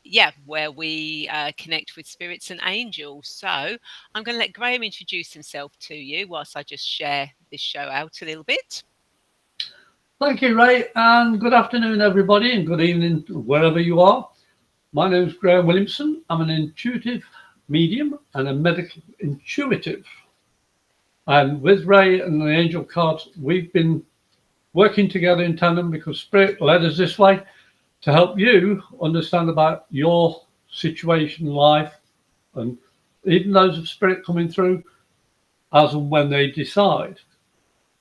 yeah, where we connect with spirits and angels. So I'm going to let Graham introduce himself to you whilst I just share this show out a little bit. Thank you, Ray, and good afternoon, everybody, and good evening, wherever you are. My name is Graham Williamson. I'm an intuitive medium and a medical intuitive. And with Ray and the angel cards, we've been working together in tandem because Spirit led us this way to help you understand about your situation, life, and even those of Spirit coming through as and when they decide.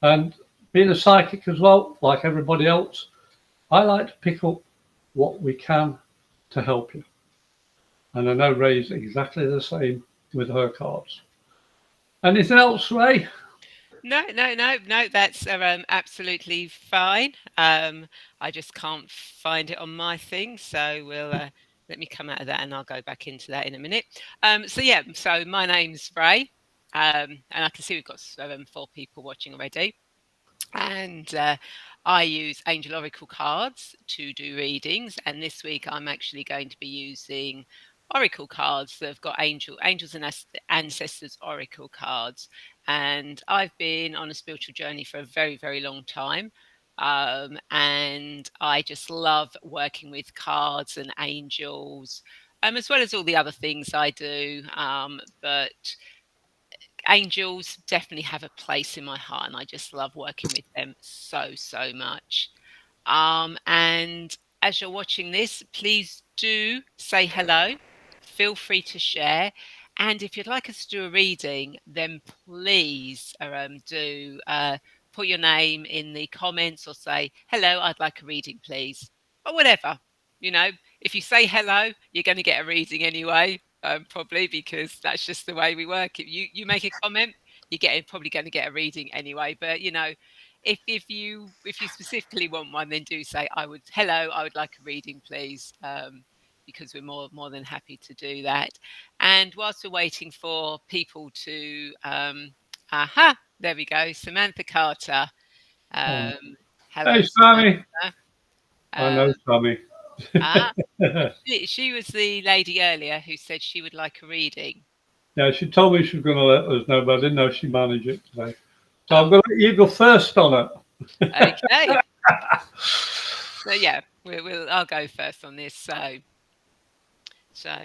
And being a psychic as well, like everybody else, I like to pick up what we can to help you. And I know Ray's exactly the same with her cards. Anything else, Ray? No. That's absolutely fine. I just can't find it on my thing, so we'll let me come out of that, and I'll go back into that in a minute. So yeah, so my name's Ray, and I can see we've got 4 people watching already. And I use Angel Oracle cards to do readings. And this week I'm actually going to be using Oracle cards that have got angels and ancestors Oracle cards. And I've been on a spiritual journey for a very, very long time. And I just love working with cards and angels, as well as all the other things I do. But angels definitely have a place in my heart, and I just love working with them so much. And as you're watching this, please do say hello. Feel free to share. And if you'd like us to do a reading, then please do put your name in the comments or say, hello, I'd like a reading, please. Or whatever. You know, if you say hello, you're going to get a reading anyway, probably, because that's just the way we work. If you make a comment, probably going to get a reading anyway. But, you know, if you specifically want one, then do say hello, I would like a reading, please, because we're more than happy to do that. And whilst we're waiting for people to there we go, Samantha Carter. Hello, Hey, Sammy. Samantha. I know Sammy. Ah, she was the lady earlier who said she would like a reading. Yeah, she told me she was going to let us know, but I didn't know she managed it today. So I'm Oh, going to let you go first on it. okay. So yeah, I'll go first on this. So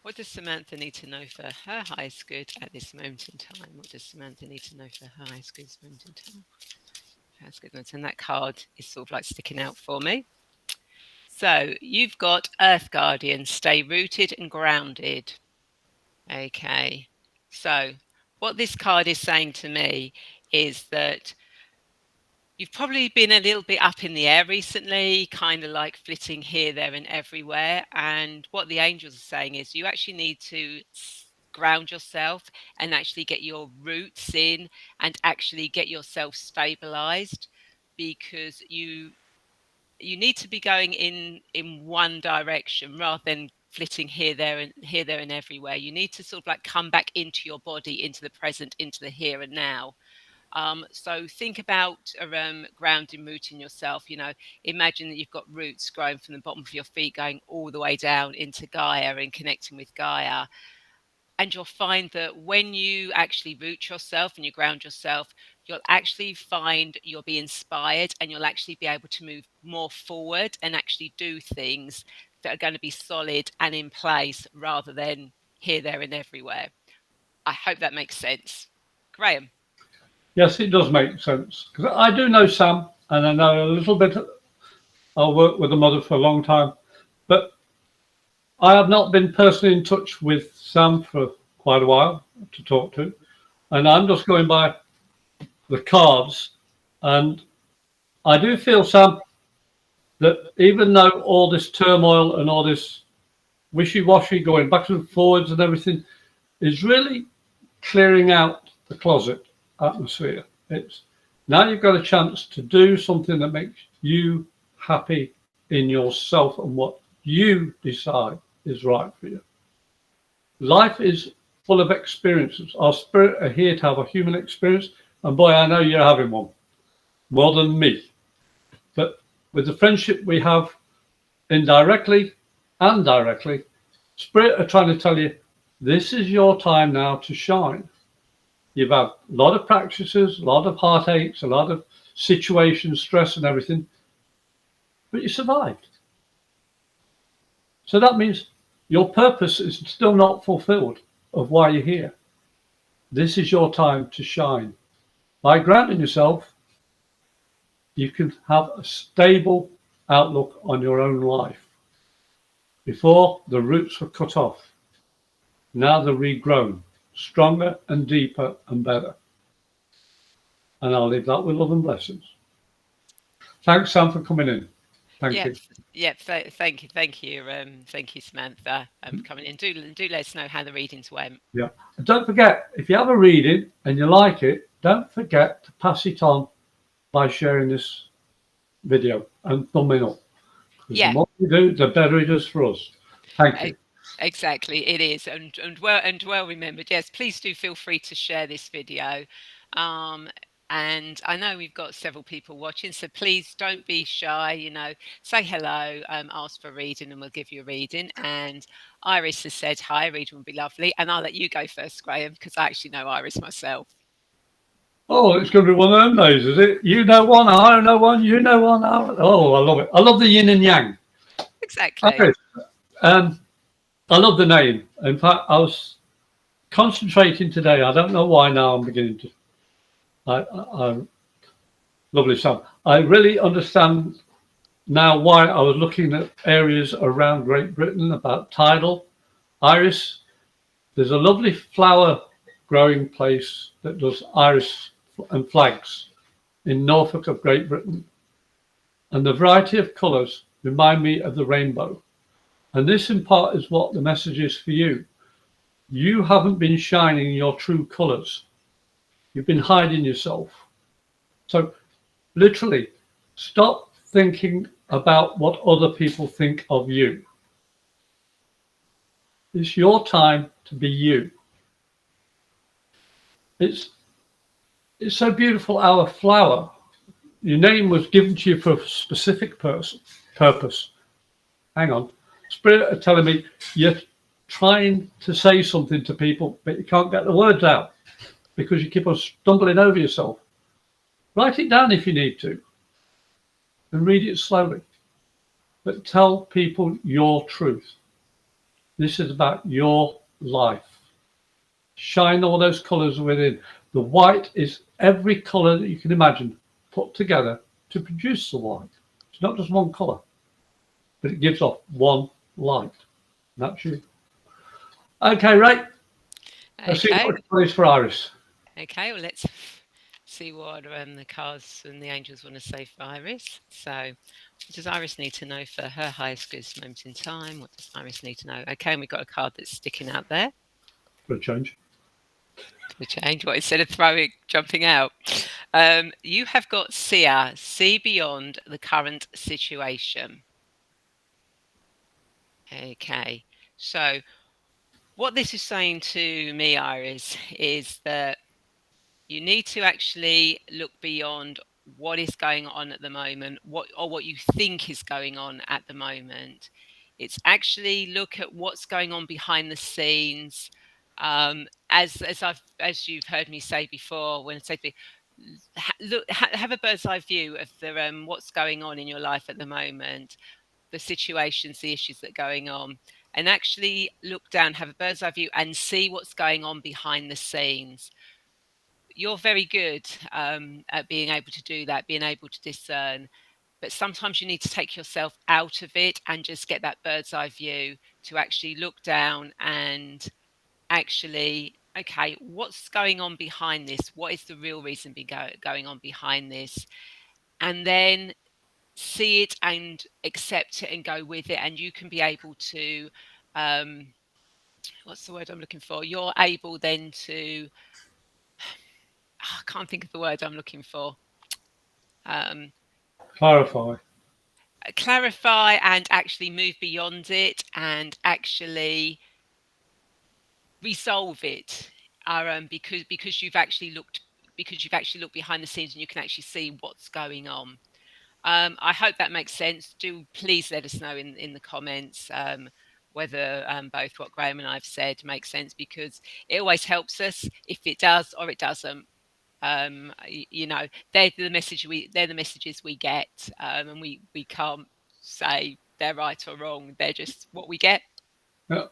what does Samantha need to know for her highest good at this moment in time? What does Samantha need to know for her highest good at this moment in time? Highest goodness, and that card is sort of like sticking out for me. So you've got Earth Guardian, stay rooted and grounded. Okay. So what this card is saying to me is that you've probably been a little bit up in the air recently, kind of like flitting here, there, and everywhere. And what the angels are saying is you actually need to ground yourself and actually get your roots in and actually get yourself stabilized, because you need to be going in one direction rather than flitting here, there, and everywhere. You need to sort of like come back into your body, into the present, into the here and now. So think about grounding, rooting yourself. You know, imagine that you've got roots growing from the bottom of your feet, going all the way down into Gaia and connecting with Gaia. And you'll find that when you actually root yourself and you ground yourself, you'll actually find you'll be inspired, and you'll actually be able to move more forward and actually do things that are going to be solid and in place rather than here, there, and everywhere. I hope that makes sense. Graham. Yes, it does make sense. Because I do know Sam, and I know a little bit. I worked with the mother for a long time, but I have not been personally in touch with Sam for quite a while to talk to. And I'm just going by the cards. And I do feel, Sam, that even though all this turmoil and all this wishy-washy going backwards and forwards and everything is really clearing out the closet atmosphere. It's now you've got a chance to do something that makes you happy in yourself and what you decide is right for you. Life is full of experiences. Our spirit are here to have a human experience, and boy, I know you're having one more than me. But with the friendship we have indirectly, and directly, Spirit are trying to tell you this is your time now to shine. You've had a lot of practices, a lot of heartaches, a lot of situations, stress, and everything, but you survived. So that means your purpose is still not fulfilled of why you're here. This is your time to shine. By grounding yourself, you can have a stable outlook on your own life. Before, the roots were cut off. Now they're regrown, stronger and deeper and better. And I'll leave that with love and blessings. Thanks, Sam, for coming in. Thank Yep, you. yep. Thank you, Samantha, for coming in. Do let us know how the readings went. Yeah. And don't forget, if you have a reading and you like it, don't forget to pass it on by sharing this video and thumbing up. Because the Yeah, more you do, the better it is for us. Thank e- you. exactly. It is, and well remembered. Yes, please do feel free to share this video. Um, and I know we've got several people watching, so please don't be shy. Say hello, ask for a reading, and we'll give you a reading. And Iris has said hi, reading would be lovely. And I'll let you go first, Graham, because I actually know Iris myself. Oh, it's going to be one of them days, is it? You know one, I know one, you know one. Oh, I love it. I love the yin and yang. Exactly. Okay. Um, I love the name. In fact, I was concentrating today. I don't know why now I'm beginning to. I lovely Sam. I really understand now why I was looking at areas around Great Britain about tidal. Iris, there's a lovely flower growing place that does iris and flags in Norfolk of Great Britain. And the variety of colours remind me of the rainbow. And this in part is what the message is for you. You haven't been shining your true colours. You've been hiding yourself. So literally, stop thinking about what other people think of you. It's your time to be you. It's it's so beautiful. Our flower, your name was given to you for a specific purpose. Hang on, Spirit are telling me you're trying to say something to people, but you can't get the words out because you keep on stumbling over yourself. Write it down if you need to, and read it slowly. But tell people your truth. This is about your life. Shine all those colours within. The white is every colour that you can imagine put together to produce the white. It's not just one colour, but it gives off one light. And that's you. Okay, right. Let's see Okay. what it is for Iris. Okay. Well, let's see what the cards and the angels want to say for Iris. So, what does Iris need to know for her highest good moment in time? What does Iris need to know? Okay, and we've got a card that's sticking out there For a change. for change. What instead of jumping out, you have got see beyond the current situation. Okay, so what this is saying to me, Iris, is that you need to actually look beyond what is going on at the moment, what you think is going on at the moment. It's actually look at what's going on behind the scenes. As you've heard me say before, when I say have a bird's eye view of the what's going on in your life at the moment, the situations, the issues that are going on, and actually look down, have a bird's eye view, and see what's going on behind the scenes. You're very good at being able to do that, being able to discern. But sometimes you need to take yourself out of it and just get that bird's eye view to actually look down and actually, okay, what's going on behind this? What is the real reason going on behind this? And then see it and accept it and go with it. And you can be able to, um, what's the word I'm looking for? You're able then to, I can't think of the word I'm looking for. Um, Clarify. Clarify and actually move beyond it and actually resolve it, because you've actually looked behind the scenes and you can actually see what's going on. I hope that makes sense. Do please let us know in the comments whether both what Graham and I've said makes sense, because it always helps us if it does or it doesn't. You know, they're the messages we get, and we can't say they're right or wrong. They're just what we get. Yeah.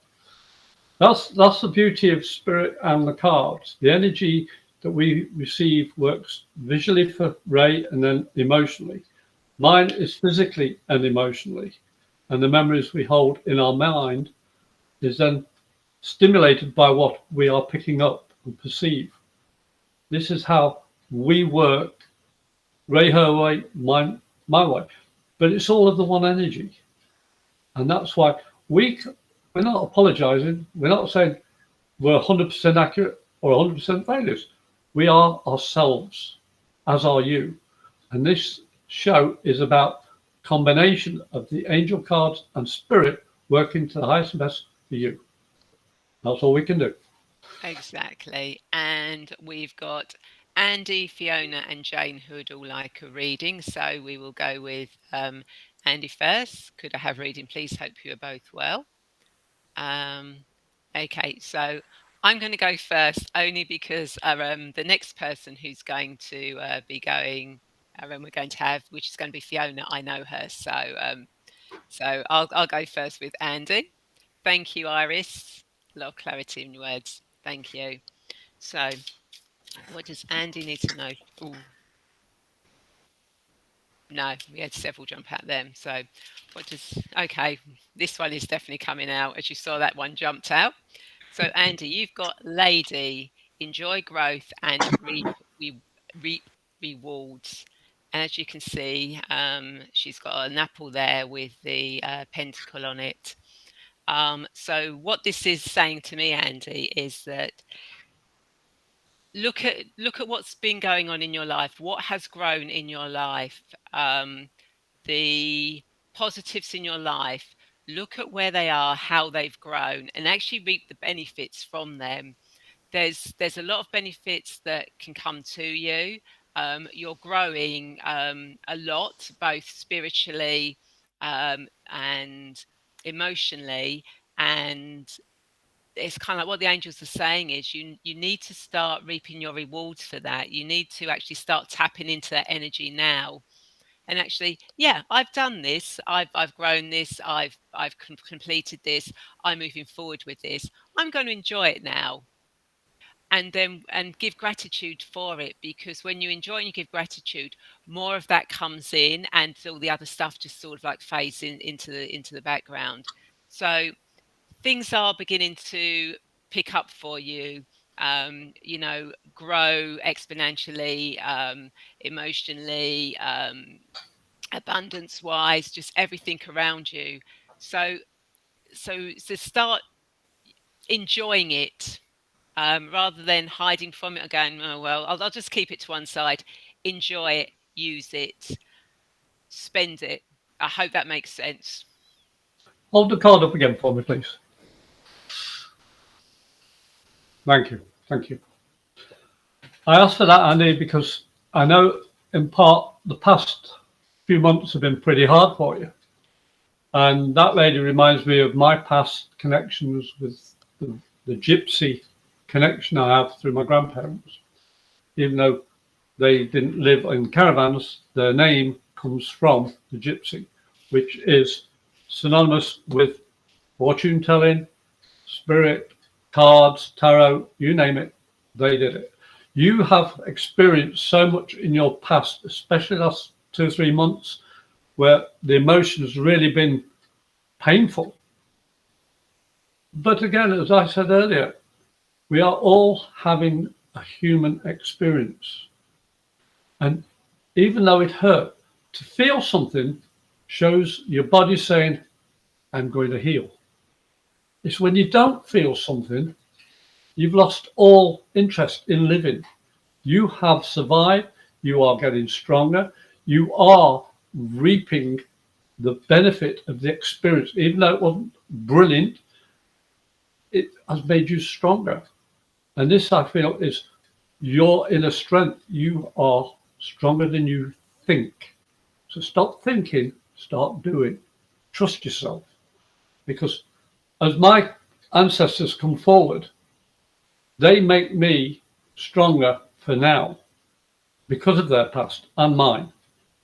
That's the beauty of spirit and the cards. The energy that we receive works visually for Ray and then emotionally. Mine is physically and emotionally. And the memories we hold in our mind is then stimulated by what we are picking up and perceive. This is how we work, Ray her way, mine my way. But it's all of the one energy. And that's why we're not apologizing. We're not saying we're 100% accurate or 100% failures. We are ourselves, as are you. And this show is about combination of the angel cards and spirit working to the highest and best for you. That's all we can do. Exactly. And we've got Andy, Fiona, and Jane who would all like a reading. So we will go with Andy first. Could I have reading, please? Hope you are both well. Okay, so I'm going to go first only because the next person who's going to be going, we're going to have, which is going to be Fiona. I know her, so I'll go first with Andy. Thank you, Iris. A lot of clarity in your words. Thank you. So, what does Andy need to know? Ooh. No, we had several jump out there. So, okay, this one is definitely coming out. As you saw, that one jumped out. So, Andy, you've got lady, enjoy growth and reap rewards. And as you can see, she's got an apple there with the pentacle on it. So, what this is saying to me, Andy, is that look at what's been going on in your life. What has grown in your life? The positives in your life. Look at where they are, how they've grown, and actually reap the benefits from them. There's a lot of benefits that can come to you. You're growing a lot, both spiritually and emotionally, and it's kind of like what the angels are saying is you need to start reaping your rewards for that. You need to actually start tapping into that energy now. And actually, yeah, I've done this. I've grown this. I've completed this. I'm moving forward with this. I'm going to enjoy it now. And give gratitude for it, because when you enjoy and you give gratitude, more of that comes in, and all the other stuff just sort of like fades into the background. So things are beginning to pick up for you. You know, grow exponentially, emotionally, abundance wise, just everything around you. So so start enjoying it, rather than hiding from it or going, oh well, I'll just keep it to one side. Enjoy it, use it, spend it. I hope that makes sense. Hold the card up again for me, please. Thank you. Thank you. I asked for that, Andy, because I know in part the past few months have been pretty hard for you. And that lady reminds me of my past connections with the gypsy connection I have through my grandparents. Even though they didn't live in caravans, their name comes from the gypsy, which is synonymous with fortune telling, spirit, cards, tarot, you name it, they did it. You have experienced so much in your past, especially the last 2 or 3 months, where the emotions really been painful. But again, as I said earlier, we are all having a human experience. And even though it hurt, to feel something shows your body saying, I'm going to heal. It's when you don't feel something, you've lost all interest in living. You have survived. You are getting stronger. You are reaping the benefit of the experience. Even though it wasn't brilliant, it has made you stronger. And this, I feel, is your inner strength. You are stronger than you think. So stop thinking, start doing. Trust yourself. Because as my ancestors come forward, they make me stronger for now because of their past and mine.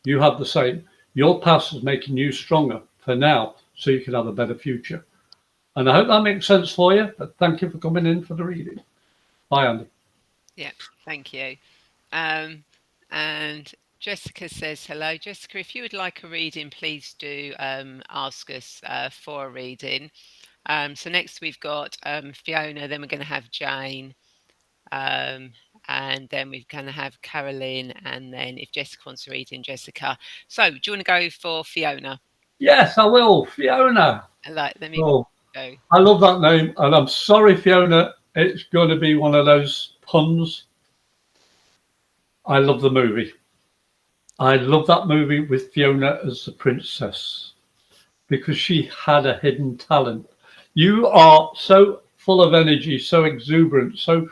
You have the same. Your past is making you stronger for now so you can have a better future. And I hope that makes sense for you. But thank you for coming in for the reading. Bye, Andy. Yeah, thank you. Um, and Jessica says, hello. Jessica, if you would like a reading, please do ask us for a reading. So next we've got Fiona, then we're going to have Jane, um, and then we're going to have Caroline, and then if Jessica wants a reading, Jessica. So do you want to go for Fiona? Yes, I will. Fiona. Like, let me Oh, go. I love that name. And I'm sorry, Fiona. It's going to be one of those puns. I love the movie. I love that movie with Fiona as the princess because she had a hidden talent. You are so full of energy, so exuberant, so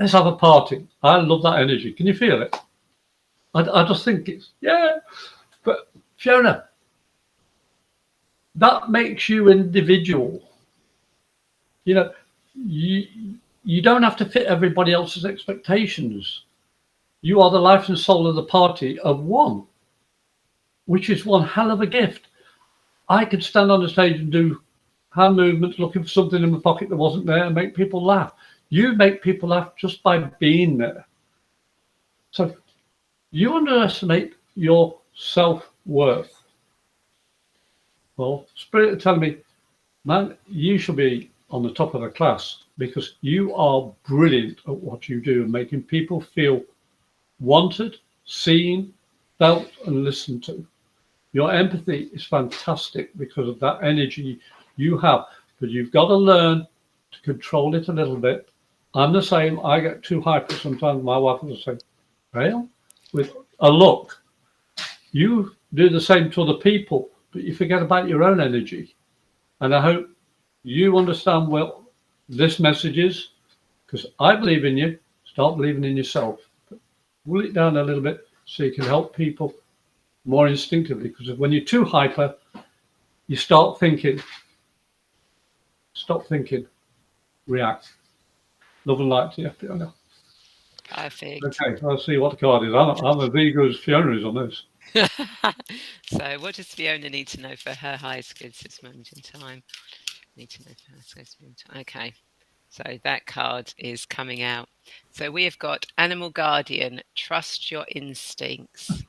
let's have a party. I love that energy. Can you feel it? I just think it's, yeah. But Fiona, that makes you individual. You know, you, you don't have to fit everybody else's expectations. You are the life and soul of the party of one, which is one hell of a gift. I could stand on the stage and do hand movements, looking for something in my pocket that wasn't there, and make people laugh. You make people laugh just by being there. So you underestimate your self worth. Well, Spirit are telling me, man, you should be on the top of the class because you are brilliant at what you do and making people feel wanted, seen, felt, and listened to. Your empathy is fantastic because of that energy you have, but you've got to learn to control it a little bit. I'm the same. I get too hyper sometimes. My wife will say, "Well," with a look. You do the same to other people, but you forget about your own energy. And I hope you understand what this message is because I believe in you. Start believing in yourself. Pull it down a little bit so you can help people more instinctively. Because when you're too hyper, you start thinking, stop thinking, react. Love and light to you, Fiona. Perfect. Okay, I'll see what the card is. I'm as eager as Fiona is on this. So what does Fiona need to know for her highest goods this moment in time? Need to know for her highest goods. Okay. So that card is coming out. So we have got Animal Guardian, trust your instincts.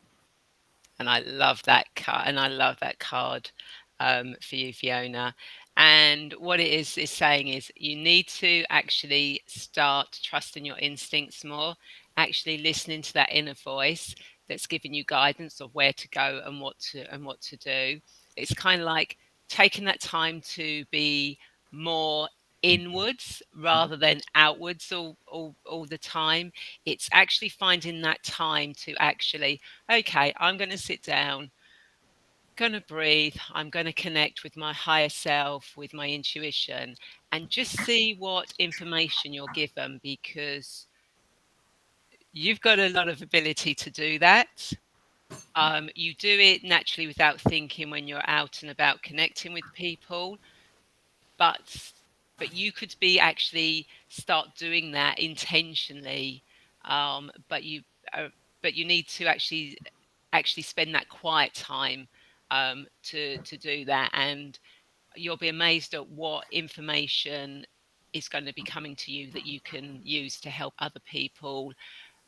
And I love that card. And I love that card for you, Fiona. And what it is saying is you need to actually start trusting your instincts more, actually listening to that inner voice that's giving you guidance of where to go and what to do. It's kind of like taking that time to be more inwards rather than outwards all the time. It's actually finding that time to actually, okay, I'm going to sit down, going to breathe, I'm going to connect with my higher self, with my intuition, and just see what information you're given because you've got a lot of ability to do that. You do it naturally without thinking when you're out and about connecting with people, but you could be actually start doing that intentionally, but uh, you need to actually spend that quiet time to do that, and you'll be amazed at what information is going to be coming to you that you can use to help other people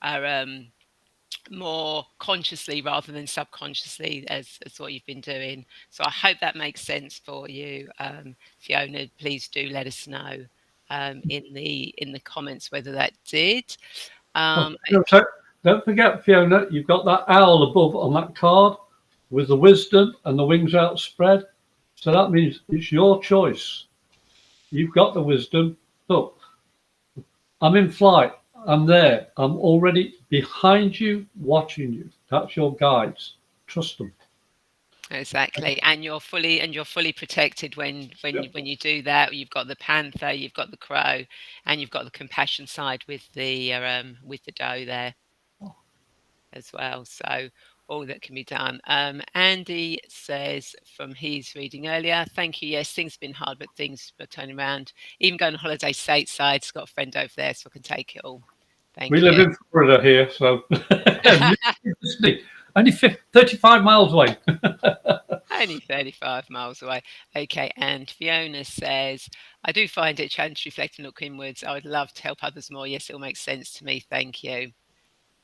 are more consciously rather than subconsciously as what you've been doing. So I hope that makes sense for you, Fiona. Please do let us know in the comments whether that did. Oh, Um, don't forget, Fiona, you've got that owl above on that card with the wisdom and the wings outspread. So that means it's your choice. You've got the wisdom. Look, I'm in flight. I'm there. I'm already behind you, watching you. That's your guides. Trust them. Exactly, and you're fully protected Yeah. when you do that. You've got the panther, you've got the crow, and you've got the compassion side with the doe there as well. So all that can be done. Andy says from his reading earlier, thank you. Yes, things have been hard, but things are turning around. Even going on holiday stateside, got a friend over there, so I can take it all. We Thank live you. in Florida here, so only 35 miles away. Only 35 miles away. Okay, and Fiona says, I do find it challenging to reflect and look inwards. I would love to help others more. Yes, it all makes sense to me. Thank you.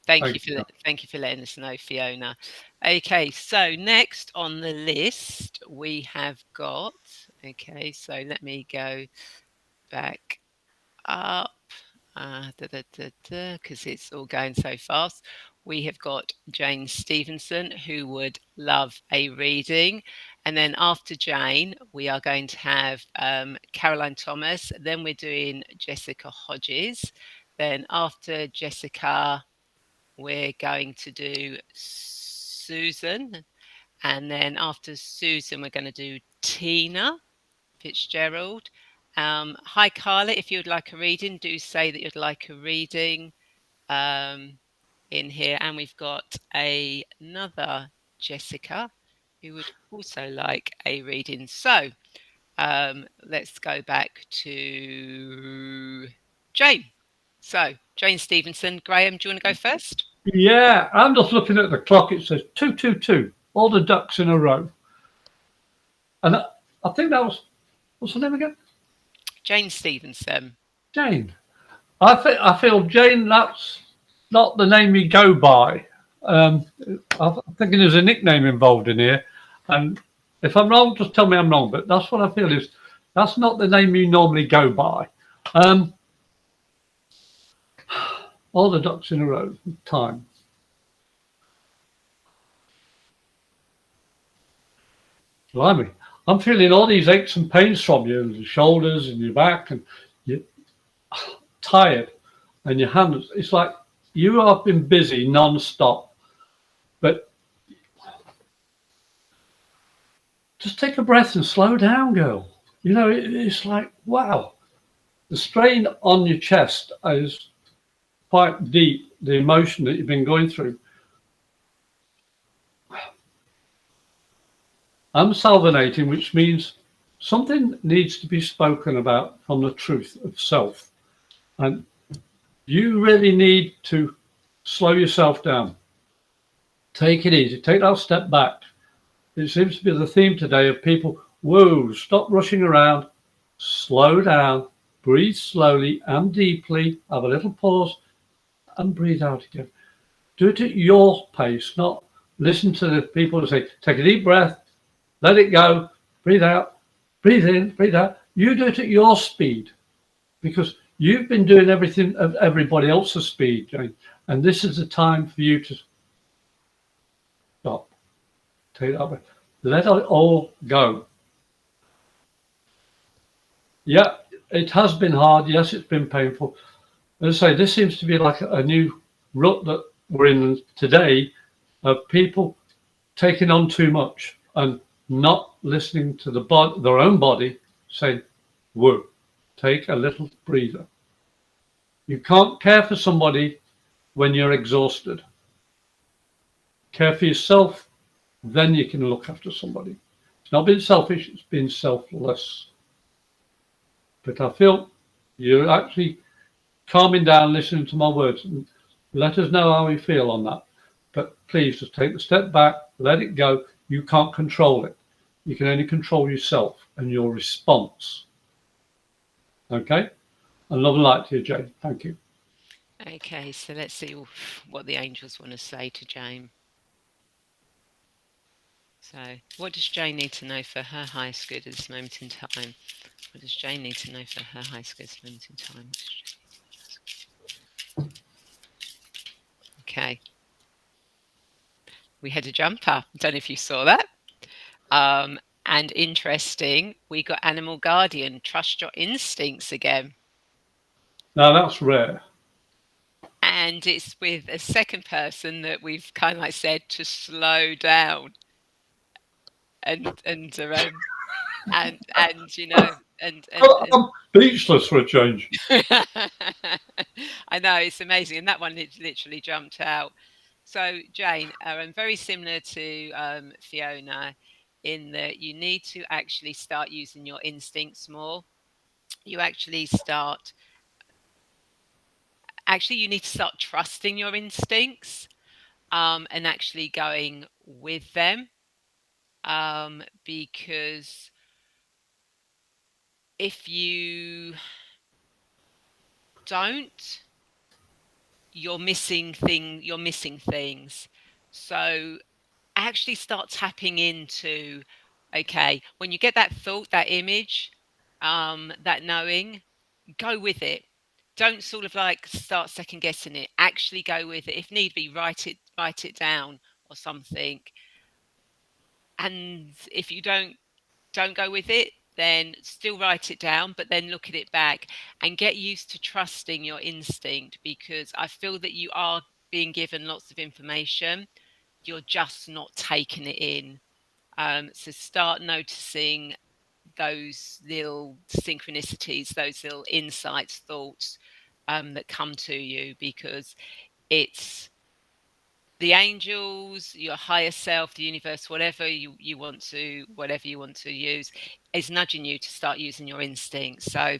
Thank you. Thank you for letting us know, Fiona. Okay, so next on the list we have got. Okay, so let me go back up because it's all going so fast. We have got Jane Stevenson, who would love a reading. And then after Jane, we are going to have Caroline Thomas. Then we're doing Jessica Hodges. Then after Jessica, we're going to do Susan. And then after Susan, we're going to do Tina Fitzgerald. Hi, Carla. If you would like a reading, do say that you'd like a reading in here. And we've got another Jessica who would also like a reading. So let's go back to Jane. So, Jane Stevenson. Graham, do you want to go first? Yeah, I'm just looking at the clock. It says 222, all the ducks in a row. And I think that was, what's her name again? Jane Stevenson. Jane. I feel Jane, that's not the name you go by. I'm thinking there's a nickname involved in here. And if I'm wrong, just tell me I'm wrong. But that's what I feel is that's not the name you normally go by. All the ducks in a row. Time. Blimey. I'm feeling all these aches and pains from you, and your shoulders and your back, and you're tired, and your hands. It's like you have been busy non-stop. But just take a breath and slow down, girl. You know, it's like, wow. The strain on your chest is quite deep, the emotion that you've been going through. I'm salvinating, which means something needs to be spoken about from the truth of self. And you really need to slow yourself down. Take it easy. Take that step back. It seems to be the theme today of people, whoa, stop rushing around, slow down, breathe slowly and deeply, have a little pause, and breathe out again. Do it at your pace, not listen to the people who say, take a deep breath, let it go, breathe out, breathe in, breathe out. You do it at your speed because you've been doing everything at everybody else's speed, Jane. And this is the time for you to stop. Take that breath. Let it all go. Yeah, it has been hard. Yes, it's been painful. As I say, this seems to be like a new rut that we're in today of people taking on too much and not listening to their own body saying, whoa, take a little breather. You can't care for somebody when you're exhausted. Care for yourself, then you can look after somebody. It's not being selfish, it's being selfless. But I feel you're actually calming down, listening to my words, and let us know how you feel on that. But please just take the step back, let it go. You can't control it. You can only control yourself and your response. Okay? And love and light to you, Jane. Thank you. Okay, so let's see what the angels want to say to Jane. So, what does Jane need to know for her highest good at this moment in time? What does Jane need to know for her highest good at this moment in time? Okay. We had a jumper. Don't know if you saw that. And interesting, we got Animal Guardian. Trust your instincts again. Now that's rare. And it's with a second person that we've kind of like said to slow down and you know I'm speechless for a change. I know, it's amazing, and that one literally jumped out. So, Jane, very similar to Fiona, in that you need to actually start using your instincts more. You actually start, actually, you need to start trusting your instincts, and actually going with them, because if you don't, you're missing things. So actually start tapping into, okay, when you get that thought, that image, that knowing, go with it. Don't sort of like start second guessing it. Actually go with it. If need be, write it down or something. And if you don't go with it, then still write it down, but then look at it back and get used to trusting your instinct, because I feel that you are being given lots of information. You're just not taking it in. So start noticing those little synchronicities, those little insights, thoughts, that come to you, because it's the angels, your higher self, the universe, whatever you want to use, is nudging you to start using your instincts. So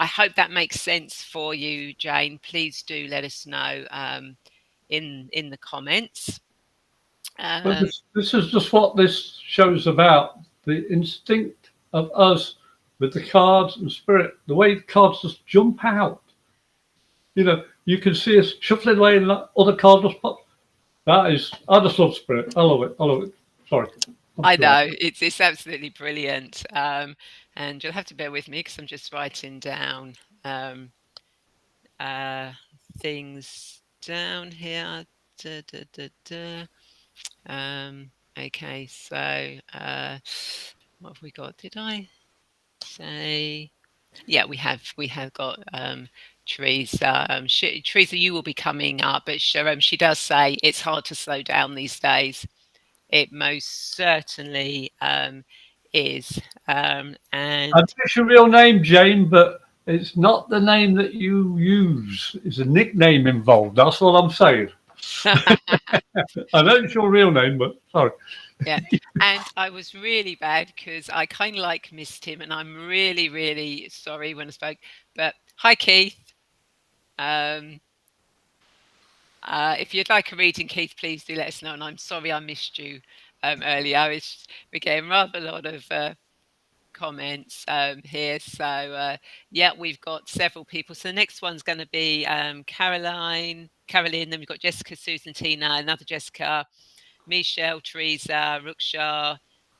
I hope that makes sense for you, Jane. Please do let us know, in the comments. But Um, this is just what this show's about. The instinct of us with the cards and spirit, the way the cards just jump out. You can see us shuffling away and that other card just pop. That is, I just love spirit. I love it. I love it. Sorry. I'm I sorry. know it's absolutely brilliant, and you'll have to bear with me because I'm just writing down, um, uh, things down here. Da, da, da, da. Okay, so what have we got? Did I say? Yeah, we have got, Teresa. Teresa, you will be coming up, but she does say it's hard to slow down these days. It most certainly, is, I and know it's your real name, Jane, but it's not the name that you use. It's a nickname involved. That's all I'm saying. I know it's your real name, but sorry. yeah, and I was really bad because I kind of like missed him, and I'm really, really sorry when I spoke. But hi, Keith. Um, if you'd like a reading, Keith, please do let us know. And I'm sorry I missed you, earlier. We're getting rather a lot of comments, here. So, yeah, we've got several people. So the next one's going to be, Caroline. Then we've got Jessica, Susan, Tina, another Jessica, Michelle, Teresa, Ruksha,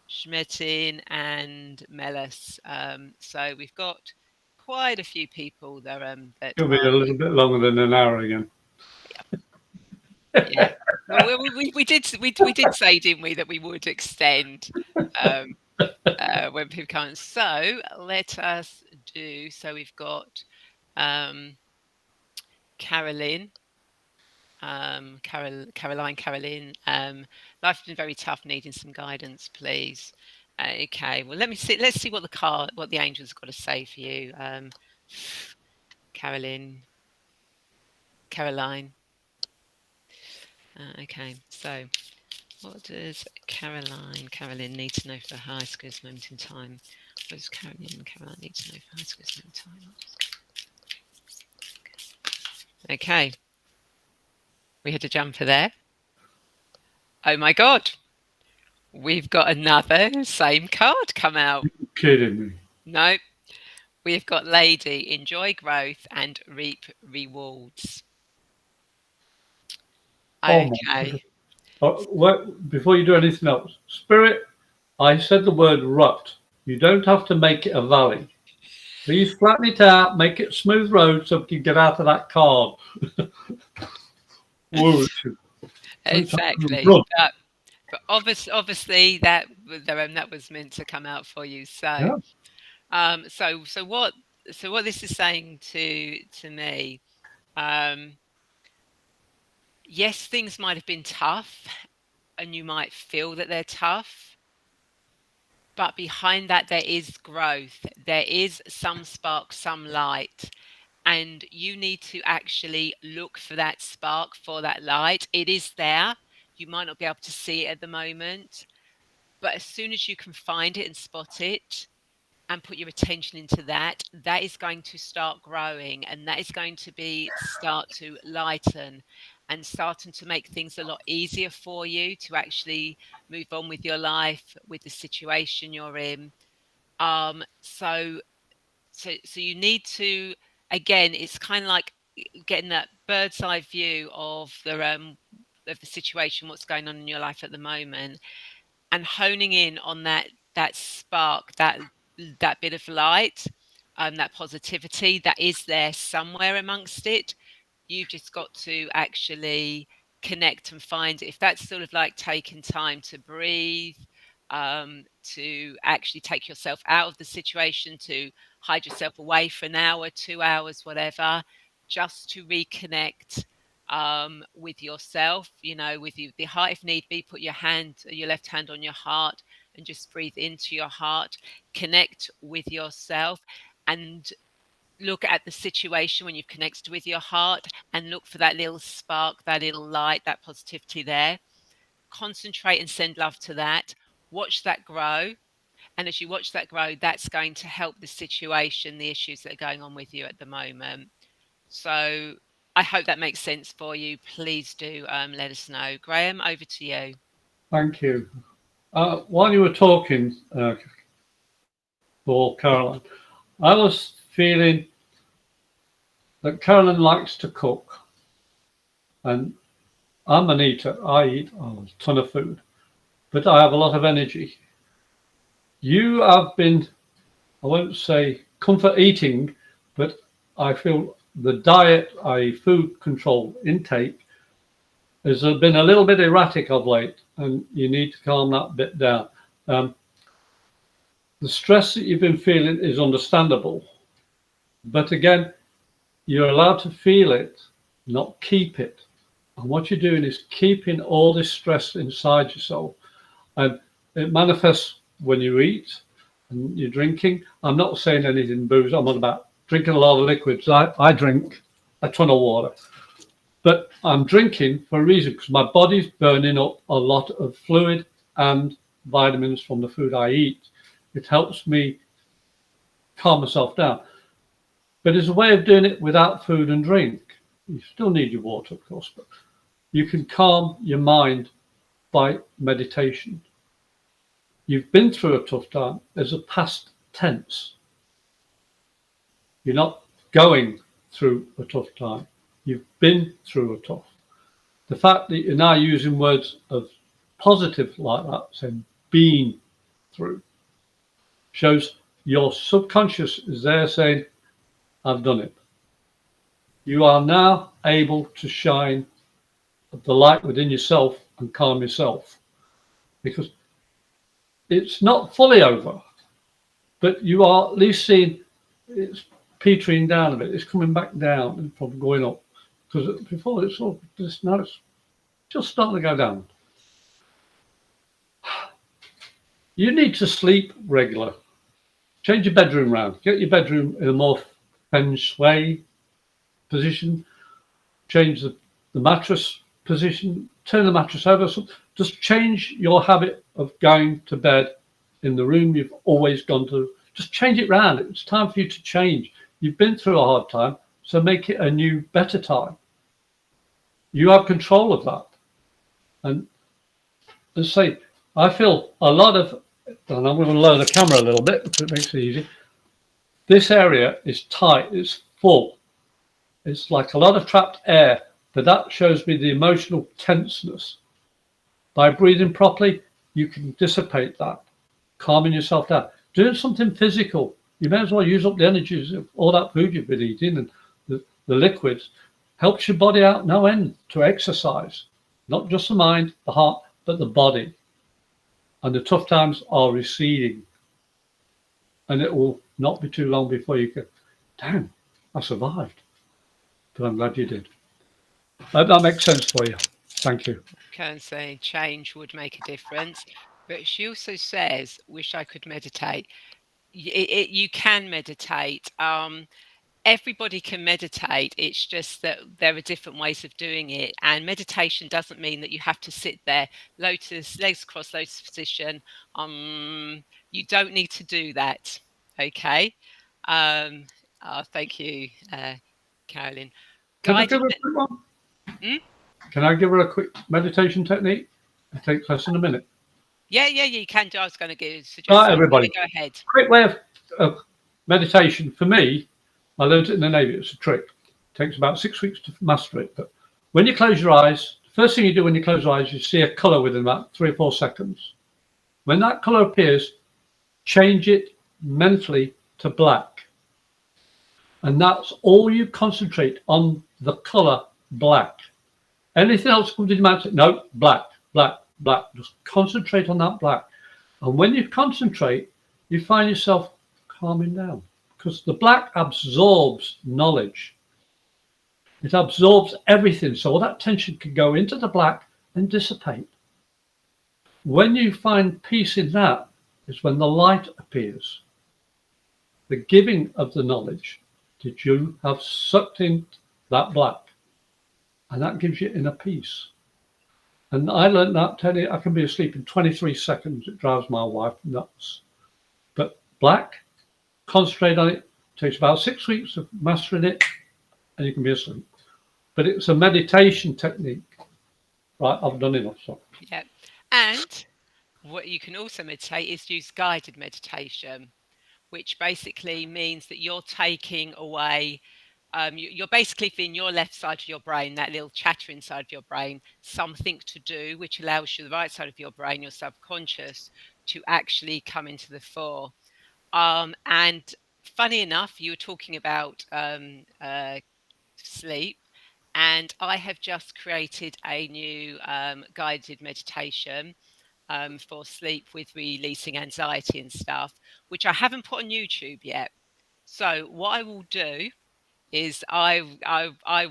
Schmetin, and Melis. So we've got quite a few people there, that It'll be are. a little bit longer than an hour again. Yeah. Well, we did say, didn't we, that we would extend, um, when people come. So let us do. So we've got, um, Carolyn, Caroline. Life's been very tough, needing some guidance, please. Okay. Well, let me see. Let's see what the angels got to say for you, Carolyn, Caroline. Okay. So, what does Caroline need to know for her high school's moment in time? What does Caroline need to know for high school's moment in time? Okay, we had a jumper there. Oh my God, we've got another same card come out. You're kidding me. No, we've got Lady, enjoy growth and reap rewards. Oh my. Okay. Before you do anything else, spirit, I said the word rut. You don't have to make it a valley. Please flatten it out, make it a smooth road so we can get out of that card. Whoa, Exactly. run. But obviously that was meant to come out for you. So, Yeah. um, so so what what this is saying to me, um, yes, things might have been tough, and you might feel that they're tough, but behind that there is growth. There is some spark, some light, and you need to actually look for that spark, for that light. It is there. You might not be able to see it at the moment, but as soon as you can find it and spot it and put your attention into that, that is going to start growing, and that is going to be start to lighten and starting to make things a lot easier for you to actually move on with your life, with the situation you're in. So you need to, again, it's kind of like getting that bird's eye view of the situation, what's going on in your life at the moment, and honing in on that spark, that bit of light, that positivity that is there somewhere amongst it. You've just got to actually connect and find it. If that's sort of like taking time to breathe, to actually take yourself out of the situation, to hide yourself away for an hour, 2 hours, whatever, just to reconnect with yourself, with you, the heart, if need be, put your left hand on your heart and just breathe into your heart, connect with yourself, and look at the situation when you've connected with your heart and look for that little spark, that little light, that positivity there. Concentrate and send love to that. Watch that grow. And as you watch that grow, that's going to help the situation, the issues that are going on with you at the moment. So I hope that makes sense for you. Please do let us know. Graham, over to you. Thank you. While you were talking, for Caroline, I was feeling that Caroline likes to cook, and I'm an eater. I eat a ton of food, but I have a lot of energy. You have been, I won't say comfort eating, but I feel the diet, food control intake, has been a little bit erratic of late, and you need to calm that bit down. Um, the stress that you've been feeling is understandable, but again, you're allowed to feel it, not keep it. And what you're doing is keeping all this stress inside yourself. And it manifests when you eat and you're drinking. I'm not saying anything booze. I'm on about drinking a lot of liquids. I drink a ton of water. But I'm drinking for a reason, because my body's burning up a lot of fluid and vitamins from the food I eat. It helps me calm myself down. But there's a way of doing it without food and drink. You still need your water, of course, but you can calm your mind by meditation. You've been through a tough time as a past tense. You're not going through a tough time. You've been through a tough. The fact that you're now using words of positive like that, saying been through, shows your subconscious is there saying, I've done it. You are now able to shine the light within yourself and calm yourself, because it's not fully over, but you are at least seeing it's petering down a bit. It's coming back down and probably going up, because before it's all this, now it's just starting to go down. You need to sleep regular. Change your bedroom round. Get your bedroom in a more feng shui position. Change the mattress position. Turn the mattress over. So just change your habit of going to bed in the room you've always gone to. Just change it round. It's time for you to change. You've been through a hard time, so make it a new, better time. You have control of that. And as I say, I feel a lot of, and I'm going to lower the camera a little bit because it makes it easy. This area is tight, it's full. It's like a lot of trapped air, but that shows me the emotional tenseness. By breathing properly, you can dissipate that, calming yourself down. Doing something physical, you may as well use up the energies of all that food you've been eating and the liquids. Helps your body out no end to exercise, not just the mind, the heart, but the body. And the tough times are receding. And it will not be too long before you go, damn, I survived. But I'm glad you did. I hope that makes sense for you. Thank you. Can say change would make a difference, but she also says, "Wish I could meditate." You can meditate. everybody can meditate. It's just that there are different ways of doing it. And meditation doesn't mean that you have to sit there, lotus, legs crossed, lotus position. You don't need to do that. Okay. Um, thank you, Carolyn. Can I Guided. give her a quick one? Hmm? Can I give her a quick meditation technique? It takes less than a minute. Yeah, you can do. I was going to suggest Right, something. everybody. Go ahead. Quick way of meditation for me. I learned it in the Navy. It's a trick. It takes about 6 weeks to master it. But when you close your eyes, the first thing you do when you close your eyes, you see a color within about 3 or 4 seconds. When that color appears, change it mentally to black. And that's all you concentrate on, the color black. Anything else comes in your mind, no, black, black, black. Just concentrate on that black. And when you concentrate, you find yourself calming down, because the black absorbs knowledge. It absorbs everything. So all that tension can go into the black and dissipate. When you find peace in that is when the light appears. The giving of the knowledge that you have sucked in that black. And that gives you inner peace. And I learned that, Teddy, I can be asleep in 23 seconds. It drives my wife nuts. But black, concentrate on it. Takes about 6 weeks of mastering it, and you can be asleep. But it's a meditation technique. Right, I've done enough. So. Yeah. And what you can also meditate is use guided meditation, which basically means that you're taking away, you're basically in your left side of your brain, that little chatter inside of your brain, something to do, which allows you the right side of your brain, your subconscious, to actually come into the fore. And funny enough, you were talking about sleep. And I have just created a new guided meditation for sleep with releasing anxiety and stuff, which I haven't put on YouTube yet. So what I will do is I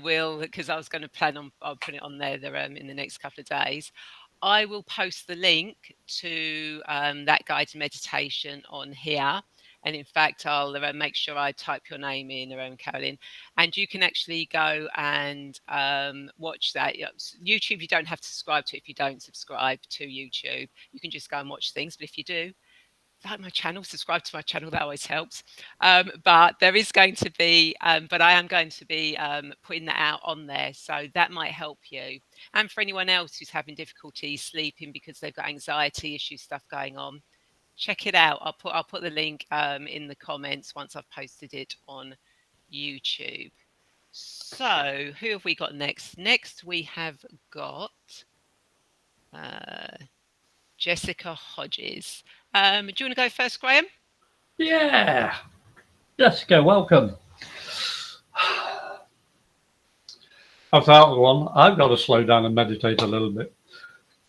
will, because I was going to plan on, I'll put it on there in the next couple of days. I will post the link to that guided meditation on here. And in fact, I'll make sure I type your name in, Carolyn, and you can actually go and watch that. YouTube, you don't have to subscribe to. If you don't subscribe to YouTube, you can just go and watch things. But if you do, like my channel, subscribe to my channel, that always helps. But there is going to be, but I am going to be putting that out on there, so that might help you. And for anyone else who's having difficulty sleeping because they've got anxiety issues, stuff going on, check it out. I'll put the link in the comments once I've posted it on YouTube. So who have we got next? Next we have got Jessica Hodges. Do you want to go first, Graham? Yeah. Jessica, welcome. After that one, I've got to slow down and meditate a little bit.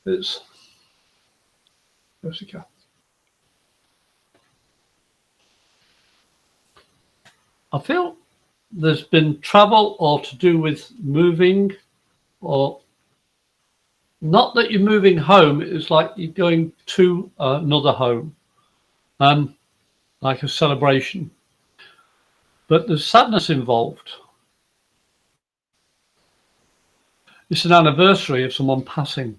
It's Jessica. I feel there's been trouble or to do with moving, or not that you're moving home, it's like you're going to another home, like a celebration. But there's sadness involved. It's an anniversary of someone passing.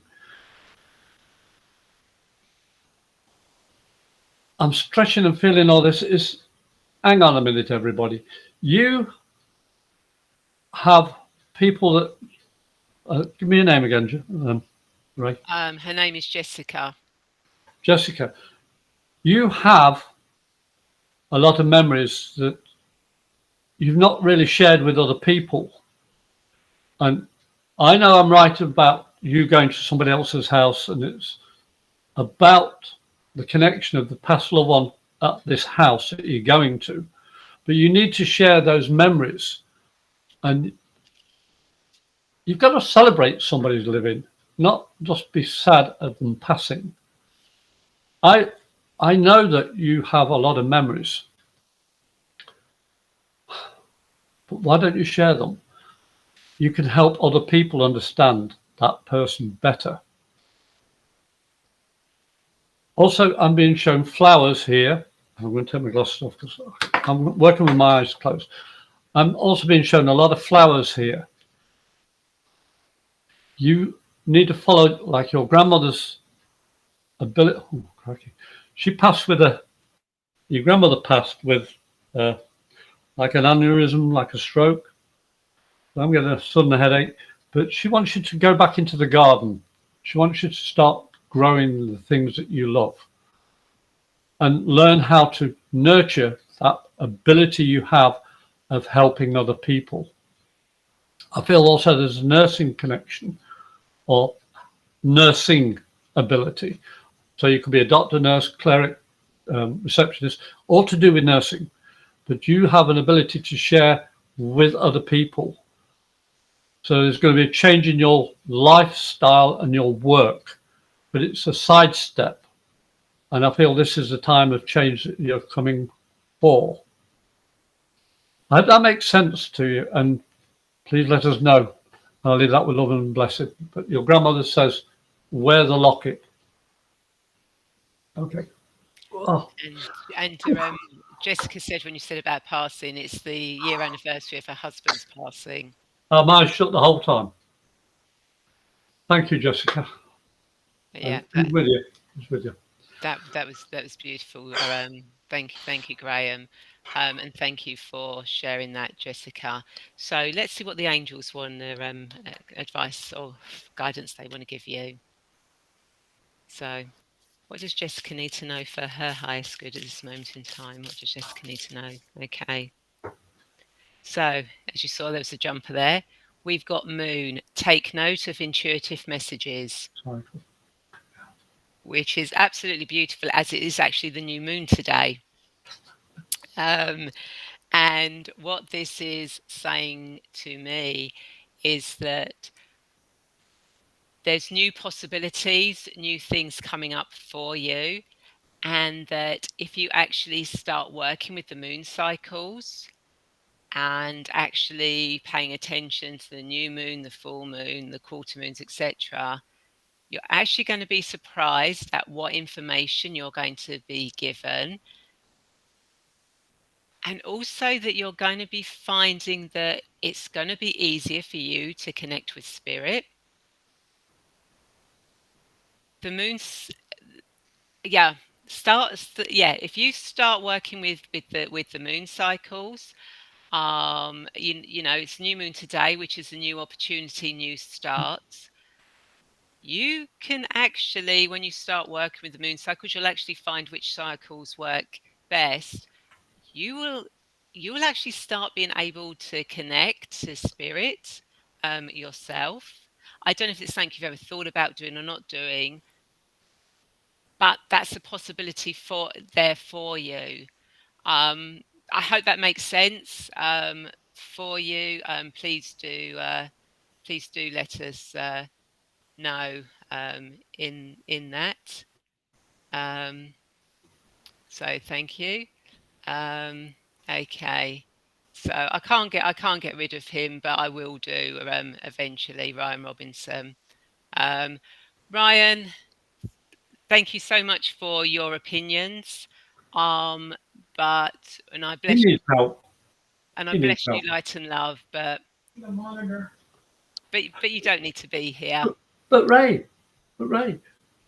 I'm stretching and feeling all this. Hang on a minute, everybody. You have people that, give me your name again, Ray. Her name is Jessica. Jessica, you have a lot of memories that you've not really shared with other people. And I know I'm right about you going to somebody else's house, and it's about the connection of the past loved one at this house that you're going to. But you need to share those memories, and you've got to celebrate somebody's living, not just be sad at them passing. I know that you have a lot of memories, but why don't you share them? You can help other people understand that person better. Also, I'm being shown flowers here. I'm going to take my glasses off because I'm working with my eyes closed. I'm also being shown a lot of flowers here. You need to follow like your grandmother's ability. Oh, crikey. She passed with a, your grandmother passed with uh, like an aneurysm, like a stroke. I'm getting a sudden headache. But she wants you to go back into the garden. She wants you to start growing the things that you love and learn how to nurture that ability you have of helping other people. I feel also there's a nursing connection or nursing ability. So you could be a doctor, nurse, cleric, receptionist, all to do with nursing, but you have an ability to share with other people. So there's going to be a change in your lifestyle and your work, but it's a sidestep. And I feel this is the time of change that you're coming for. I hope that makes sense to you, and please let us know. I'll leave that with love and blessing. But your grandmother says, wear the locket. Okay. Oh, And Jessica said when you said about passing, it's the year anniversary of her husband's passing. our mouth shut the whole time. Thank you, Jessica. Yeah, And he's with you. He's with you. that was beautiful. Thank you, Graham, and thank you for sharing that, Jessica. So let's see what the angels want their advice or guidance they want to give you. So, what does Jessica need to know for her highest good at this moment in time? What does Jessica need to know? Okay. So, as you saw, there was a jumper there. We've got Moon. Take note of intuitive messages, Sorry. which is absolutely beautiful, as it is actually the new moon today. Um, and what this is saying to me is that there's new possibilities, new things coming up for you. And that if you actually start working with the moon cycles and actually paying attention to the new moon, the full moon, the quarter moons, etc., you're actually going to be surprised at what information you're going to be given. And also that you're going to be finding that it's going to be easier for you to connect with spirit. The moon's, yeah, if you start working with the moon cycles, it's new moon today, which is a new opportunity, new starts. You can actually, when you start working with the moon cycles, you'll actually find which cycles work best. You will actually start being able to connect to spirit yourself. I don't know if it's something you've ever thought about doing or not doing, but that's a possibility for you. Um, I hope that makes sense for you. Please do let us know in that. Um, so thank you. Um, okay. So I can't get rid of him, but I will do eventually. Ryan Robinson. Um, Ryan, thank you so much for your opinions. Um, but and I He bless you needs help. and I He needs bless you help. light and love, The monitor. but you don't need to be here. But Ray,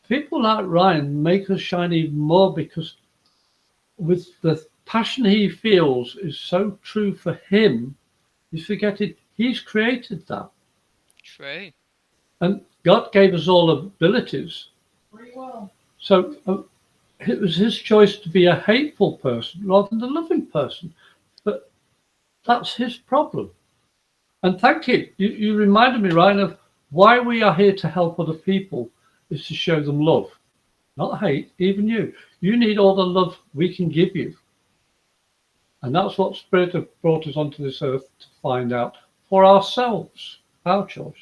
people like Ryan make us shine even more because with the passion he feels is so true for him, he's forgetting he's created that. True. And God gave us all abilities. Pretty well. So it was his choice to be a hateful person rather than a loving person. But that's his problem. And thank you. You reminded me, Ryan, of why we are here to help other people is to show them love, not hate, even you. You need all the love we can give you. And that's what Spirit have brought us onto this earth to find out for ourselves, our choice.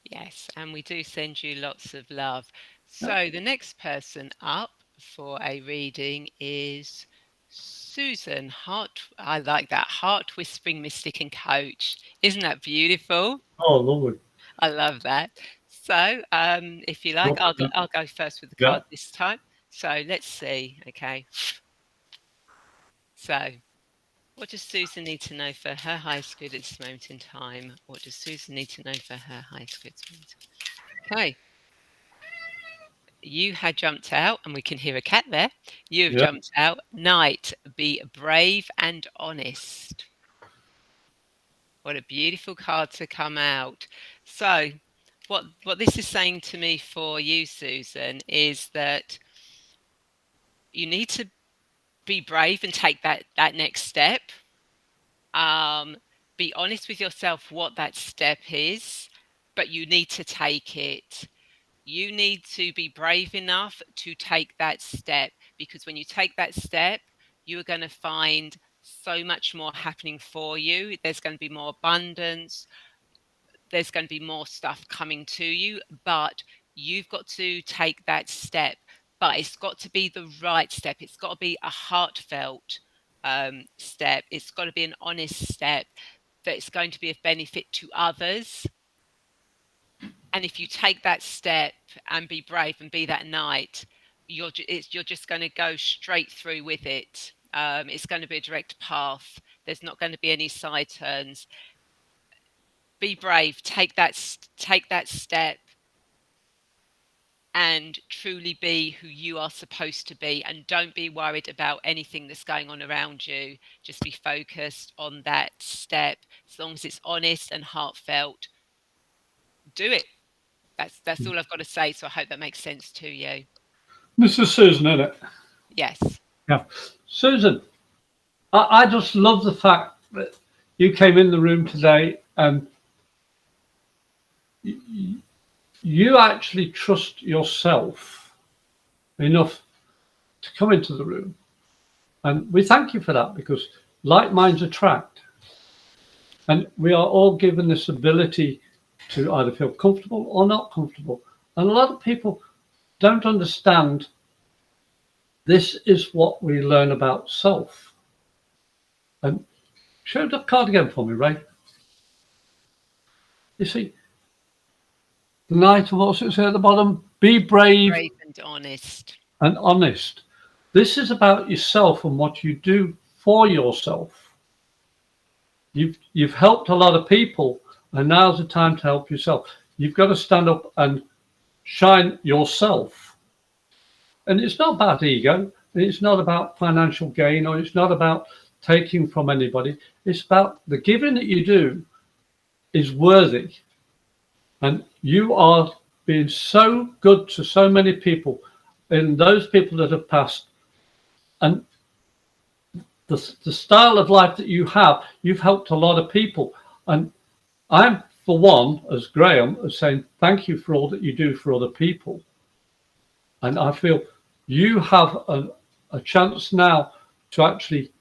Yes, and we do send you lots of love. Yeah. So the next person up for a reading is Susan Hart. I like that, heart whispering mystic and coach. Isn't that beautiful? Oh, lovely. I love that. So, if you like, I'll go first with the Yeah. card this time. So let's see. Okay. So What does Susan need to know for her highest good at this moment in time? What does Susan need to know for her highest good at this moment in time? Okay. You had jumped out, and we can hear a cat there. You have Yeah. jumped out. Knight, be brave and honest. What a beautiful card to come out. So, what this is saying to me for you, Susan, is that you need to be brave and take that next step. Um, be honest with yourself what that step is, but you need to take it. You need to be brave enough to take that step, because when you take that step, you are going to find so much more happening for you. There's going to be more abundance, there's going to be more stuff coming to you, but you've got to take that step. But it's got to be the right step. It's got to be a heartfelt step. It's got to be an honest step that's going to be of benefit to others. And if you take that step and be brave and be that knight, you're just going to go straight through with it. It's going to be a direct path. There's not going to be any side turns. Be brave. Take that step and truly be who you are supposed to be, and don't be worried about anything that's going on around you. Just be focused on that step. As long as it's honest and heartfelt, do it. That's all I've got to say. So I hope that makes sense to you. This is Susan, isn't it? Yes. Yeah. Susan, I just love the fact that you came in the room today and you actually trust yourself enough to come into the room. And we thank you for that, because like minds attract. And we are all given this ability to either feel comfortable or not comfortable. And a lot of people don't understand this is what we learn about self. And show the card again for me, Ray. You see, the knight of what's it say at the bottom? Be brave Brave and honest. and honest. This is about yourself and what you do for yourself. You've helped a lot of people, and now's the time to help yourself. You've got to stand up and shine yourself. And it's not about ego, and it's not about financial gain, or it's not about taking from anybody. It's about the giving that you do is worthy. And you are being so good to so many people, and those people that have passed. And the style of life that you have, you've helped a lot of people. And I'm, for one, as Graham, is saying thank you for all that you do for other people. And I feel you have a chance now to actually.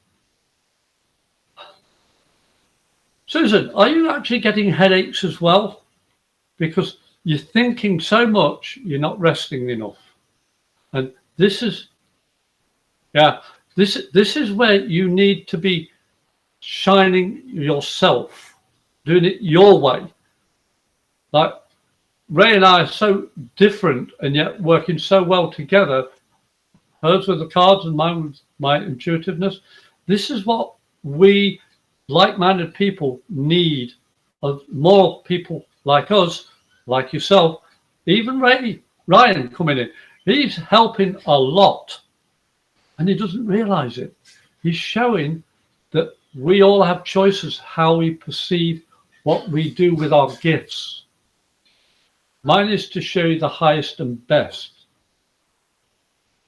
Susan, are you actually getting headaches as well? Because you're thinking so much, you're not resting enough. And this is, yeah, this is where you need to be shining yourself, doing it your way. Like Ray and I are so different and yet working so well together. Hers with the cards and mine with my intuitiveness. This is what we like-minded people need, of more people like us, like yourself, even Ryan coming in. He's helping a lot and he doesn't realize it. He's showing that we all have choices how we perceive what we do with our gifts. Mine is to show you the highest and best.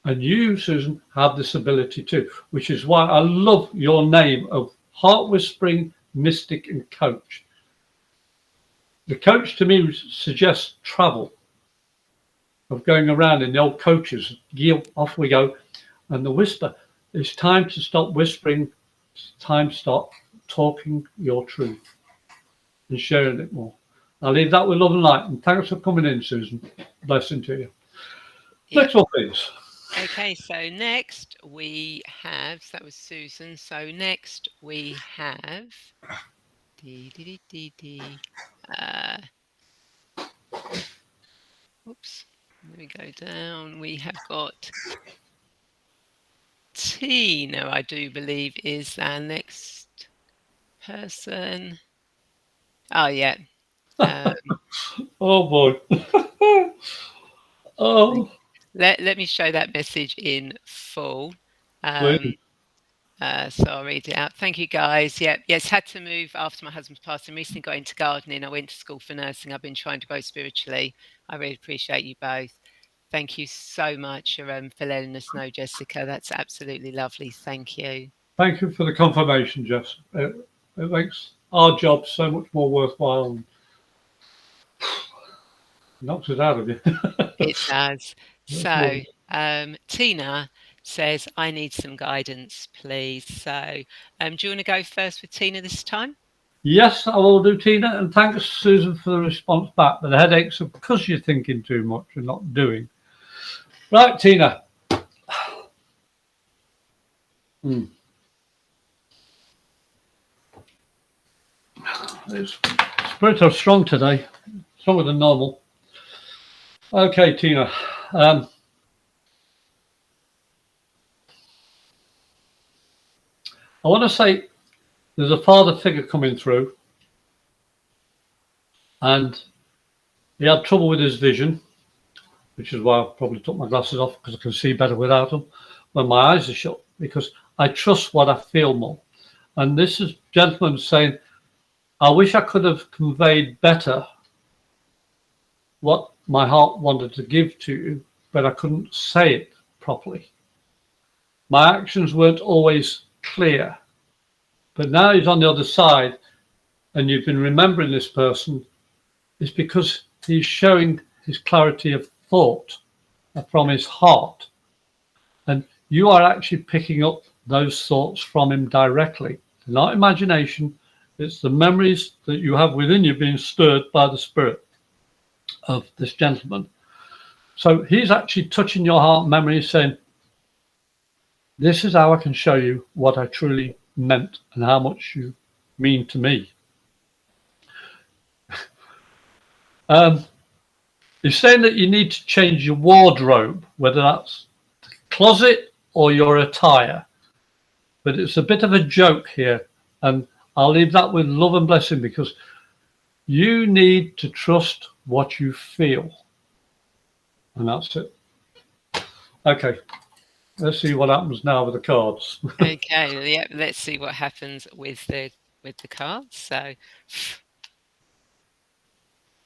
And you, Susan, have this ability too, which is why I love your name of Heart Whispering Mystic and Coach. The coach to me suggests travel, of going around in the old coaches, gear, off we go. And the whisper, it's time to stop whispering, it's time to start talking your truth and sharing it more. I'll leave that with love and light. And thanks for coming in, Susan. Blessing to you. Yep. Next one, please. Okay, so next we have, so that was Susan. So next we have oops, let me go down. We have got Tina, I do believe, is our next person. Oh, yeah. Um, Oh boy. Oh, let me show that message in full. Um, please. so I'll read it out. Thank you, guys. Yeah, yes, had to move after my husband's passing. Recently got into gardening. I went to school for nursing. I've been trying to grow spiritually. I really appreciate you both. Thank you so much for letting us know, Jessica. That's absolutely lovely. Thank you. Thank you for the confirmation, Jess. It makes our job so much more worthwhile and knocks it out of you. It does. That's lovely. So, Tina says, I need some guidance, please. So, do you want to go first with Tina this time? Yes, I will do, Tina, and thanks, Susan, for the response back. But the headaches are because you're thinking too much and not doing. Right, Tina. Hmm. It's spirits are strong today, stronger than normal. Okay, Tina. Um, I want to say there's a father figure coming through, and he had trouble with his vision, which is why I probably took my glasses off because I can see better without them when my eyes are shut, because I trust what I feel more. And this is gentleman saying, I wish I could have conveyed better what my heart wanted to give to you, but I couldn't say it properly. My actions weren't always clear, but now he's on the other side and you've been remembering this person, is because he's showing his clarity of thought from his heart. And you are actually picking up those thoughts from him directly. They're not imagination, it's the memories that you have within you being stirred by the spirit of this gentleman. So he's actually touching your heart memory, saying, this is how I can show you what I truly meant and how much you mean to me. Um, he's saying that you need to change your wardrobe, whether that's the closet or your attire. But it's a bit of a joke here. And I'll leave that with love and blessing, because you need to trust what you feel. And that's it. Okay, let's see what happens now with the cards. Okay, yeah, let's see what happens with the cards.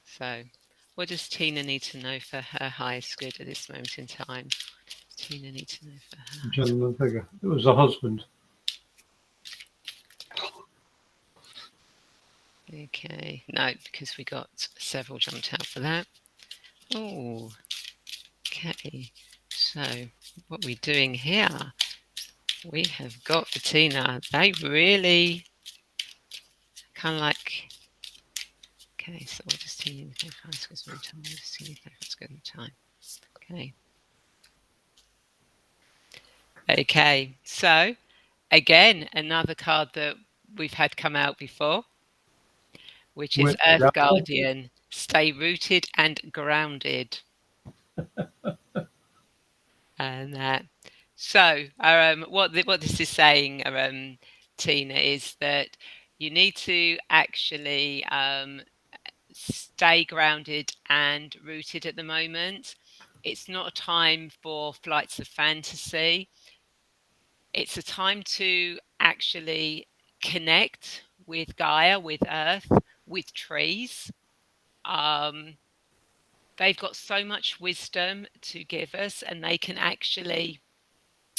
So what does Tina need to know for her highest good at this moment in time? Tina need to know for her. Gentleman figure. It was a husband. Okay, no, because we got several jumped out for that. Oh, okay. So what we're doing here, we have got for Tina. They really kind of like. Okay, so what does Tina need to know for highest good time? What does Tina need to know for good time? Okay. Okay, so again, another card that we've had come out before, which is Earth Guardian. Stay rooted and grounded. And that. So, what this is saying, Tina, is that you need to actually stay grounded and rooted at the moment. It's not a time for flights of fantasy. It's a time to actually connect with Gaia, with Earth, with trees. Um, they've got so much wisdom to give us, and they can actually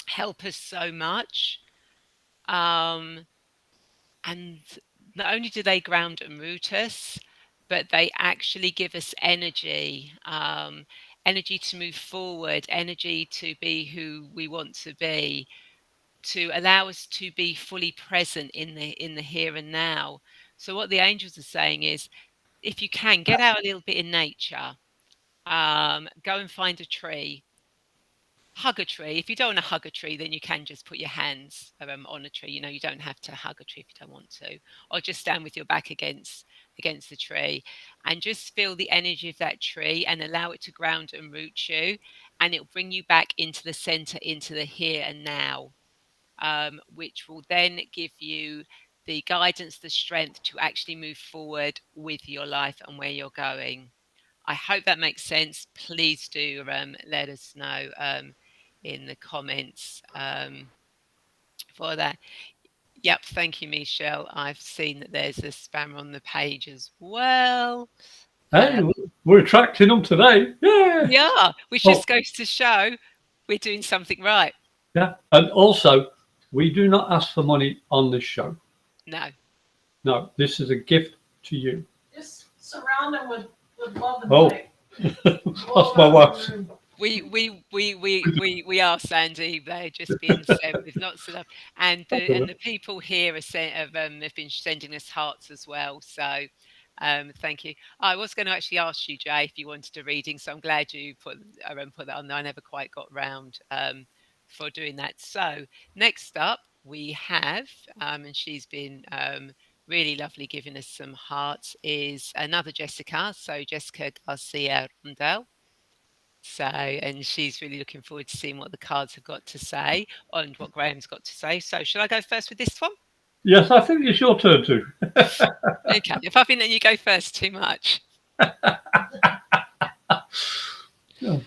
help us so much. And not only do they ground and root us, but they actually give us energy, energy to move forward, energy to be who we want to be, to allow us to be fully present in the here and now. So what the angels are saying is, if you can get out a little bit in nature, go and find a tree, hug a tree. If you don't want to hug a tree, then you can just put your hands on a tree. You know, you don't have to hug a tree if you don't want to, or just stand with your back against the tree and just feel the energy of that tree and allow it to ground and root you, and it'll bring you back into the center, into the here and now. which will then give you the guidance, the strength to actually move forward with your life and where you're going. I hope that makes sense. Please do let us know in the comments for that. Yep, thank you, Michelle. I've seen that there's a spam on the page as well. Hey, we're attracting them today. Yeah. Yeah, which Oh, just goes to show we're doing something right. yeah. And also, we do not ask for money on this show. No. No, this is a gift to you. Just surround them with love and Oh. light. That's my wife. We are, Sandy. They're just being sent with lots of love, and the people here have been sending us hearts as well. So, thank you. I was going to actually ask you, Jay, if you wanted a reading. So I'm glad you put that on there. I never quite got round for doing that. So next up we have, and she's been really lovely giving us some hearts, is another Jessica. So Jessica Garcia Rondell. So, and she's really looking forward to seeing what the cards have got to say and what Graham's got to say. So, shall I go first with this one? Yes, I think it's your turn too. Okay. If I've been letting you go first too much. Yeah.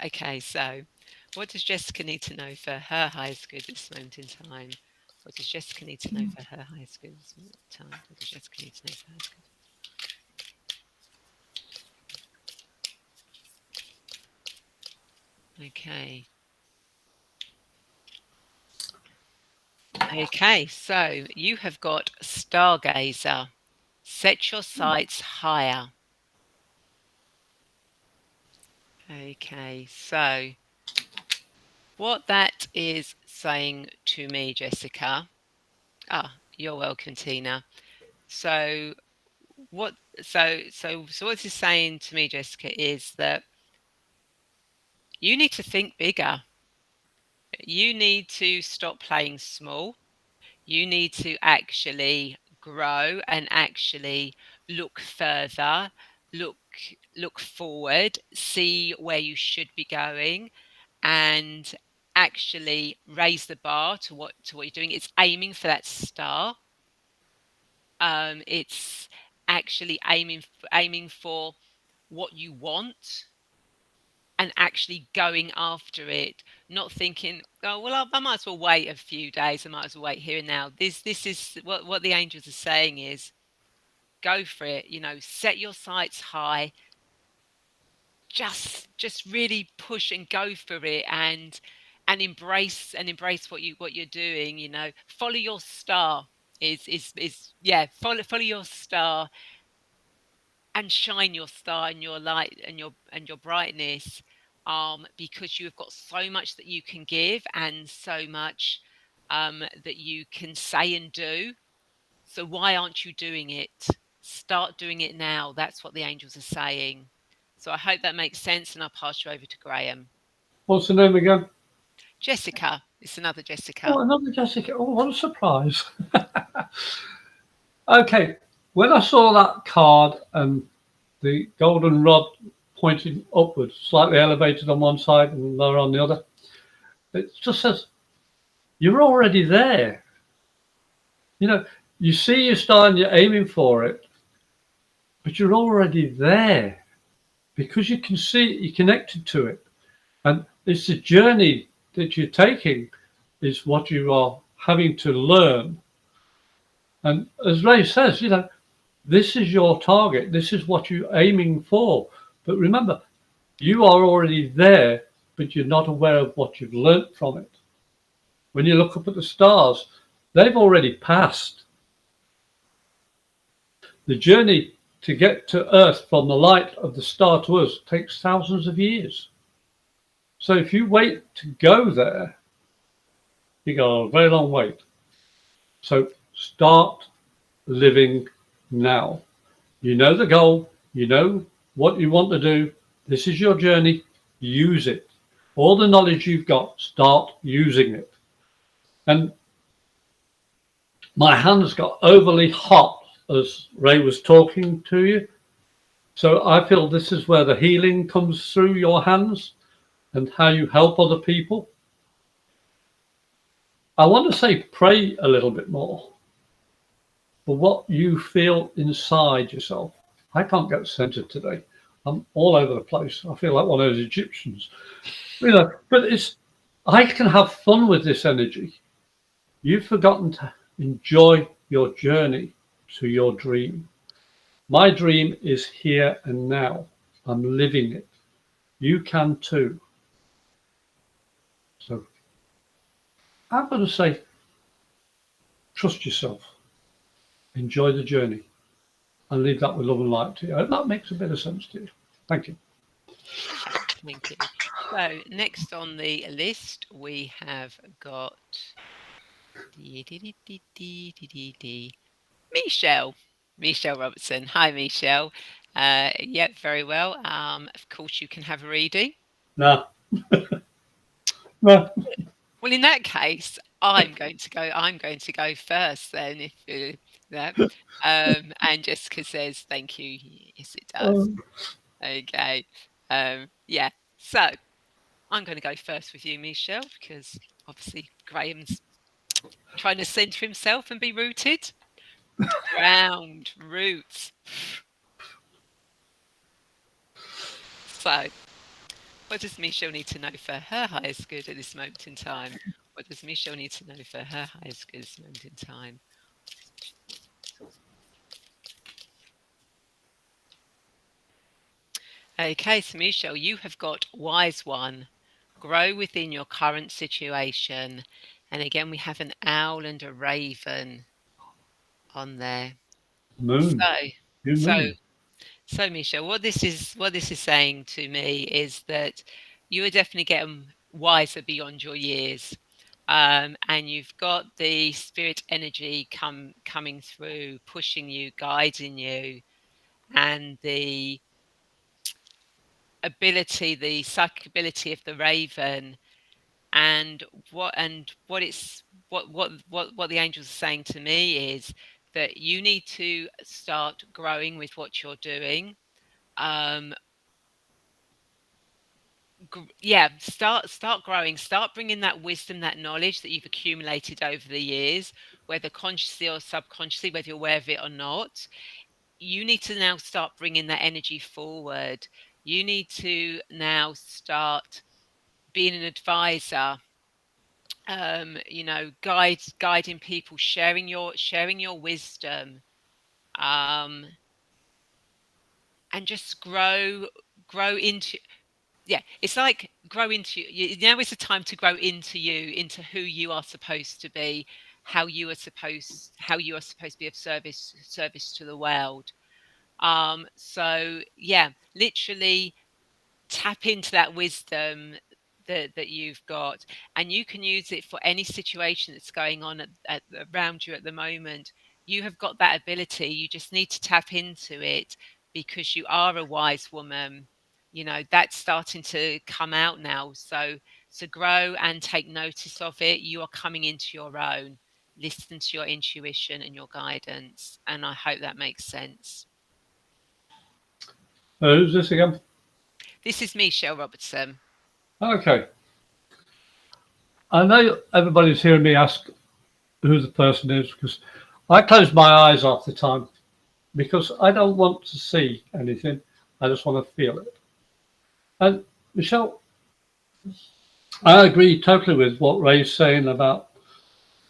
Okay. So, what does Jessica need to know for her highest good at this moment in time? What does Jessica need to know for her highest good at this moment in time? What does Jessica need to know for her highest good? Okay. Okay, so you have got Stargazer. Set your sights higher. Okay, so what that is saying to me, Jessica. You're welcome, Tina. So what what it's saying to me, Jessica, is that you need to think bigger. You need to stop playing small. You need to actually grow and actually look further, look look forward, see where you should be going, and actually raise the bar to what you're doing. It's aiming for that star. It's actually aiming for what you want and actually going after it, not thinking, oh well, I might as well wait a few days. I might as well wait here and now. This is what the angels are saying is, go for it. You know, set your sights high. Just really push and go for it, and embrace what you're doing. You know, follow your star. Is yeah, follow your star and shine your star and your light and your brightness, because you've got so much that you can give and so much that you can say and do. So why aren't you doing it? Start doing it now. That's what the angels are saying. So I hope that makes sense, and I'll pass you over to Graham. What's the name again? Jessica. It's another Jessica. Oh, another Jessica. Oh, what a surprise. Okay, when I saw that card and the golden rod pointing upwards, slightly elevated on one side and lower on the other, it just says, you're already there. You know, you see your star and you're aiming for it, but you're already there because you can see it, you're connected to it. And it's the journey that you're taking is what you are having to learn. And as Ray says, you know, this is your target. This is what you're aiming for. But remember, you are already there, but you're not aware of what you've learnt from it. When you look up at the stars, they've already passed. The journey to get to Earth from the light of the star to us takes thousands of years. So if you wait to go there, you got a very long wait. So start living now. You know the goal, you know what you want to do. This is your journey. Use it. All the knowledge you've got, start using it. And my hands got overly hot as Ray was talking to you. So I feel this is where the healing comes through your hands and how you help other people. I want to say pray a little bit more for what you feel inside yourself. I can't get centered today. I'm all over the place. I feel like one of those Egyptians, but I can have fun with this energy. You've forgotten to enjoy your journey to your dream. My dream is here and now. I'm living it. You can too. So I'm going to say, trust yourself, enjoy the journey, and leave that with love and light to you. I hope that makes a bit of sense to you. Thank you. Thank you. So next on the list, we have got Michelle. Michelle Robertson. Hi, Michelle. Yep, very well. Of course, you can have a reading. No. No. Well, in that case, I'm going to go first then. If you that, and Jessica says thank you. Yes, it does. Okay. Yeah. So I'm going to go first with you, Michelle, because obviously Graham's trying to centre himself and be rooted. Ground, roots. So, what does Michelle need to know for her highest good at this moment in time? What does Michelle need to know for her highest good at this moment in time? Okay, so Michelle, you have got wise one. Grow within your current situation. And again, we have an owl and a raven on there. Moon. So, You so, moon. so, Michelle, what this is saying to me is that you are definitely getting wiser beyond your years, and you've got the spirit energy coming through, pushing you, guiding you, and the ability, the psychic ability of the raven, and what the angels are saying to me is that you need to start growing with what you're doing. Yeah, start growing, start bringing that wisdom, that knowledge that you've accumulated over the years, whether consciously or subconsciously, whether you're aware of it or not. You need to now start bringing that energy forward. You need to now start being an advisor, guiding people, sharing your wisdom, um, and just grow into. Yeah, it's like grow into you. Now is the time to grow into you, into who you are supposed to be, how you are supposed to be of service to the world. So yeah, literally tap into that wisdom that you've got, and you can use it for any situation that's going on around you at the moment. You have got that ability. You just need to tap into it, because you are a wise woman. That's starting to come out now. So grow and take notice of it. You are coming into your own. Listen to your intuition and your guidance, and I hope that makes sense. Who's this again? This is Michelle Robertson. Okay. I know everybody's hearing me ask who the person is, because I close my eyes half the time because I don't want to see anything. I just want to feel it. And Michelle, I agree totally with what Ray's saying about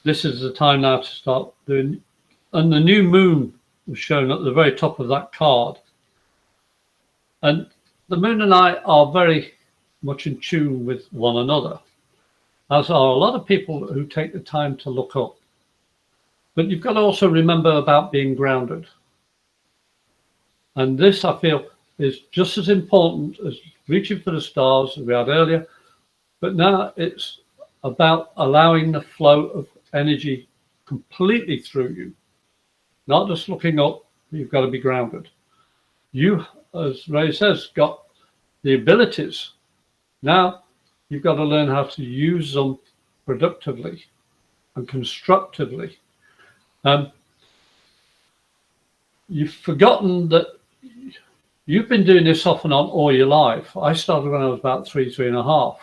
this is the time now to start doing. And the new moon was shown at the very top of that card. And the moon and I are very much in tune with one another, as are a lot of people who take the time to look up. But you've got to also remember about being grounded. And this, I feel, is just as important as reaching for the stars as we had earlier. But now it's about allowing the flow of energy completely through you, not just looking up. You've got to be grounded. You, as Ray says, got the abilities. Now you've got to learn how to use them productively and constructively. You've forgotten that you've been doing this off and on all your life. I started when I was about three and a half.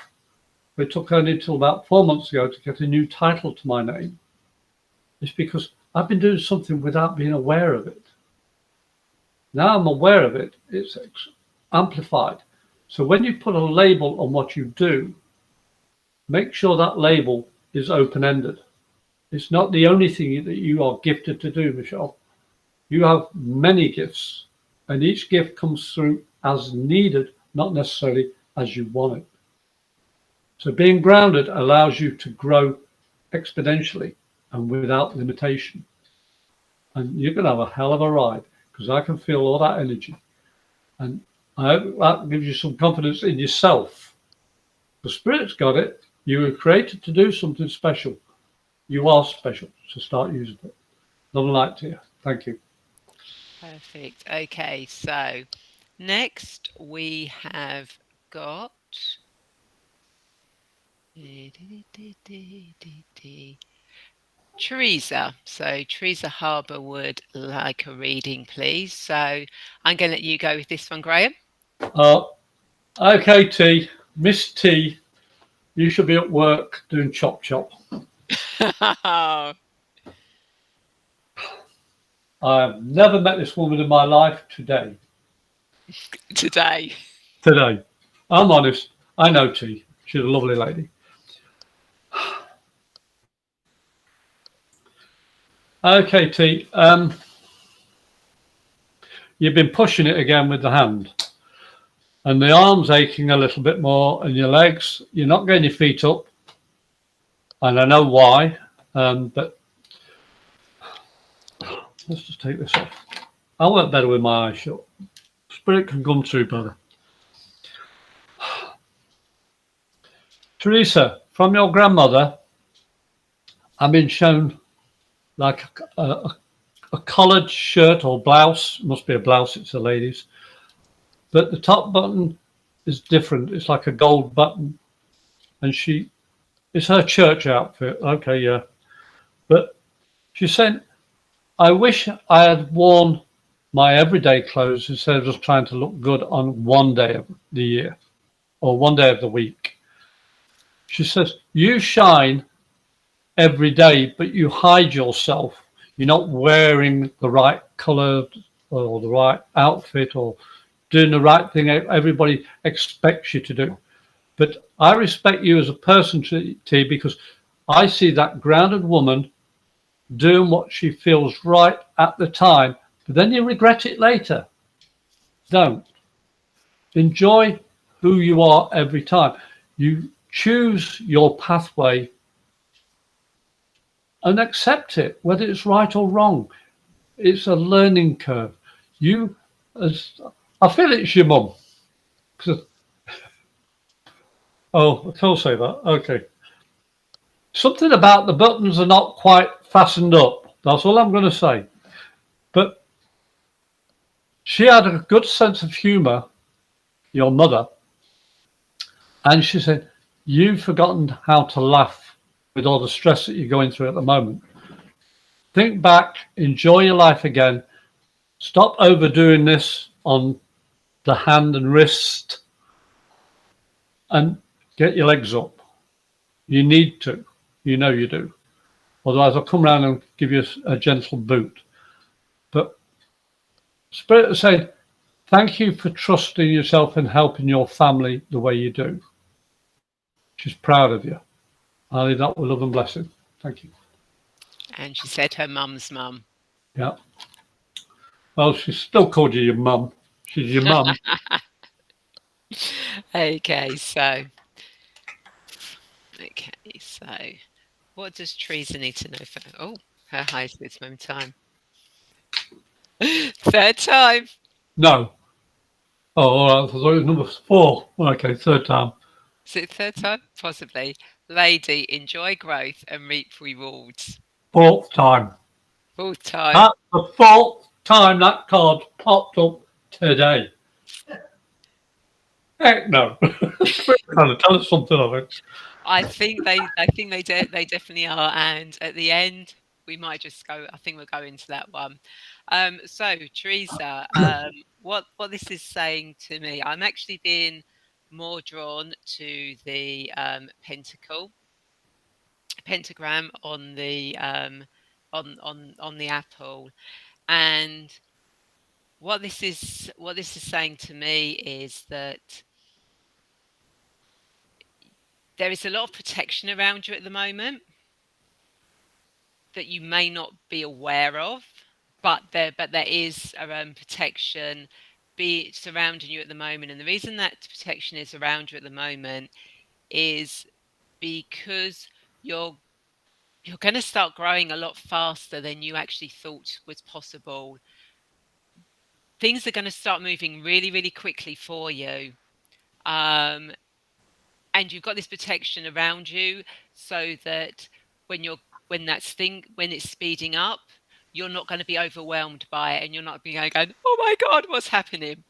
it took only until about 4 months ago to get a new title to my name. It's because I've been doing something without being aware of it. Now I'm aware of it, it's amplified. So when you put a label on what you do, make sure that label is open-ended. It's not the only thing that you are gifted to do, Michelle. You have many gifts, and each gift comes through as needed, not necessarily as you want it. So being grounded allows you to grow exponentially and without limitation. And you're going to have a hell of a ride, because I can feel all that energy. And I hope that gives you some confidence in yourself. The Spirit's got it. You were created to do something special. You are special, so start using it. Love and light to you. Thank you. Perfect. Okay, so next we have got Teresa. So Teresa Harbour would like a reading, please. So I'm going to let you go with this one, Graham. Okay, T. Miss T, you should be at work doing chop chop. I've never met this woman in my life today. Today. I'm honest. I know T. She's a lovely lady. Okay, T. You've been pushing it again with the hand. And the arm's aching a little bit more, and your legs, you're not getting your feet up. And I know why, but let's just take this off. I work better with my eyes shut. Spirit can come through better. Teresa, from your grandmother, I've been shown like a collared shirt or blouse. Must be a blouse, it's a lady's. But the top button is different. It's like a gold button. And it's her church outfit. Okay, yeah. But she said, I wish I had worn my everyday clothes instead of just trying to look good on one day of the year or one day of the week. She says, you shine every day, but you hide yourself. You're not wearing the right color or the right outfit or doing the right thing everybody expects you to do. But I respect you as a person, T, because I see that grounded woman doing what she feels right at the time, but then you regret it later. Don't. Enjoy who you are every time. You choose your pathway and accept it, whether it's right or wrong. It's a learning curve. I feel it's your mum. Oh, I can't say that. Okay. Something about the buttons are not quite fastened up. That's all I'm going to say. But she had a good sense of humour, your mother, and she said, you've forgotten how to laugh with all the stress that you're going through at the moment. Think back, enjoy your life again. Stop overdoing this on the hand and wrist and get your legs up. You need to. You know you do. Otherwise, I'll come round and give you a gentle boot. But Spirit said, thank you for trusting yourself and helping your family the way you do. She's proud of you. I leave that with love and blessing. Thank you. And she said her mum's mum. Yeah. Well, she's still called you your mum. She's your mum. Okay, so what does Teresa need to know for? Oh, her highest this moment in time. Third time. No. Oh, all right. I thought it was number 4. Okay, third time. Is it third time? Possibly. Lady, enjoy growth and reap rewards. 4th time. 4th time. That's the 4th time that card popped up today. Heck no. Trying to tell us something of it. I think they definitely are. And at the end, we might just go. I think we'll go into that one. So Teresa, what this is saying to me, I'm actually being more drawn to the pentagram on the on the apple. And what this is saying to me is that there is a lot of protection around you at the moment that you may not be aware of, but there is protection be surrounding you at the moment. And the reason that protection is around you at the moment is because you're going to start growing a lot faster than you actually thought was possible. Things are going to start moving really, really quickly for you. And you've got this protection around you so that when it's speeding up, you're not going to be overwhelmed by it, and you're not being going, oh my God, what's happening?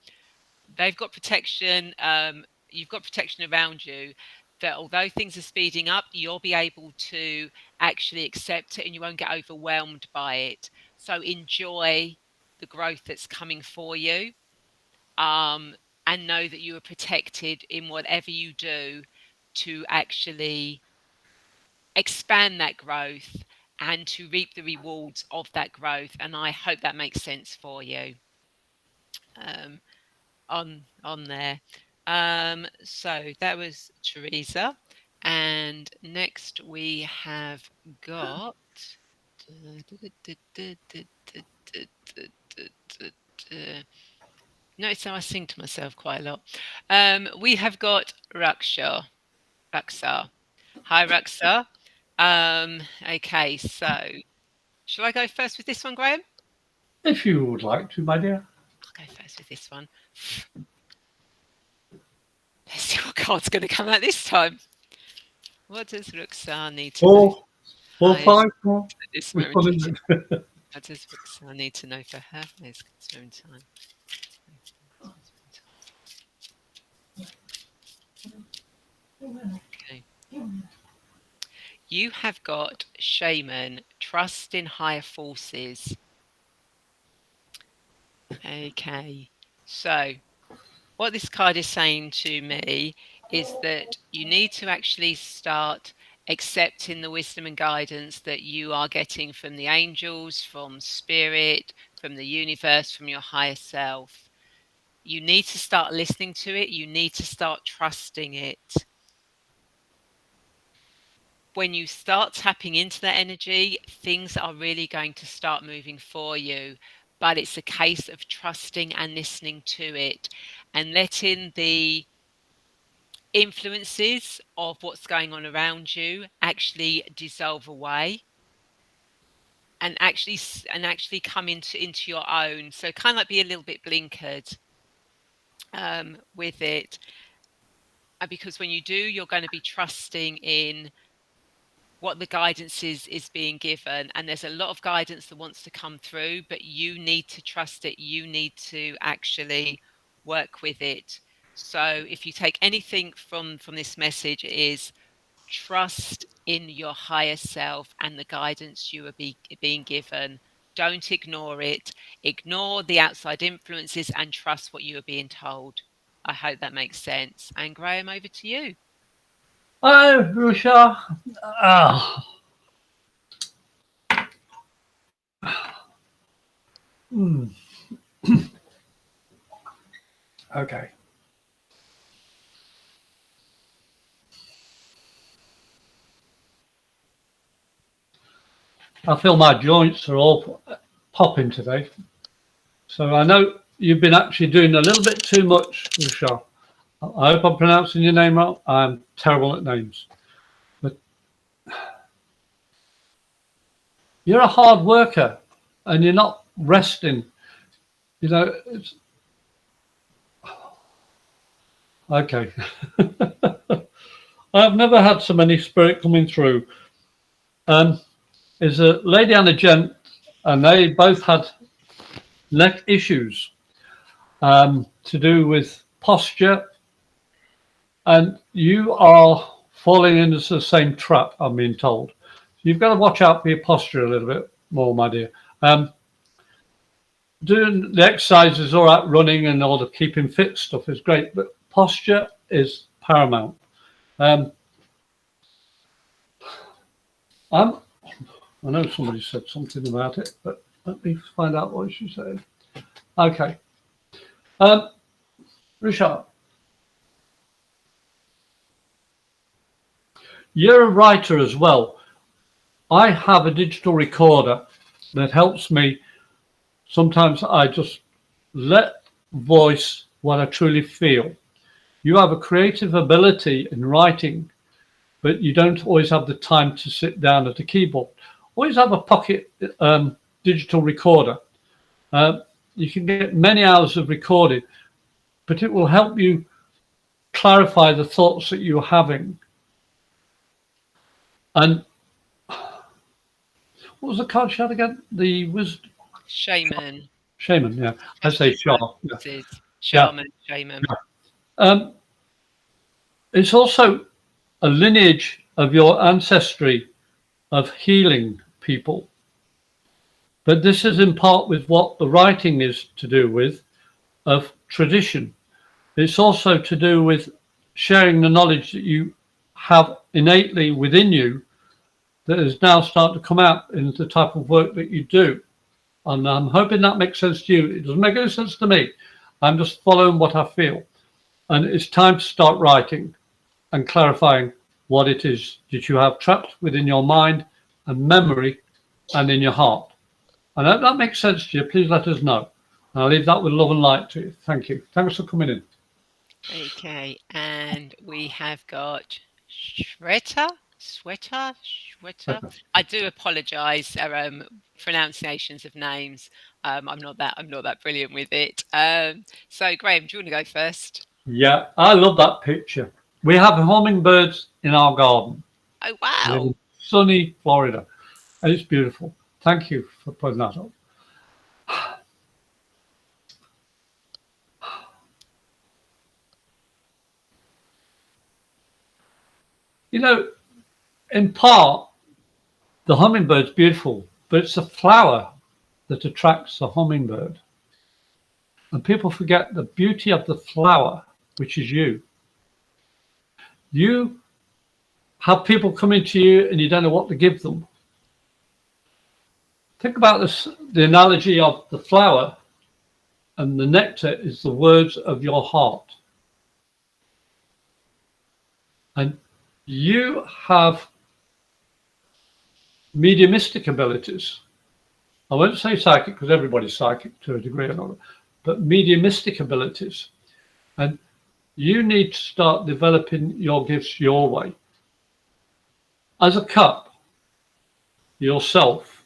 They've got protection. You've got protection around you that although things are speeding up, you'll be able to actually accept it and you won't get overwhelmed by it. So enjoy the growth that's coming for you, and know that you are protected in whatever you do to actually expand that growth and to reap the rewards of that growth. And I hope that makes sense for you. On there. So that was Teresa, and next we have got. Notice how I sing to myself quite a lot. We have got Raksha. Hi, Raksha. Okay, so shall I go first with this one, Graham? If you would like to, my dear. I'll go first with this one. Let's see what card's going to come out this time. What does Raksha need to know? 5 more. What does Raksha need to know for her? Let's get some time. Okay. You have got Shaman, trust in higher forces. Okay, so what this card is saying to me is that you need to actually start accepting the wisdom and guidance that you are getting from the angels, from spirit, from the universe, from your higher self. You need to start listening to it. You need to start trusting it. When you start tapping into that energy, things are really going to start moving for you. But it's a case of trusting and listening to it and letting the influences of what's going on around you actually dissolve away and actually come into your own. So kind of like be a little bit blinkered with it. And because when you do, you're going to be trusting in what the guidance is being given, and there's a lot of guidance that wants to come through, but you need to trust it. You need to actually work with it. So if you take anything from this message, it is trust in your higher self and the guidance you are being given. Don't ignore it. Ignore the outside influences and trust what you are being told. I hope that makes sense. And Graham, over to you. Hi, Rusha. Okay. I feel my joints are all popping today. So I know you've been actually doing a little bit too much, Rusha. I hope I'm pronouncing your name right. I'm terrible at names. But you're a hard worker and you're not resting. You know, it's okay. I've never had so many spirit coming through. There's a lady and a gent, and they both had neck issues to do with posture, and you are falling into the same trap, I'm being told. You've got to watch out for your posture a little bit more, my dear. Doing the exercises, all right, running and all the keeping fit stuff is great, but posture is paramount. I know somebody said something about it, but let me find out what she said. Okay. Richard, you're a writer as well. I have a digital recorder that helps me. Sometimes I just let voice what I truly feel. You have a creative ability in writing, but you don't always have the time to sit down at a keyboard. Always have a pocket digital recorder. You can get many hours of recording, but it will help you clarify the thoughts that you're having. And what was the card she had again? The wisdom Shaman. shaman. Yeah, I say Shah. Yeah. Shaman, shaman. It's also a lineage of your ancestry of healing people. But this is in part with what the writing is to do with, of tradition. It's also to do with sharing the knowledge that you have innately within you that is now starting to come out in the type of work that you do. And I'm hoping that makes sense to you. It doesn't make any sense to me. I'm just following what I feel. And it's time to start writing and clarifying what it is that you have trapped within your mind and memory and in your heart. And if that makes sense to you, please let us know. And I'll leave that with love and light to you. Thank you. Thanks for coming in. Okay, and we have got Shweta. I do apologise. Pronunciations of names. I'm not that brilliant with it. So Graham, do you want to go first? Yeah, I love that picture. We have hummingbirds in our garden. Oh wow! In sunny Florida. And it's beautiful. Thank you for putting that up. You know, in part, the hummingbird's beautiful, but it's the flower that attracts the hummingbird. And people forget the beauty of the flower, which is you. You have people coming to you and you don't know what to give them. Think about this, the analogy of the flower, and the nectar is the words of your heart. And you have mediumistic abilities. I won't say psychic because everybody's psychic to a degree or another, but mediumistic abilities. And you need to start developing your gifts your way. As a cup, yourself,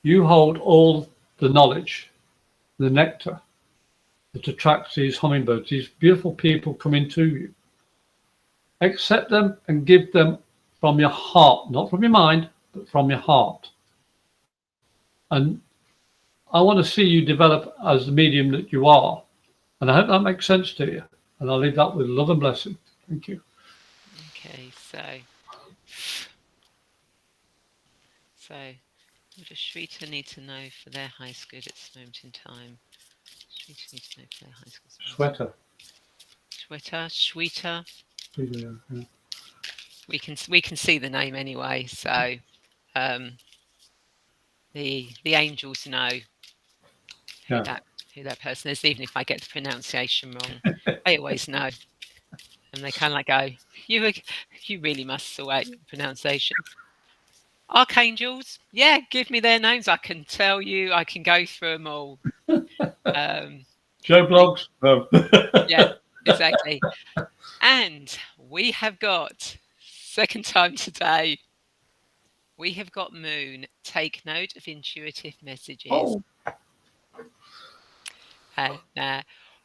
you hold all the knowledge, the nectar that attracts these hummingbirds, these beautiful people coming to you. Accept them and give them from your heart, not from your mind, but from your heart. And I want to see you develop as the medium that you are. And I hope that makes sense to you. And I'll leave that with love and blessing. Thank you. Okay, so what does Shweta need to know for their highest good at this moment in time? Shweta needs to know for their highest good. Shweta. Yeah. We can see the name anyway, so the angels know who that person is, even if I get the pronunciation wrong. They always know, and they kind of like go, "You really must sort out your pronunciation." Archangels, yeah, give me their names. I can tell you. I can go through them all. Joe Blogs. No. Yeah, exactly. And we have got, second time today, we have got Moon. Take note of intuitive messages. Oh.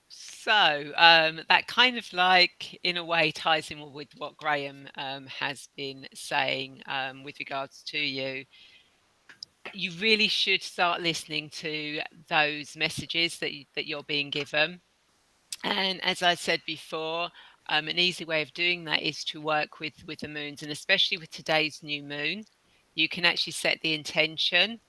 So that kind of like, in a way, ties in with what Graham has been saying with regards to you. You really should start listening to those messages that you're being given. And as I said before, an easy way of doing that is to work with the moons, and especially with today's new moon, you can actually set the intention,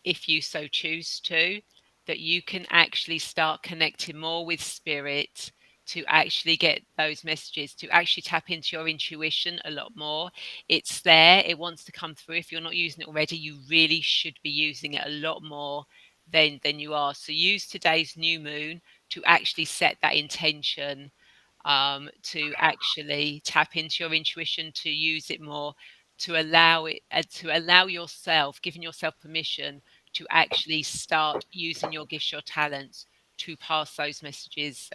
if you so choose to, that you can actually start connecting more with spirit to actually get those messages, to actually tap into your intuition a lot more. It's there, it wants to come through. If you're not using it already, you really should be using it a lot more than you are. So use today's new moon to actually set that intention, to actually tap into your intuition, to use it more, to allow it, to allow yourself, giving yourself permission to actually start using your gifts, your talents, to pass those messages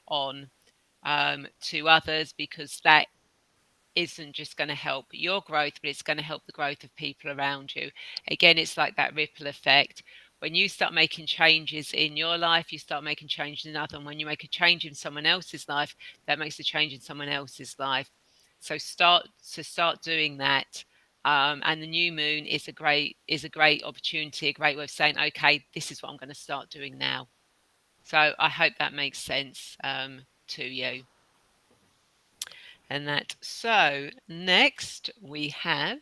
on to others, because that isn't just going to help your growth, but it's going to help the growth of people around you. Again, it's like that ripple effect. When you start making changes in your life, you start making changes in others. And when you make a change in someone else's life, that makes a change in someone else's life. So start doing that. And the new moon is a great opportunity, a great way of saying, okay, this is what I'm going to start doing now. So I hope that makes sense to you. And that, so next we have,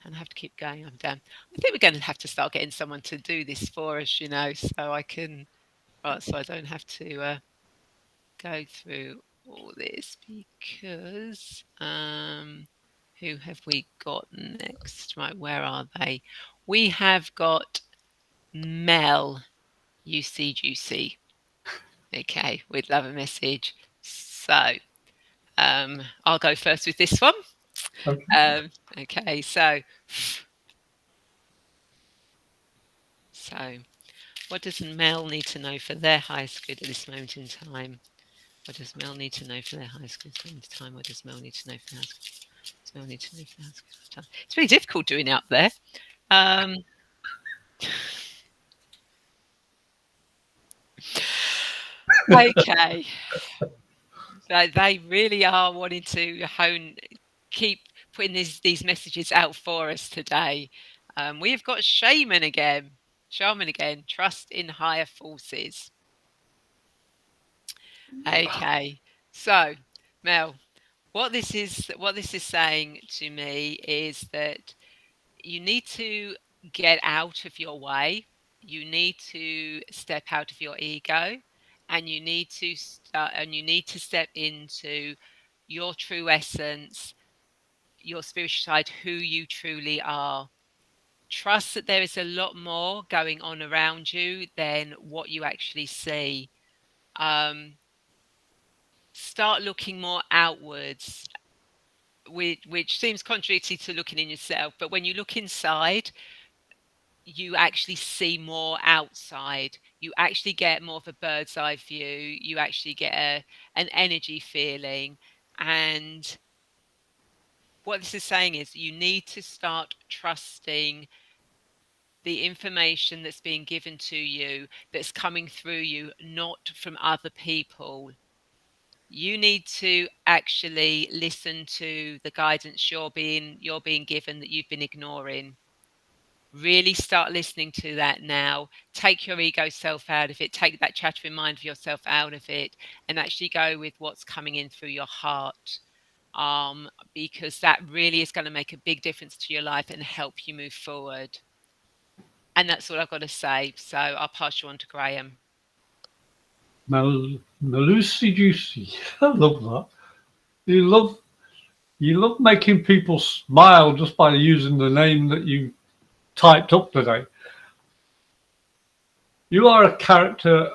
and I have to keep going, I'm done. I think we're going to have to start getting someone to do this for us, you know, so I can, so I don't have to go through all this, because who have we got next? Right, where are they? We have got Mel, UC Juicy. Okay, we'd love a message. So I'll go first with this one. Okay. Okay, so what does Mel need to know for their highest good at this moment in time? What does Mel need to know for their highest good at this moment in time? What does Mel need to know for their highest good? Does Mel need to know for their highest good time? It's really difficult doing it up there. Okay. They really are wanting to keep putting these messages out for us today. We've got Shaman again. Trust in higher forces. Okay, so Mel, what this is saying to me is that you need to get out of your way. You need to step out of your ego, and you need to step into your true essence, your spiritual side, who you truly are. Trust that there is a lot more going on around you than what you actually see. Start looking more outwards, which seems contradictory to looking in yourself. But when you look inside, you actually see more outside. You actually get more of a bird's eye view. You actually get an energy feeling. And what this is saying is you need to start trusting the information that's being given to you, that's coming through you, not from other people. You need to actually listen to the guidance you're being given that you've been ignoring. Really start listening to that now. Take your ego self out of it. Take that chattering mind of yourself out of it, and actually go with what's coming in through your heart. Because that really is going to make a big difference to your life and help you move forward. And that's all I've got to say. So I'll pass you on to Graham. Malusi Juicy. I love that. You love making people smile just by using the name that you typed up today. You are a character,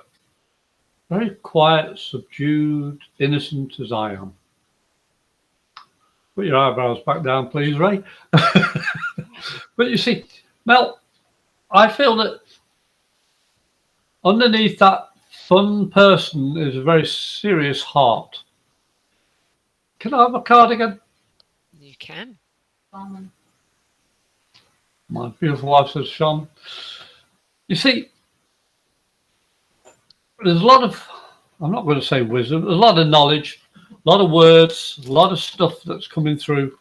very quiet, subdued, innocent as I am. Put your eyebrows back down, please, Ray. But you see, Mel, I feel that underneath that fun person is a very serious heart. Can I have a card again? You can. My beautiful wife says, Sean. You see, there's a lot of, I'm not going to say wisdom, there's a lot of knowledge, a lot of words, a lot of stuff that's coming through.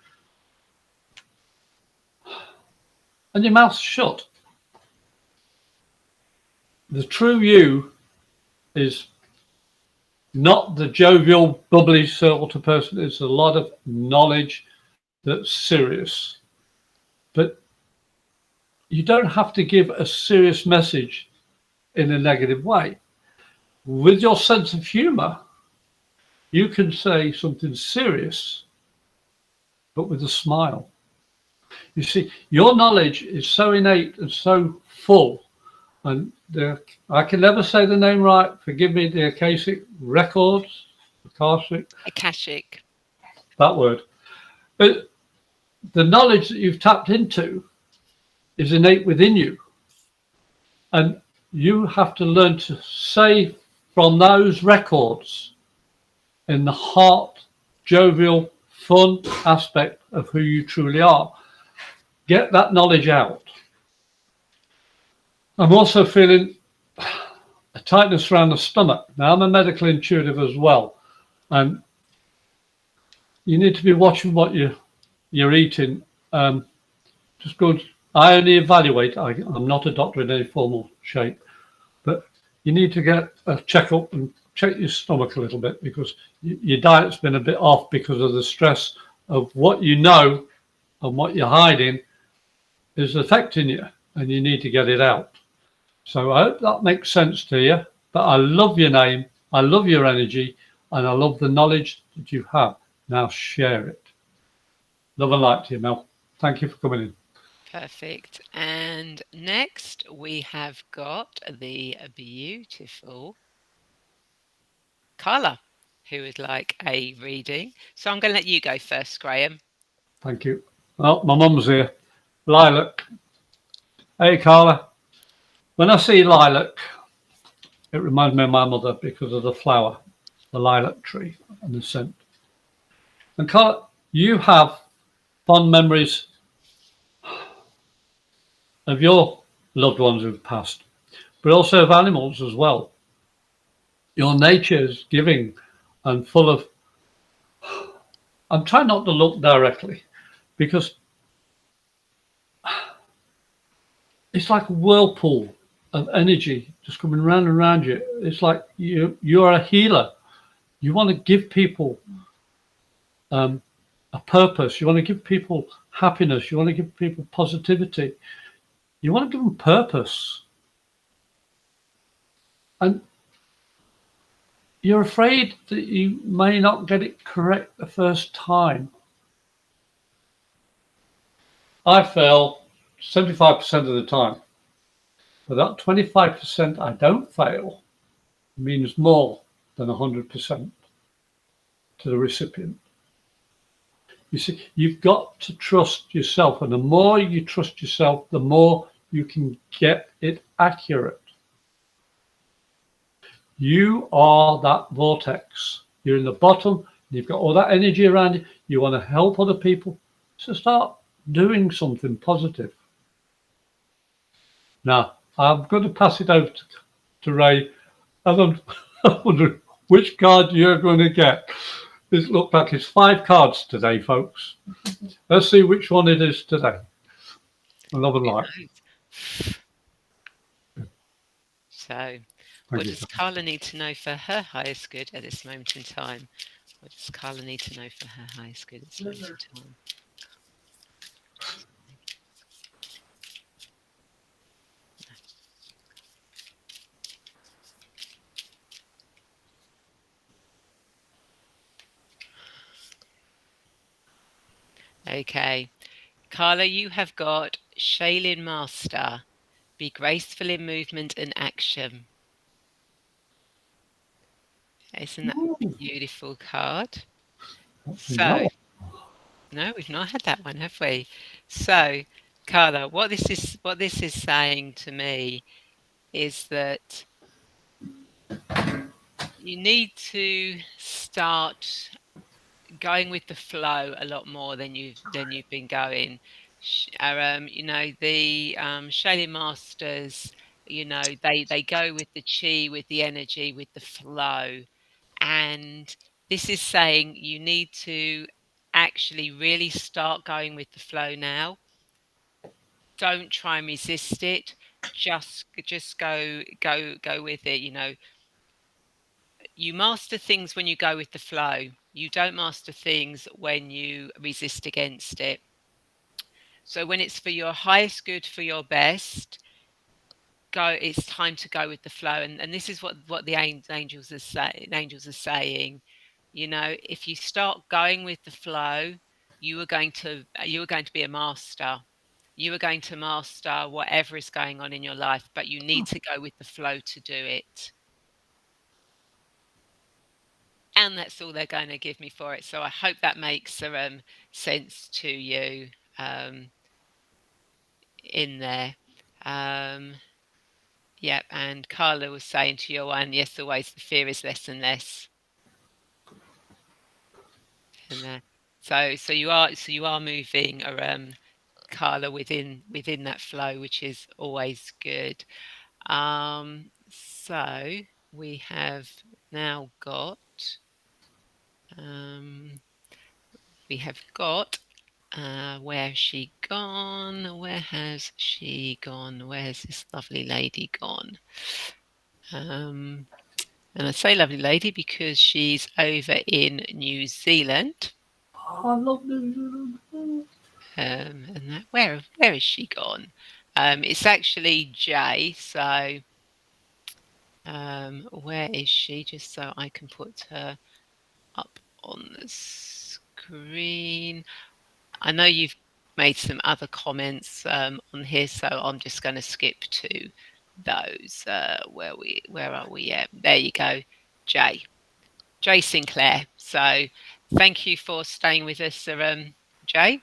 And your mouth's shut. The true you is not the jovial, bubbly sort of person. It's a lot of knowledge that's serious. But you don't have to give a serious message in a negative way. With your sense of humor, You can say something serious, but with a smile. You see, your knowledge is so innate and so full. And I can never say the name right. Forgive me, the Akashic Records, Akashic, Akashic. that word. But the knowledge that you've tapped into is innate within you. And you have to learn to say from those records in the heart, jovial, fun aspect of who you truly are. Get that knowledge out. I'm also feeling a tightness around the stomach. Now, I'm a medical intuitive as well. And you need to be watching what you're eating. Just good. I only evaluate. I'm not a doctor in any formal shape, but you need to get a checkup and check your stomach a little bit because your diet's been a bit off because of the stress of what you know and what you're hiding is affecting you, and you need to get it out. So I hope that makes sense to you. But I love your name, I love your energy, and I love the knowledge that you have. Now share it. Love and light to you, Mel. Thank you for coming in. Perfect. And next we have got the beautiful Carla, who would like a reading. So I'm going to let you go first, Graham. Thank you. Well, my mum's here. Lilac. Hey, Carla. When I see lilac, it reminds me of my mother because of the flower, the lilac tree, and the scent. And Carla, you have fond memories of your loved ones who've passed, but also of animals as well. Your nature is giving and full of. I'm trying not to look directly because it's like a whirlpool of energy just coming round and round you. It's like you're a healer. You want to give people a purpose. You want to give people happiness. You want to give people positivity. You want to give them purpose. And you're afraid that you may not get it correct the first time. I fail 75% of the time. But that 25% I don't fail means more than 100% to the recipient. You see, you've got to trust yourself. And the more you trust yourself, the more you can get it accurate. You are that vortex. You're in the bottom. You've got all that energy around you. You want to help other people. So start doing something positive. Now, I'm going to pass it over to Ray. I'm wondering which card you're going to get. This looks like it's 5 cards today, folks. Let's see which one it is today. Love and light. So, what does Carla need to know for her highest good at this moment in time? What does Carla need to know for her highest good at this moment in time? Okay. Carla, you have got Shailin Master. Be graceful in movement and action. Isn't that a beautiful card? So, no, we've not had that one, have we? So, Carla, what this is saying to me is that you need to start going with the flow a lot more than you've been going. You know, the Shaolin masters, you know, they go with the chi, with the energy, with the flow, and this is saying you need to actually really start going with the flow now. Don't try and resist it. Just go with it. You know, you master things when you go with the flow. You don't master things when you resist against it. So when it's for your highest good, for your best, it's time to go with the flow. And this is what the angels are saying. You know, if you start going with the flow, you are going to be a master. You are going to master whatever is going on in your life, but you need to go with the flow to do it. And that's all they're going to give me for it. So I hope that makes sense to you in there. Yep, and Carla was saying to your one, yes, always the fear is less and less. And so you are moving, Carla, within that flow, which is always good. So we have now got where has she gone? Where has she gone? Where's this lovely lady gone? And I say lovely lady because she's over in New Zealand. I love New Zealand. And that, where is she gone? It's actually Jay. So where is she? Just so I can put her up on the screen. I know you've made some other comments on here, so I'm just going to skip to those. Where are we? Yeah, there you go, Jay Sinclair. So thank you for staying with us, Jay.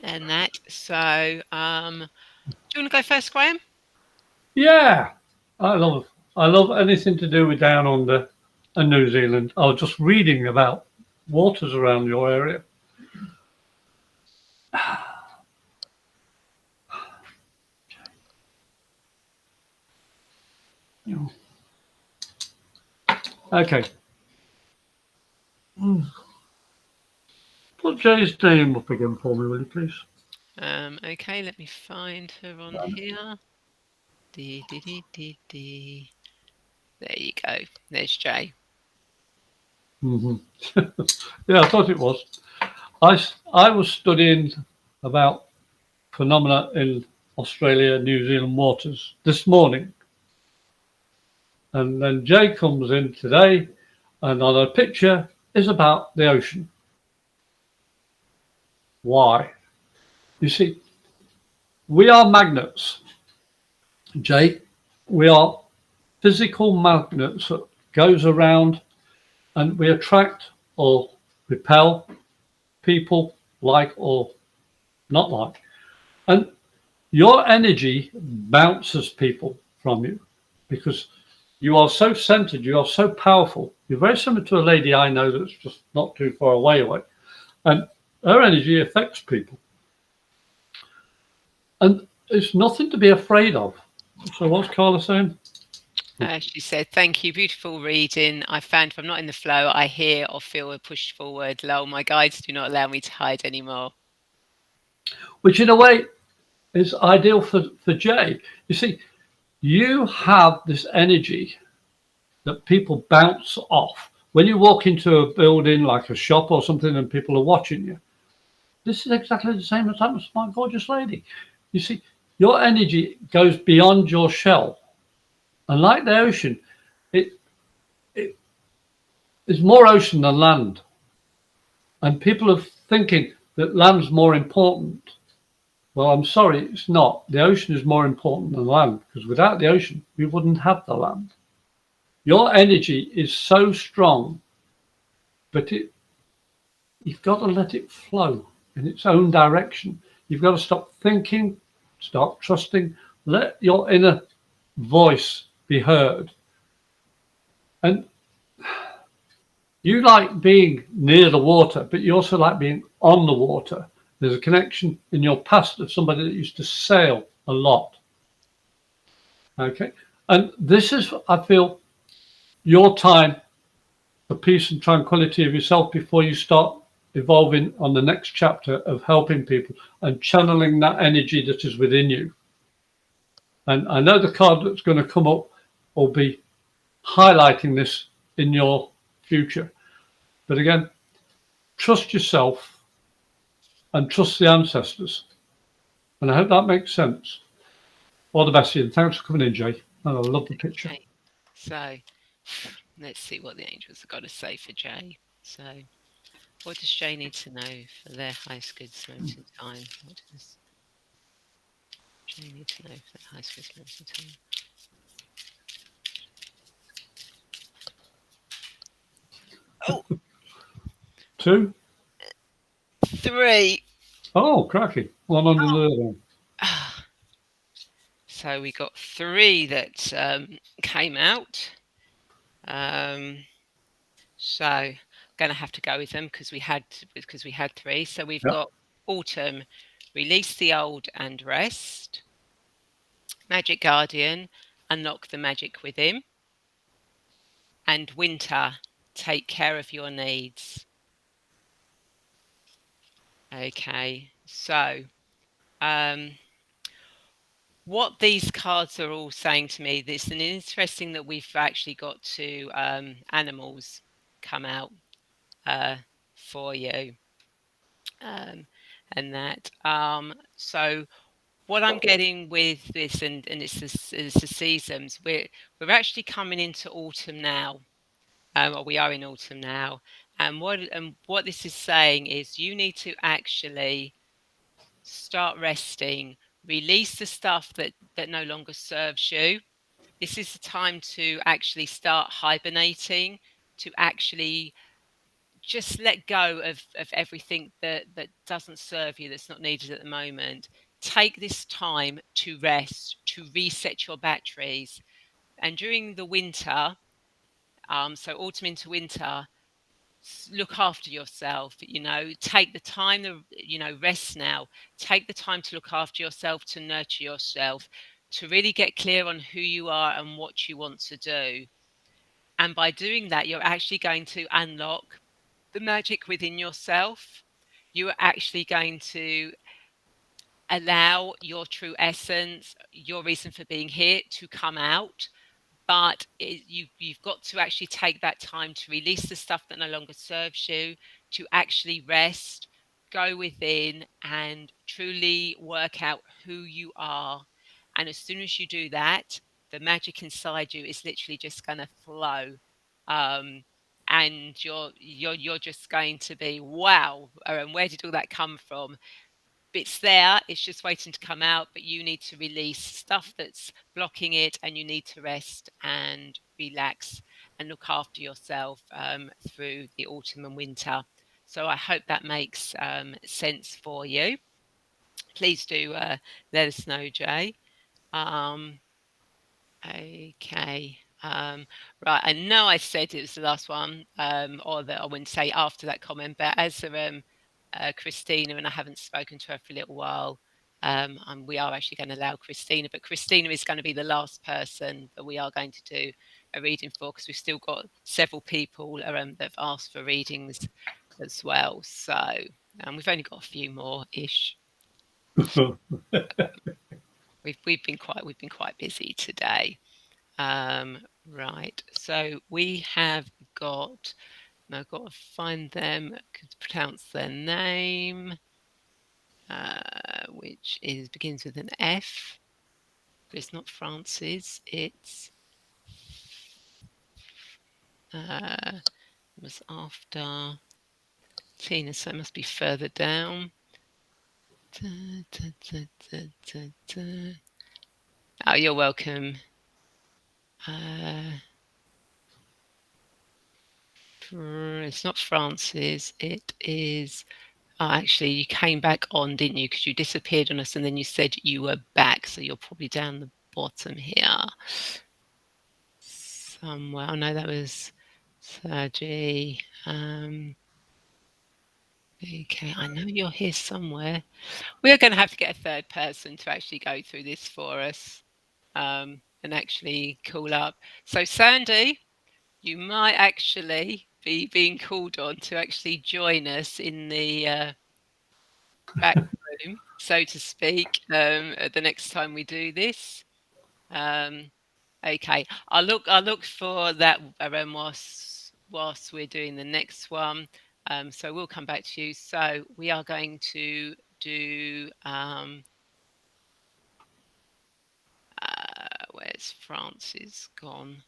And that. So do you want to go first, Graham? Yeah, I love anything to do with Down Under and New Zealand. I was just reading about waters around your area. Okay. Put Jay's name up again for me, will you please? Okay, let me find her on here. There you go. There's Jay. Yeah, I thought it was. I was studying about phenomena in Australia, New Zealand waters this morning. And then Jay comes in today, and on a picture is about the ocean. Why? You see, we are magnets, Jay. We are physical magnets that goes around, and we attract or repel people like or not like. And your energy bounces people from you because you are so centered, you are so powerful. You're very similar to a lady I know that's just not too far away. And her energy affects people. And it's nothing to be afraid of. So what's Carla saying? She said, thank you, beautiful reading. I found if I'm not in the flow, I hear or feel a push forward. Lol, my guides do not allow me to hide anymore. Which in a way is ideal for Jay. You see, you have this energy that people bounce off. When you walk into a building like a shop or something and people are watching you, this is exactly the same as happens to my gorgeous lady. You see, your energy goes beyond your shell. And like the ocean, it is more ocean than land. And people are thinking that land's more important. Well, I'm sorry, it's not. The ocean is more important than land because without the ocean, we wouldn't have the land. Your energy is so strong, but you've got to let it flow in its own direction. You've got to stop thinking, start trusting, let your inner voice be heard. And you like being near the water, but you also like being on the water. There's a connection in your past of somebody that used to sail a lot. Okay. And this is, I feel, your time for peace and tranquility of yourself before you start evolving on the next chapter of helping people and channeling that energy that is within you. And I know the card that's going to come up will be highlighting this in your future. But again, trust yourself and trust the ancestors. And I hope that makes sense. All the best to you. Thanks for coming in, Jay. And I love the picture. Okay. So let's see what the angels have got to say for Jay. So, what does Jay need to know for their highest good Samaritan time? What does Jay need to know for their highest good Samaritan time? Oh, 2. 3. Oh, cracky. One under the other one. So we got 3 that came out. So I'm going to have to go with them because we had 3. So we've Yep. got autumn, release the old and rest. Magic Guardian, unlock the magic within. And winter, take care of your needs. Okay, so what these cards are all saying to me, this is interesting that we've actually got 2 animals come out for you. And that so what I'm getting with this, and it's the seasons, we're actually coming into autumn now, or we are in autumn now, and what this is saying is you need to actually start resting, release the stuff that no longer serves you. This is the time to actually start hibernating, to actually just let go of everything that doesn't serve you, that's not needed at the moment. Take this time to rest, to reset your batteries. And during the winter, so autumn into winter, look after yourself, take the time to, rest now. Take the time to look after yourself, to nurture yourself, to really get clear on who you are and what you want to do. And by doing that, you're actually going to unlock the magic within yourself. You are actually going to allow your true essence, your reason for being here, to come out. But you've got to actually take that time to release the stuff that no longer serves you, to actually rest, go within, and truly work out who you are. And as soon as you do that, the magic inside you is literally just going to flow. And you're just going to be, wow, and where did all that come from? It's there, it's just waiting to come out, but you need to release stuff that's blocking it, and you need to rest and relax and look after yourself through the autumn and winter. So I hope that makes sense for you. Please do let us know, Jay. Okay. Right. I know I said it was the last one, or that I wouldn't say after that comment, but as Christina, and I haven't spoken to her for a little while, and we are actually going to allow Christina, but Christina is going to be the last person that we are going to do a reading for, because we've still got several people that have asked for readings as well. So we've only got a few more ish. We've been quite busy today. Right, so we have got, and I've got to find them, pronounce their name, which begins with an F, but it's not Francis, it's it was after Tina, so it must be further down. Oh, you're welcome. It's not Francis, it is. Oh, actually, you came back on, didn't you? Because you disappeared on us, and then you said you were back. So you're probably down the bottom here somewhere. Oh no, that was Sergi. Okay, I know you're here somewhere. We're going to have to get a third person to actually go through this for us, and actually call up. So Sandy, you might actually be being called on to actually join us in the back room, so to speak, the next time we do this. Okay, I'll look for that whilst we're doing the next one. So we'll come back to you. So we are going to do where's Francis gone?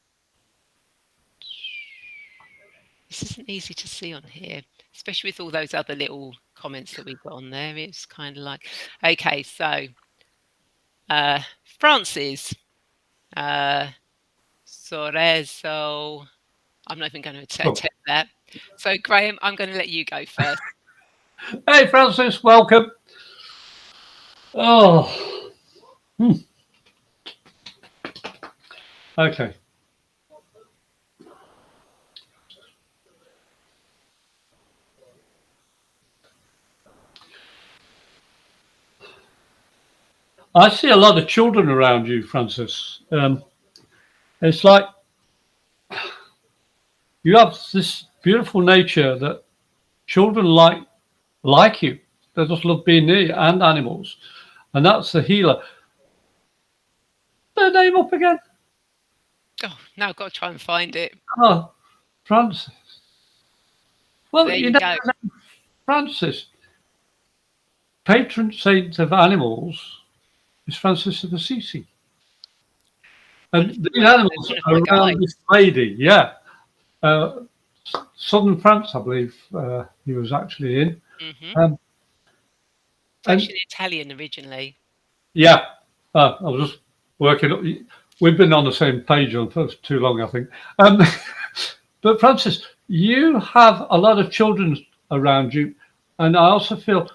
This isn't easy to see on here, especially with all those other little comments that we've got on there. It's kind of like, okay, so Francis, uh, Sorezo. I'm not even going to Oh. attempt that. So, Graham, I'm going to let you go first. Hey, Francis, welcome. Oh, okay. I see a lot of children around you, Francis. It's like you have this beautiful nature that children like you. They just love being near you and animals, and that's the healer. Their name up again? Oh, now I've got to try and find it. Oh, Francis. Well, There you you know, go. Francis, patron saint of animals, is Francis of Assisi. One of, And these one of, animals one of my are around guides. this lady, yeah. Uh, Southern France, I believe he was actually in. Hmm. Um, It's and actually Italian originally. yeah, I was just working up. We've been on the same page for too long, I think. But Francis, you have a lot of children around you, and I also feel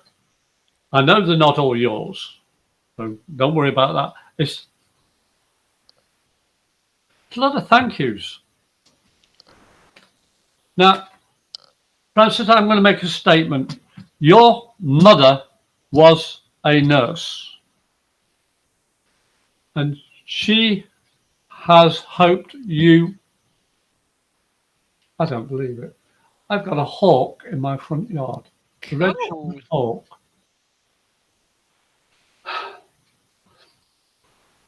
I know they're not all yours, so don't worry about that. It's a lot of thank yous. Now, Francis, I'm going to make a statement. Your mother was a nurse, and she has hoped you. I don't believe it. I've got a hawk in my front yard, a red-shouldered Cool. hawk.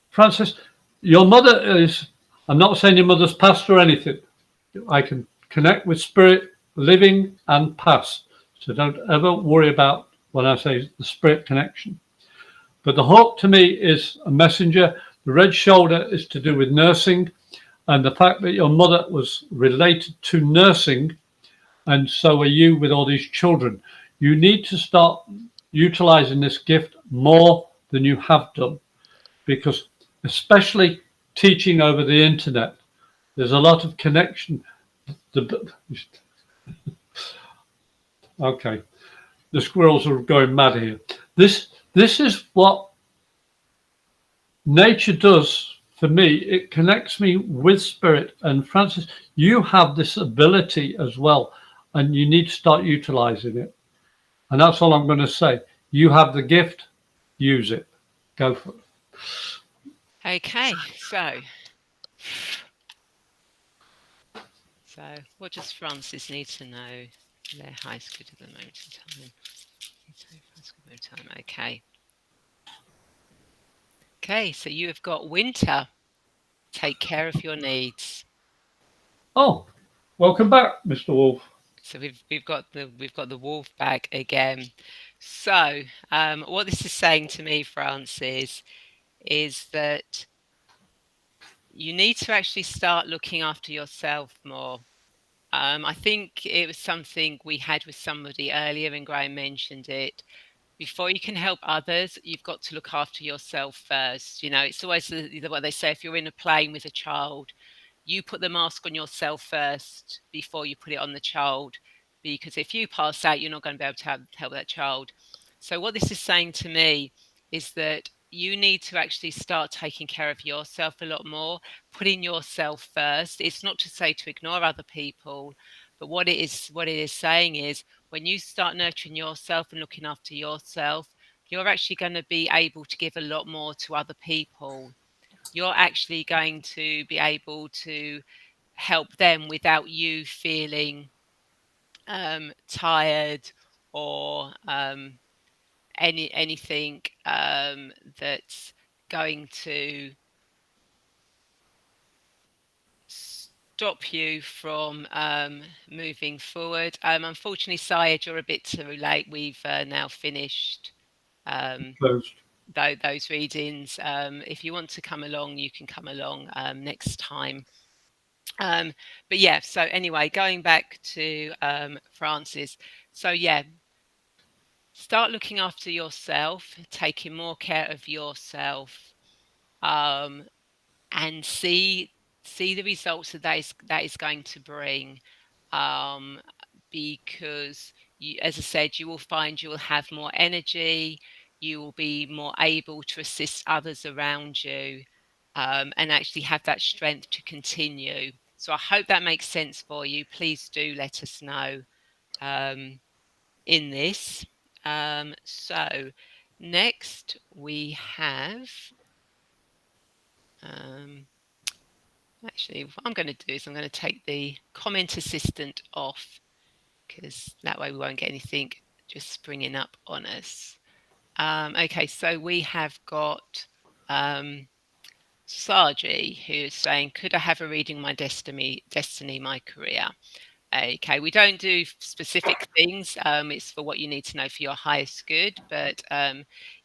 Francis, your mother is. I'm not saying your mother's past or anything. I can connect with spirit, living and past. So don't ever worry about when I say the spirit connection. But the hawk to me is a messenger. The red shoulder is to do with nursing, and the fact that your mother was related to nursing, and so are you with all these children. You need to start utilizing this gift more than you have done, because especially teaching over the internet, there's a lot of connection. Okay, the squirrels are going mad here. This is what nature does for me. It connects me with spirit. And Francis, you have this ability as well, and you need to start utilizing it. And that's all I'm going to say. You have the gift, use it. Go for it. Okay, so what does Francis need to know? Their high school at the moment in time. Okay. Okay, so you have got winter. Take care of your needs. Oh, welcome back, Mr. Wolf. So we've got the wolf back again. So what this is saying to me, Francis, is that you need to actually start looking after yourself more. I think it was something we had with somebody earlier, and Graham mentioned it. Before you can help others, you've got to look after yourself first. You know, it's always what they say: if you're in a plane with a child, you put the mask on yourself first before you put it on the child, because if you pass out, you're not going to be able to help that child. So what this is saying to me is that you need to actually start taking care of yourself a lot more, putting yourself first. It's not to say to ignore other people, but what it is saying is when you start nurturing yourself and looking after yourself, you're actually going to be able to give a lot more to other people. You're actually going to be able to help them without you feeling tired or anything that's going to stop you from moving forward. Unfortunately, Syed, you're a bit too late. We've now finished Closed. those readings. If you want to come along, you can come along next time. But yeah, so anyway, going back to Francis. So yeah, start looking after yourself, taking more care of yourself, um, and see the results that is going to bring. Um, because you, as I said, you will find you will have more energy, you will be more able to assist others around you, and actually have that strength to continue. So I hope that makes sense for you. Please do let us know um, in this. So next we have, um, actually, what I'm going to do is I'm going to take the comment assistant off, because that way we won't get anything just springing up on us. Okay, so we have got Saji, who's saying, could I have a reading my destiny, my career? Okay, we don't do specific things. It's for what you need to know for your highest good. But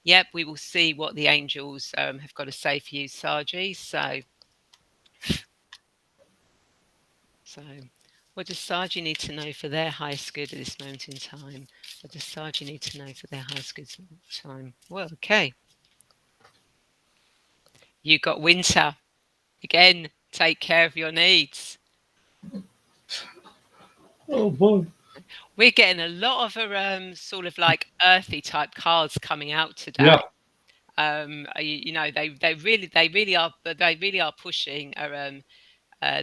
yep, we will see what the angels have got to say for you, Saji. So what does Saji need to know for their highest good at this moment in time? What does Saji need to know for their highest good time? Well, okay. You got winter. Again, take care of your needs. Oh boy. We're getting a lot of sort of like earthy type cards coming out today. Yeah. You know, they really are pushing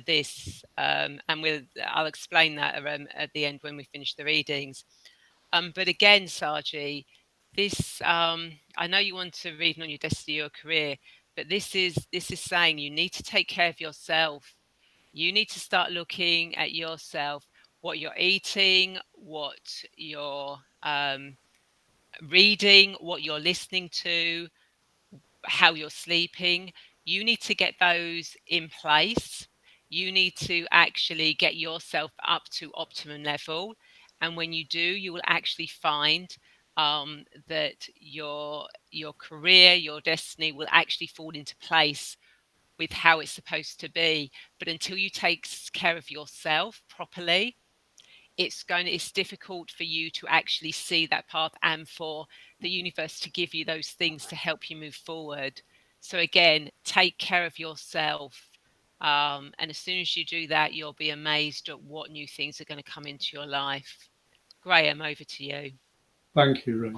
this, and I'll explain that at the end when we finish the readings. But again, Saji, this I know you want to read on your destiny or career, but this is saying you need to take care of yourself. You need to start looking at yourself, what you're eating, what you're reading, what you're listening to, how you're sleeping. You need to get those in place. You need to actually get yourself up to optimum level. And when you do, you will actually find that your career, your destiny will actually fall into place with how it's supposed to be. But until you take care of yourself properly, it's difficult for you to actually see that path and for the universe to give you those things to help you move forward. So again, take care of yourself, and as soon as you do that, you'll be amazed at what new things are going to come into your life. Graham, over to you. Thank you, Ray.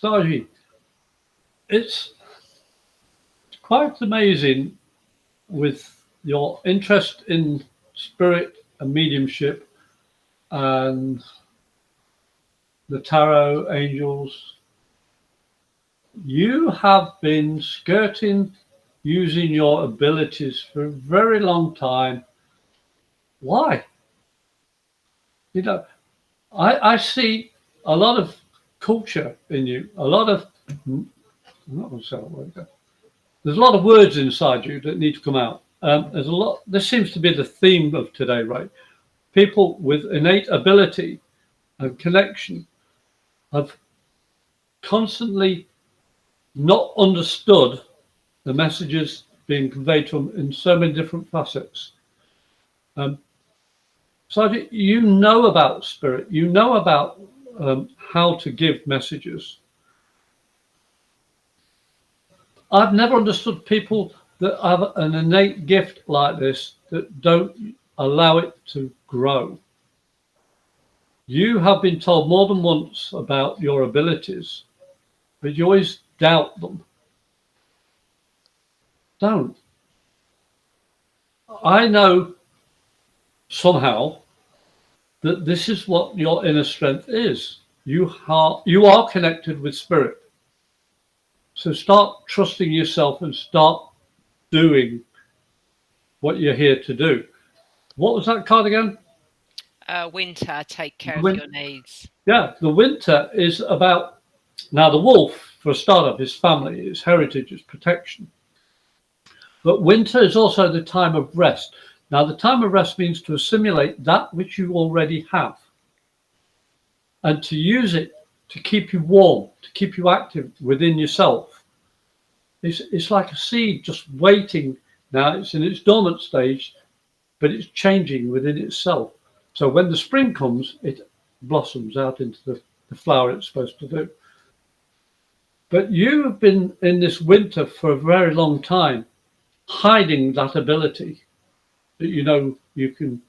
Saji, it's quite amazing with your interest in spirit and mediumship and the tarot angels. You have been skirting using your abilities for a very long time. Why? You know, I see a lot of culture in you, a lot of, I'm not going to say that word. There's a lot of words inside you that need to come out. There's a lot, this seems to be the theme of today, right? People with innate ability and connection have constantly not understood the messages being conveyed to them in so many different facets. So you know about spirit, you know about how to give messages. I've never understood people that have an innate gift like this that don't allow it to grow. You have been told more than once about your abilities, but you always doubt them. Don't. I know somehow that this is what your inner strength is. You are connected with spirit. So start trusting yourself and start doing what you're here to do. What was that card again? Winter, take care of your needs. Yeah, the winter is about, now the wolf, for a startup, is family, is heritage, is protection. But winter is also the time of rest. Now, the time of rest means to assimilate that which you already have and to use it to keep you warm, to keep you active within yourself. It's like a seed just waiting Now it's in its dormant stage, but it's changing within itself. So when the spring comes, it blossoms out into the flower it's supposed to do. But you have been in this winter for a very long time, hiding that ability that you know you can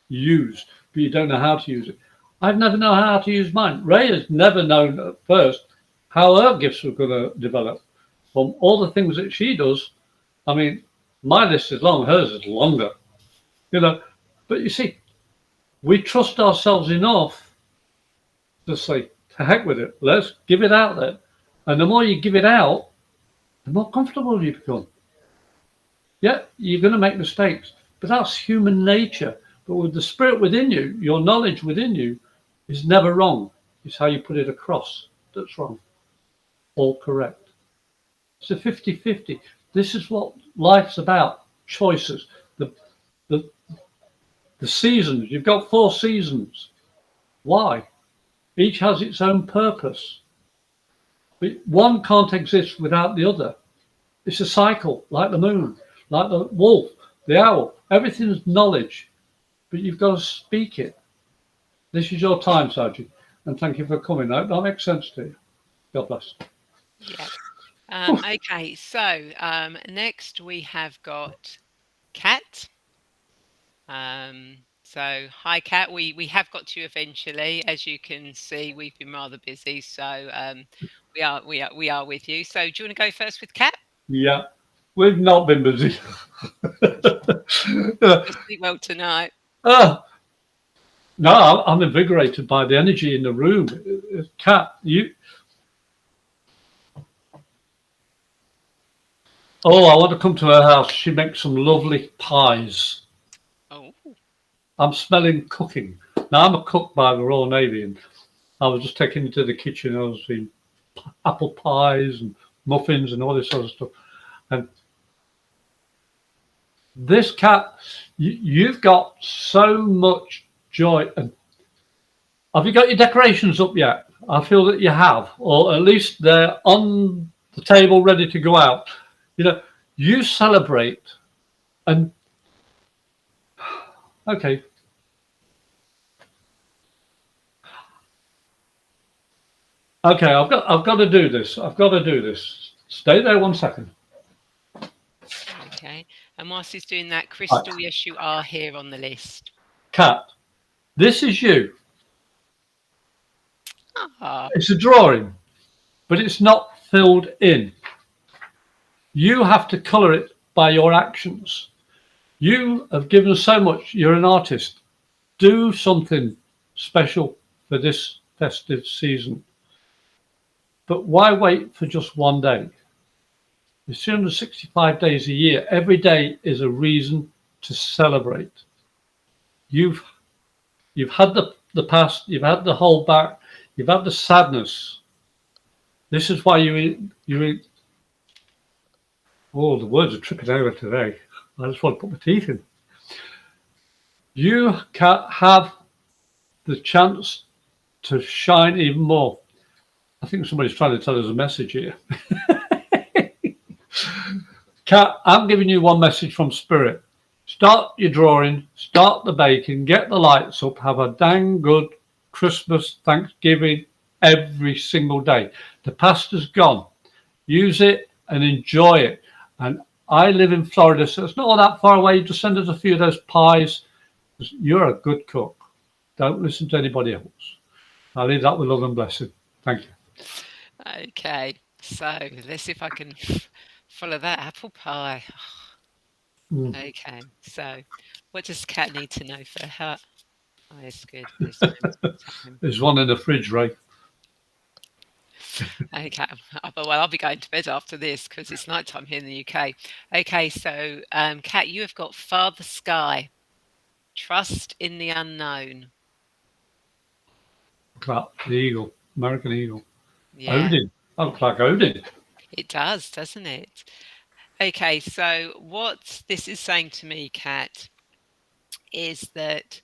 use, but you don't know how to use it. I've never known how to use mine. Ray has never known at first how her gifts were going to develop. From all the things that she does, I mean, my list is long, hers is longer, you know. But you see, we trust ourselves enough to say, to heck with it, let's give it out there. And the more you give it out, the more comfortable you become. Yeah, you're going to make mistakes, but that's human nature. But with the spirit within you, your knowledge within you is never wrong. It's how you put it across that's wrong. All correct. It's a 50-50. This is what life's about, choices. The, the, the seasons, you've got 4 seasons. Why? Each has its own purpose. But one can't exist without the other. It's a cycle, like the moon, like the wolf, the owl. Everything's knowledge, but you've got to speak it. This is your time, Sergeant, and thank you for coming. That makes sense to you. God bless. Yeah. Okay, so next we have got Kat. So hi, Kat. We have got to you eventually. As you can see, we've been rather busy, so we are with you. So do you want to go first with Kat? Yeah, we've not been busy. You'll sleep well tonight. No, I'm invigorated by the energy in the room. Kat, you. Oh, I want to come to her house. She makes some lovely pies. Oh, I'm smelling cooking. Now, I'm a cook by the Royal Navy, and I was just taken into the kitchen. I was seeing apple pies and muffins and all this sort of stuff. And this Kat, you've got so much joy. And have you got your decorations up yet? I feel that you have, or at least they're on the table ready to go out. You know, you celebrate, and okay. Okay, I've got to do this. I've got to do this. Stay there 1 second. okay. And whilst he's doing that, Right. Crystal, yes, you are here on the list. Kat, this is you. Ah, It's a drawing, but it's not filled in. You have to colour it by your actions. You have given so much. You're an artist. Do something special for this festive season. But why wait for just one day? There's 365 days a year. Every day is a reason to celebrate. You've had the past, you've had the holdback, you've had the sadness. This is why you oh, the words are tripping over today. I just want to put my teeth in. You can have the chance to shine even more. I think somebody's trying to tell us a message here. Kat, I'm giving you one message from Spirit. Start your drawing, start the baking, get the lights up, have a dang good Christmas, Thanksgiving every single day. The past is gone. Use it and enjoy it. And I live in Florida, so it's not all that far away. Just send us a few of those pies. You're a good cook. Don't listen to anybody else. I'll leave that with love and blessing. Thank you. okay. So let's see if I can follow that apple pie. Okay. So what does Kat need to know for her? Oh, it's good. This moment in time. There's one in the fridge, Ray. Okay. Well, I'll be going to bed after this because it's nighttime here in the UK. Okay. So, Kat, you have got Father Sky. Trust in the unknown. Look at that, the eagle, American eagle. Yeah, Odin. That looks like Odin. it does, doesn't it? Okay, so what this is saying to me, Kat, is that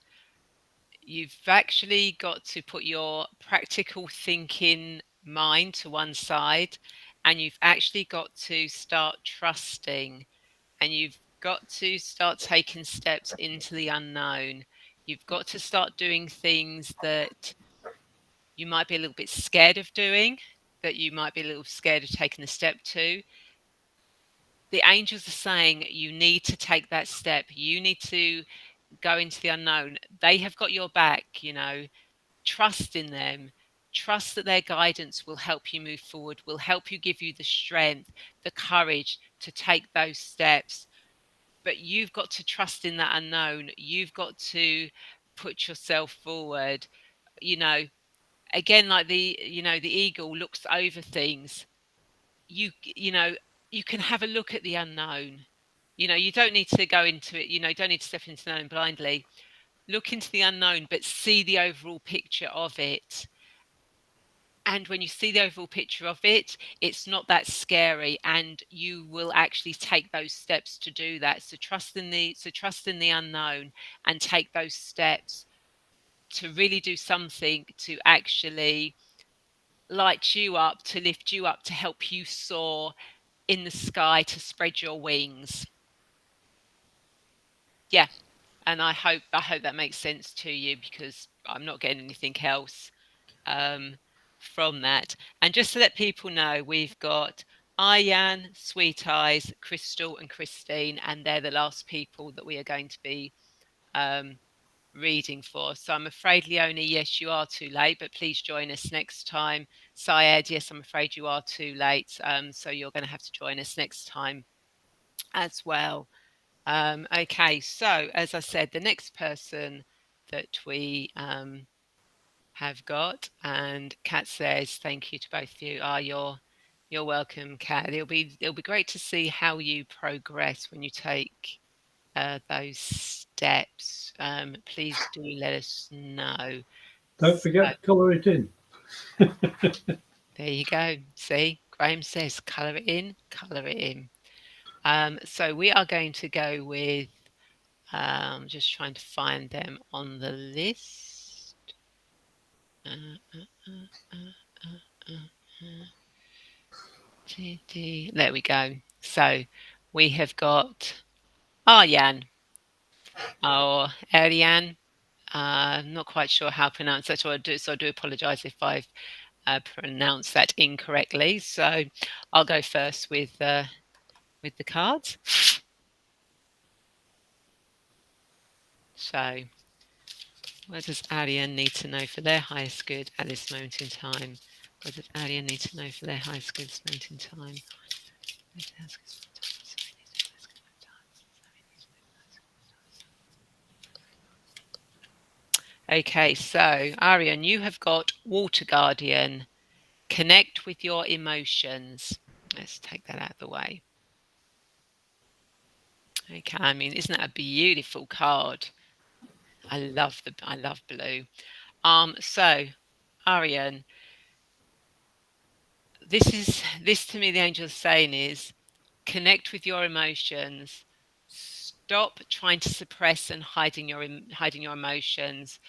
you've actually got to put your practical thinking mind to one side and you've actually got to start trusting and you've got to start taking steps into the unknown. You've got to start doing things that you might be a little bit scared of doing, that you might be a little scared of taking the step to. The angels are saying you need to take that step. You need to go into the unknown. They have got your back, trust in them. Trust that their guidance will help you move forward, will help you, give you the strength, the courage to take those steps. But you've got to trust in that unknown. You've got to put yourself forward. You know, again, like the eagle looks over things. You know, you can have a look at the unknown. You don't need to go into it. Don't need to step into the unknown blindly. Look into the unknown, but see the overall picture of it. And when you see the overall picture of it, it's not that scary, and you will actually take those steps to do that. So trust in the unknown, and take those steps to really do something to actually light you up, to lift you up, to help you soar in the sky, to spread your wings. Yeah. And I hope that makes sense to you, because I'm not getting anything else from that. And just to let people know, we've got Ayan, Sweet Eyes, Crystal, and Christine, and they're the last people that we are going to be reading for. So I'm afraid, Leonie, yes, you are too late, but please join us next time. Syed, yes, I'm afraid you are too late. So you're going to have to join us next time as well. Okay, so as I said, the next person that we have got, and Kat says thank you to both of you. You're welcome, Kat. It'll be great to see how you progress when you take those steps. Please do let us know. Don't So, forget to colour it in. there you go. See, Graham says colour it in, colour it in. So we are going to go with just trying to find them on the list. There we go. So we have got Aryan or Ariane. Not quite sure how to pronounce that, so I do apologise if I've pronounced that incorrectly. So I'll go first with the cards. So, what does Ariane need to know for their highest good at this moment in time? What does Ariane need to know for their highest good at this moment in time? Okay, so Ariane, you have got Water Guardian. Connect with your emotions. Let's take that out of the way. Okay, I mean, isn't that a beautiful card? I love blue. So Ariane, this to me, the angel's saying is connect with your emotions. Stop trying to suppress and hiding your emotions.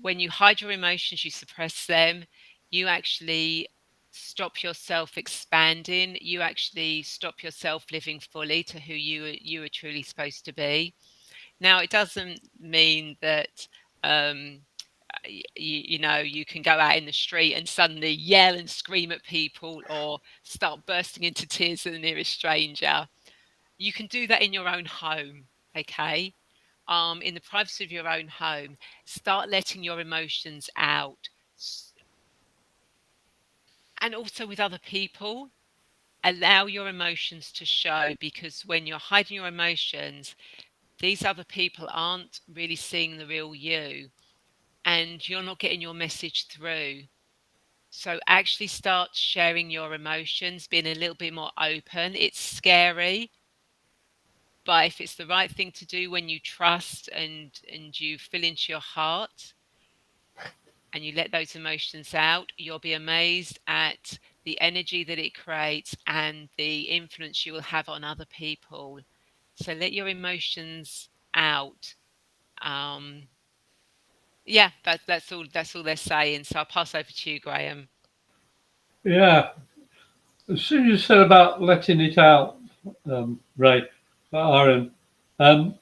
When you hide your emotions, you suppress them. You actually stop yourself expanding. You actually stop yourself living fully to who you are truly supposed to be. Now, it doesn't mean that you can go out in the street and suddenly yell and scream at people, or start bursting into tears at the nearest stranger. You can do that in your own home, okay? In the privacy of your own home, start letting your emotions out. And also with other people, allow your emotions to show, because when you're hiding your emotions, these other people aren't really seeing the real you, and you're not getting your message through. So actually start sharing your emotions, being a little bit more open. It's scary, but if it's the right thing to do, when you trust and you fill into your heart and you let those emotions out, you'll be amazed at the energy that it creates and the influence you will have on other people. So let your emotions out. Yeah, that's all. That's all they're saying. So I'll pass over to you, Graham. Yeah. As soon as you said about letting it out, Ray, Aaron, I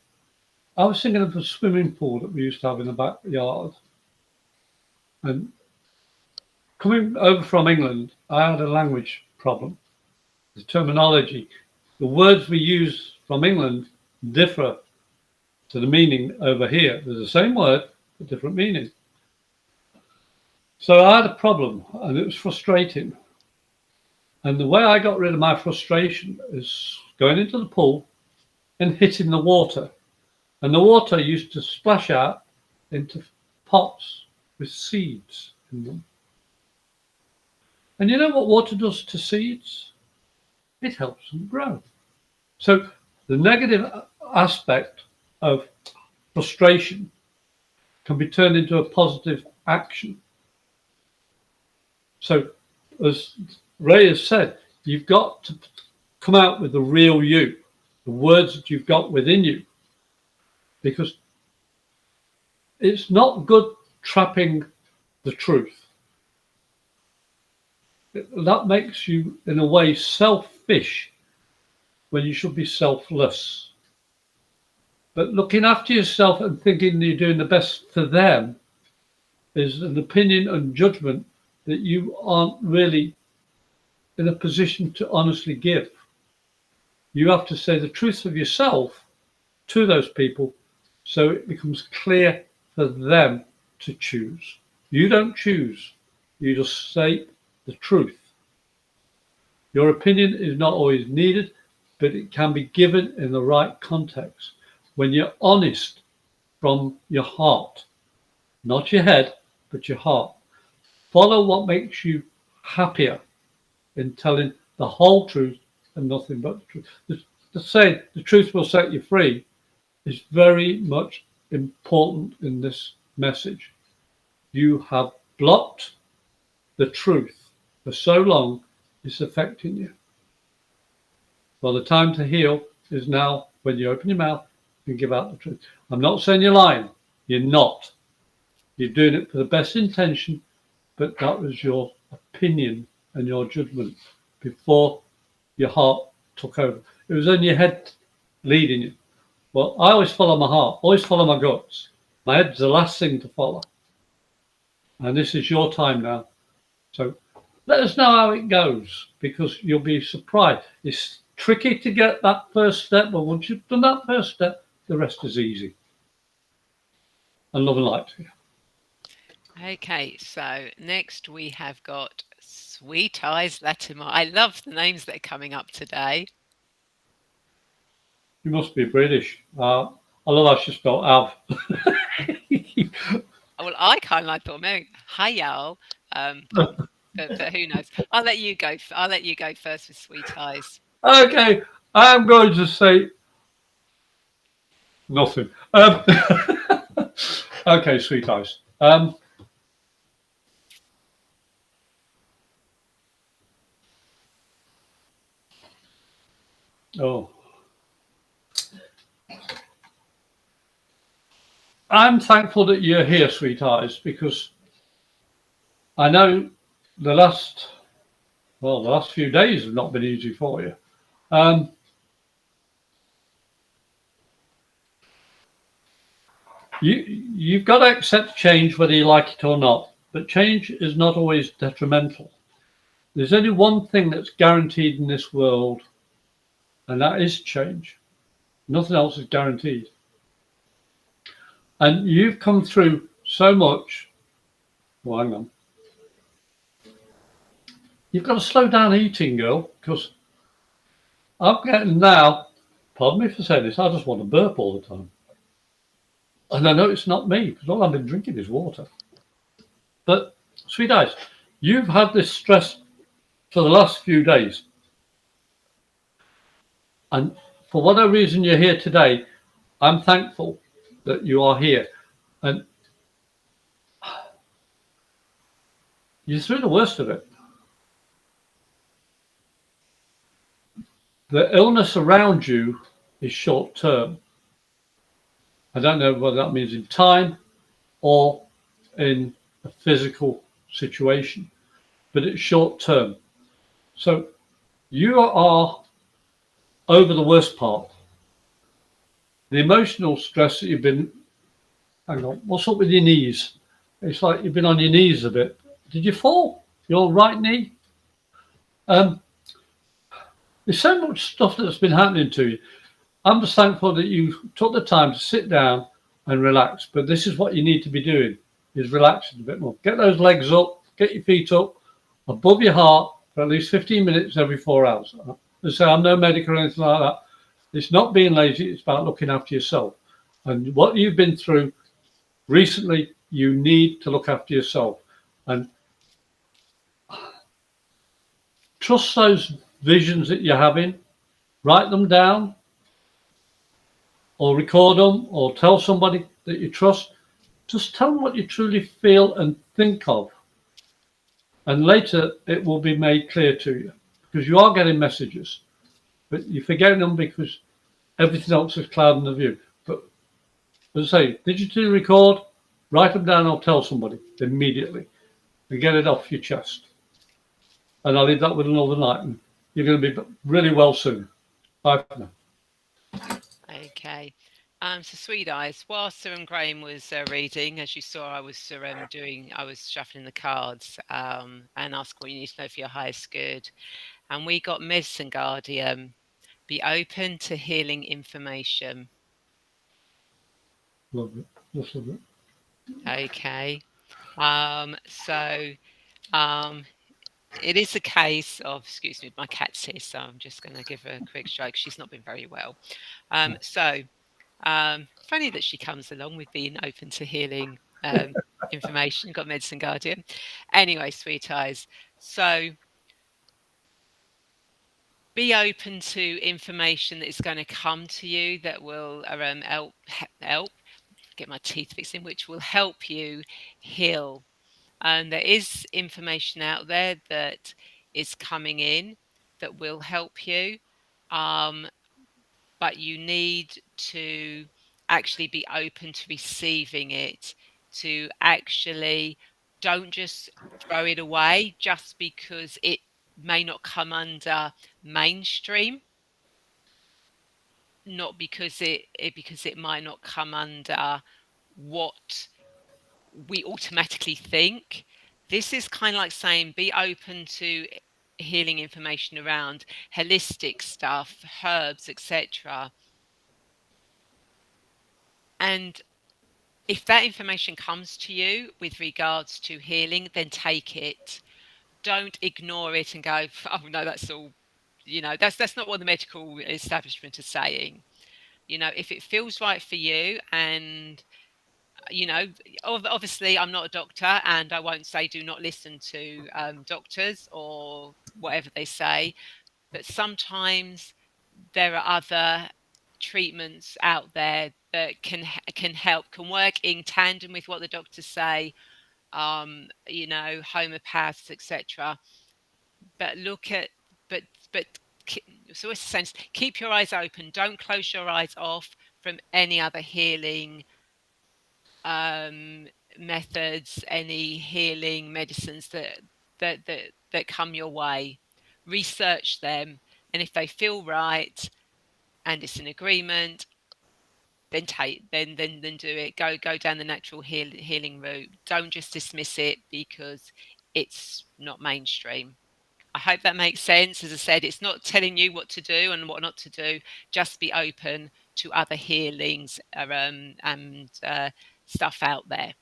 was thinking of a swimming pool that we used to have in the backyard. And coming over from England, I had a language problem. The terminology, the words we use from England differ to the meaning over here. They're the same word, but different meaning. So I had a problem and it was frustrating. And the way I got rid of my frustration is going into the pool and hitting the water. And the water used to splash out into pots with seeds in them. And you know what water does to seeds? It helps them grow. So the negative aspect of frustration can be turned into a positive action. So as Ray has said, you've got to come out with the real you, the words that you've got within you, because it's not good trapping the truth. That makes you, in a way, selfish when you should be selfless. But looking after yourself and thinking you're doing the best for them is an opinion and judgment that you aren't really in a position to honestly give. You have to say the truth of yourself to those people so it becomes clear for them to choose. You don't choose, you just say the truth. Your opinion is not always needed, but it can be given in the right context when you're honest from your heart, not your head, but your heart. Follow what makes you happier in telling the whole truth and nothing but the truth. The saying, the truth will set you free, is very much important in this message. You have blocked the truth for so long, it's affecting you. Well, the time to heal is now when you open your mouth and give out the truth. I'm not saying you're lying. You're not. You're doing it for the best intention, but that was your opinion and your judgment before your heart took over. It was in your head leading you. Well, I always follow my heart, always follow my guts. My head's the last thing to follow. And this is your time now. So let us know how it goes, because you'll be surprised. It's tricky to get that first step, but once you've done that first step, the rest is easy. And love and light to you. Okay, so next we have got Sweet Eyes Latimer. I love the names that are coming up today. You must be British. I love how she spelled Av. Well, I kind of like thought maybe hi y'all, but who knows? I'll let you go. I'll let you go first with Sweet Eyes. Okay, I'm going to say nothing. Okay, Sweet Eyes. Oh. I'm thankful that you're here, Sweet Eyes, because I know the last few days have not been easy for you. You've got to accept change whether you like it or not, but change is not always detrimental. There's only one thing that's guaranteed in this world, and that is change. Nothing else is guaranteed. And you've come through so much. Well, hang on. You've got to slow down eating, girl, because I'm getting now, pardon me for saying this, I just want to burp all the time. And I know it's not me, because all I've been drinking is water. But, Sweet Eyes, you've had this stress for the last few days. And for whatever reason you're here today, I'm thankful that you are here. And you're through the worst of it. The illness around you is short term. I don't know whether that means in time or in a physical situation, but it's short term. So you are over the worst part. the emotional stress that you've been, hang on, what's up with your knees? It's like you've been on your knees a bit. Did you fall? Your right knee? Um, there's so much stuff that's been happening to you. I'm just thankful that you took the time to sit down and relax. But this is what you need to be doing, is relaxing a bit more. Get those legs up, get your feet up above your heart for at least 15 minutes every 4 hours. As I say, I'm no medic or anything like that. It's not being lazy, it's about looking after yourself. And what you've been through recently, you need to look after yourself. And trust those visions that you're having, write them down, or record them, or tell somebody that you trust. Just tell them what you truly feel and think of. And later it will be made clear to you, because you are getting messages, but you're forgetting them because everything else is clouding the view. But as I say, digitally record, write them down, or tell somebody immediately and get it off your chest. And I'll leave that with another night, and you're going to be really well soon. Bye for now. Okay. So Sweet Eyes, whilst Sir Graham was reading, as you saw, I was shuffling the cards and asked what you need to know for your highest good. And we got Medicine Guardian, be open to healing information. Love it. Just love it. Okay. So it is a case of, excuse me, my cat's here, so I'm just going to give her a quick stroke. She's not been very well. Funny that she comes along with being open to healing information. Got Medicine Guardian. Anyway, Sweet Eyes. So be open to information that is going to come to you that will help get my teeth fixed in, which will help you heal. And there is information out there that is coming in that will help you. But you need to actually be open to receiving it, to actually don't just throw it away just because it may not come under mainstream, not because it might not come under what we automatically think. This is kind of like saying be open to healing information around holistic stuff, herbs, etc. And if that information comes to you with regards to healing, then take it. Don't ignore it and go, oh no, that's all, that's not what the medical establishment is saying. If it feels right for you, and obviously I'm not a doctor, and I won't say do not listen to doctors or whatever they say, but sometimes there are other treatments out there that can help, can work in tandem with what the doctors say, homeopaths, etc. But but so it's a sense, keep your eyes open, don't close your eyes off from any other healing methods, any healing medicines that come your way. Research them, and if they feel right and it's an agreement, then do it. Go down the natural healing route. Don't just dismiss it because it's not mainstream. I hope that makes sense. As I said, it's not telling you what to do and what not to do. Just be open to other healings and stuff out there.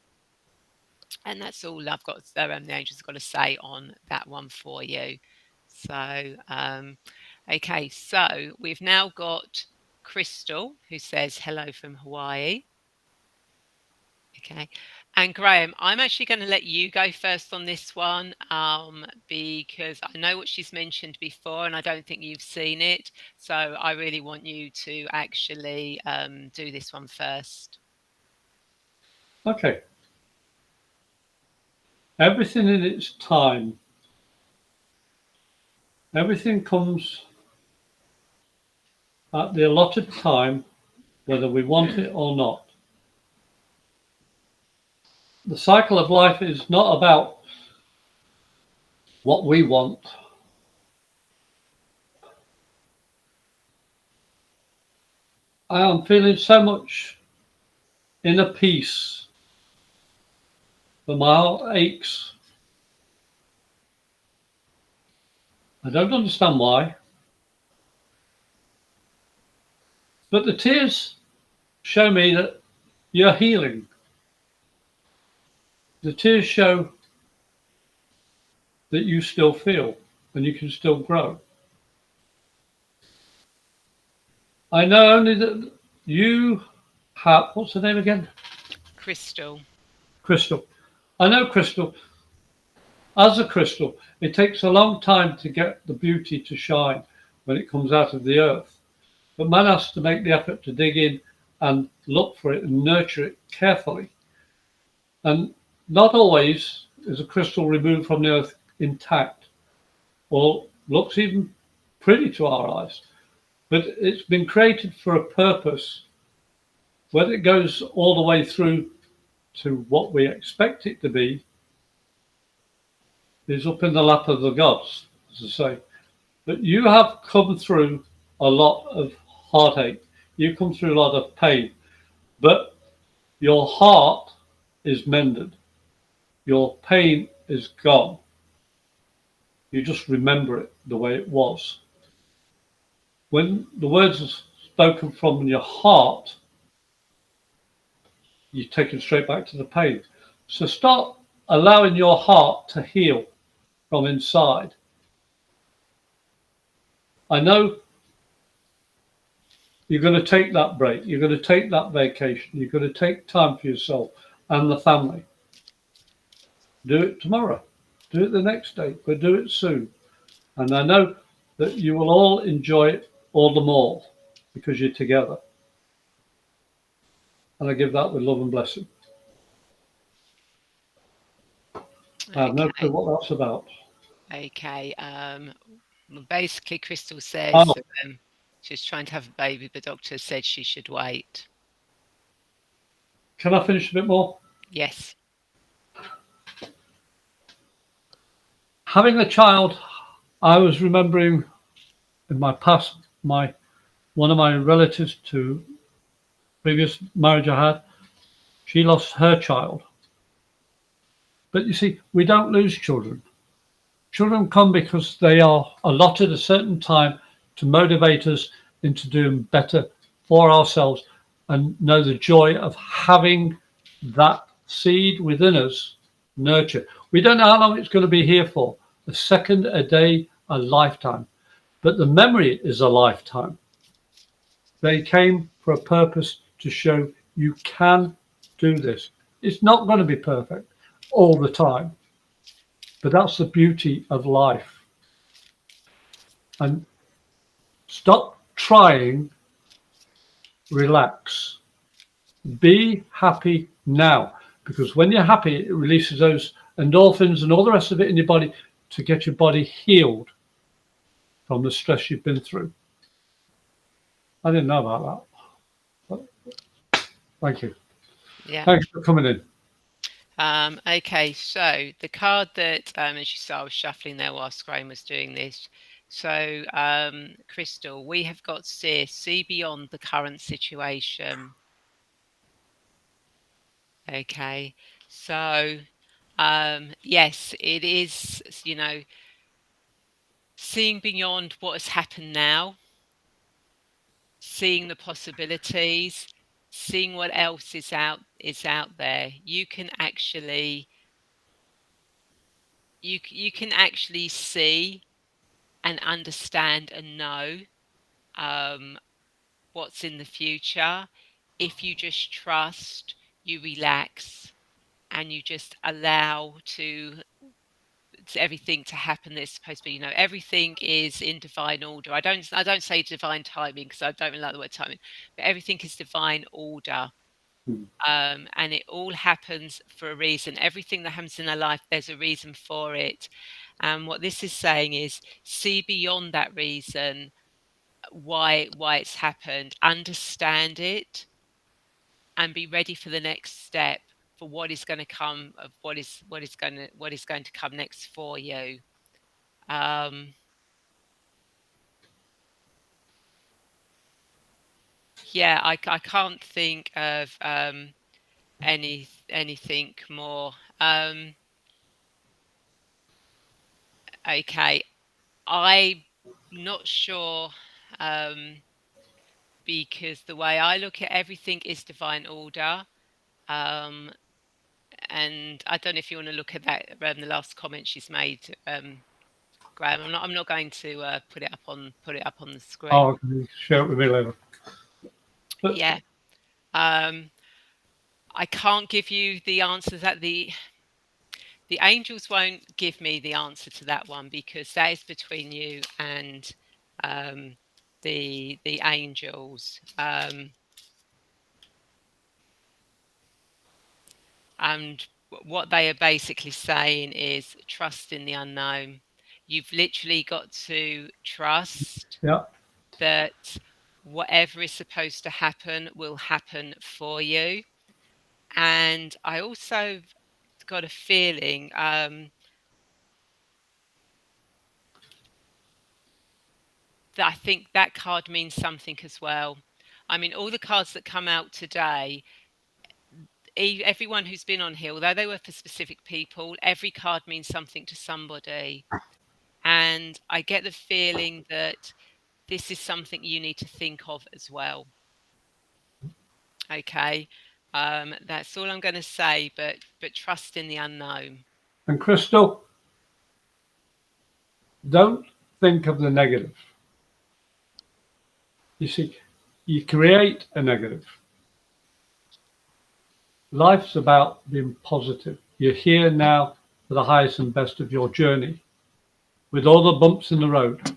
And that's all I've got. The angels have got to say on that one for you. So, okay. So we've now got Crystal, who says hello from Hawaii. Okay. And Graham, I'm actually going to let you go first on this one because I know what she's mentioned before and I don't think you've seen it. So I really want you to actually do this one first. Okay. Everything in its time. Everything comes at the allotted time, whether we want it or not. The cycle of life is not about what we want. I am feeling so much inner peace that my heart aches. I don't understand why, but the tears show me that you're healing. The tears show that you still feel and you can still grow. I know only that you have, what's the name again? Crystal. Crystal. I know Crystal. As a crystal, it takes a long time to get the beauty to shine when it comes out of the earth. But man has to make the effort to dig in and look for it and nurture it carefully. And not always is a crystal removed from the earth intact or looks even pretty to our eyes. But it's been created for a purpose. Whether it goes all the way through to what we expect it to be is up in the lap of the gods, as I say. But you have come through a lot of heartache. You come through a lot of pain. But your heart is mended. Your pain is gone. You just remember it the way it was. When the words are spoken from your heart, you take it straight back to the pain. So start allowing your heart to heal from inside. I know you're going to take that break. You're going to take that vacation. You're going to take time for yourself and the family. Do it tomorrow. Do it the next day, but do it soon. And I know that you will all enjoy it all the more because you're together. And I give that with love and blessing. I have no Okay. clue what that's about. Okay. Well, basically, Crystal says Oh, she's trying to have a baby. The doctor said she should wait. can I finish a bit more? Yes. Having a child, I was remembering in my past, my one of my relatives to previous marriage I had, she lost her child. But you see, we don't lose children. Children come because they are allotted a certain time to motivate us into doing better for ourselves and know the joy of having that seed within us nurtured. We don't know how long it's going to be here for, a second, a day, a lifetime. But the memory is a lifetime. They came for a purpose to show you can do this. It's not going to be perfect all the time, but that's the beauty of life. And stop trying, relax, be happy now. Because when you're happy, it releases those endorphins and all the rest of it in your body to get your body healed from the stress you've been through. I didn't know about that. But thank you. Yeah. Thanks for coming in. Okay, so the card that, as you saw, I was shuffling there whilst Graham was doing this. So, Crystal, we have got see beyond the current situation. Okay, so, yes, it is, seeing beyond what has happened now, seeing the possibilities, seeing what else is out there. You can actually see and understand and know um, what's in the future if you just trust, you relax, and you just allow to everything to happen that's supposed to be. Everything is in divine order. I don't say divine timing because I don't really like the word timing, but everything is divine order. Hmm. And it all happens for a reason. Everything that happens in our life, there's a reason for it. And what this is saying is see beyond that reason, why it's happened, understand it, and be ready for the next step, for what is going to come, of what is going to come next for you. Um, Yeah, I can't think of anything more. Okay, I'm not sure, um, because the way I look at everything is divine order. Um, and I don't know if you want to look at that, the last comment she's made, Graham. I'm not going to put it up on the screen. Oh, can you share it with me later? But Yeah. Um, I can't give you the answers that the angels won't give me the answer to that one, because that is between you and um, the angels. And what they are basically saying is trust in the unknown. You've literally got to trust yeah, that whatever is supposed to happen will happen for you. And I also got a feeling, that I think that card means something as well. I mean, all the cards that come out today, everyone who's been on here, although they were for specific people, every card means something to somebody. And I get the feeling that this is something you need to think of as well. Okay. That's all I'm going to say, but trust in the unknown. and Crystal, don't think of the negative. You see, you create a negative. Life's about being positive. You're here now for the highest and best of your journey, with all the bumps in the road.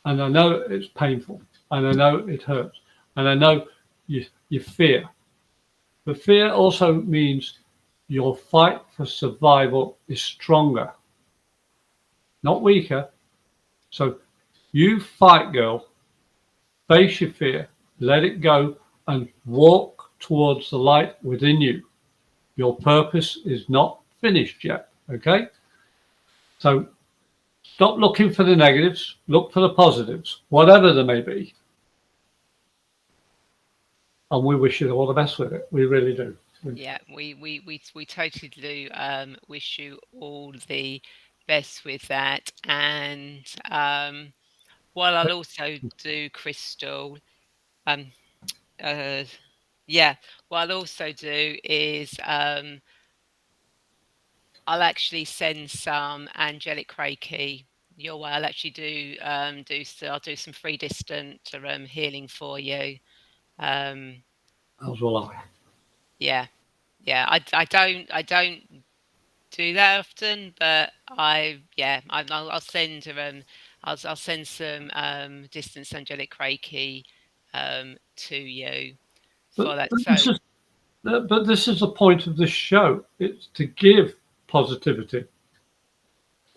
And I know it's painful, and I know it hurts, and I know you fear. But fear also means your fight for survival is stronger, not weaker. So you fight, girl. Face your fear, let it go, and walk towards the light within you. Your purpose is not finished yet. Okay? So stop looking for the negatives, look for the positives, whatever they may be. And we wish you all the best with it. We really do. Yeah, we totally do wish you all the best with that. And what I'll also do, Crystal, um, uh, yeah, what I'll also do is I'll actually send some angelic Reiki your way. I'll actually I'll do some free distant healing for you. Um, As will I. yeah, yeah. I don't do that often, but I'll send I'll send some distance angelic Reiki to you for But, that. but So this is but this is the point of this show. It's to give positivity.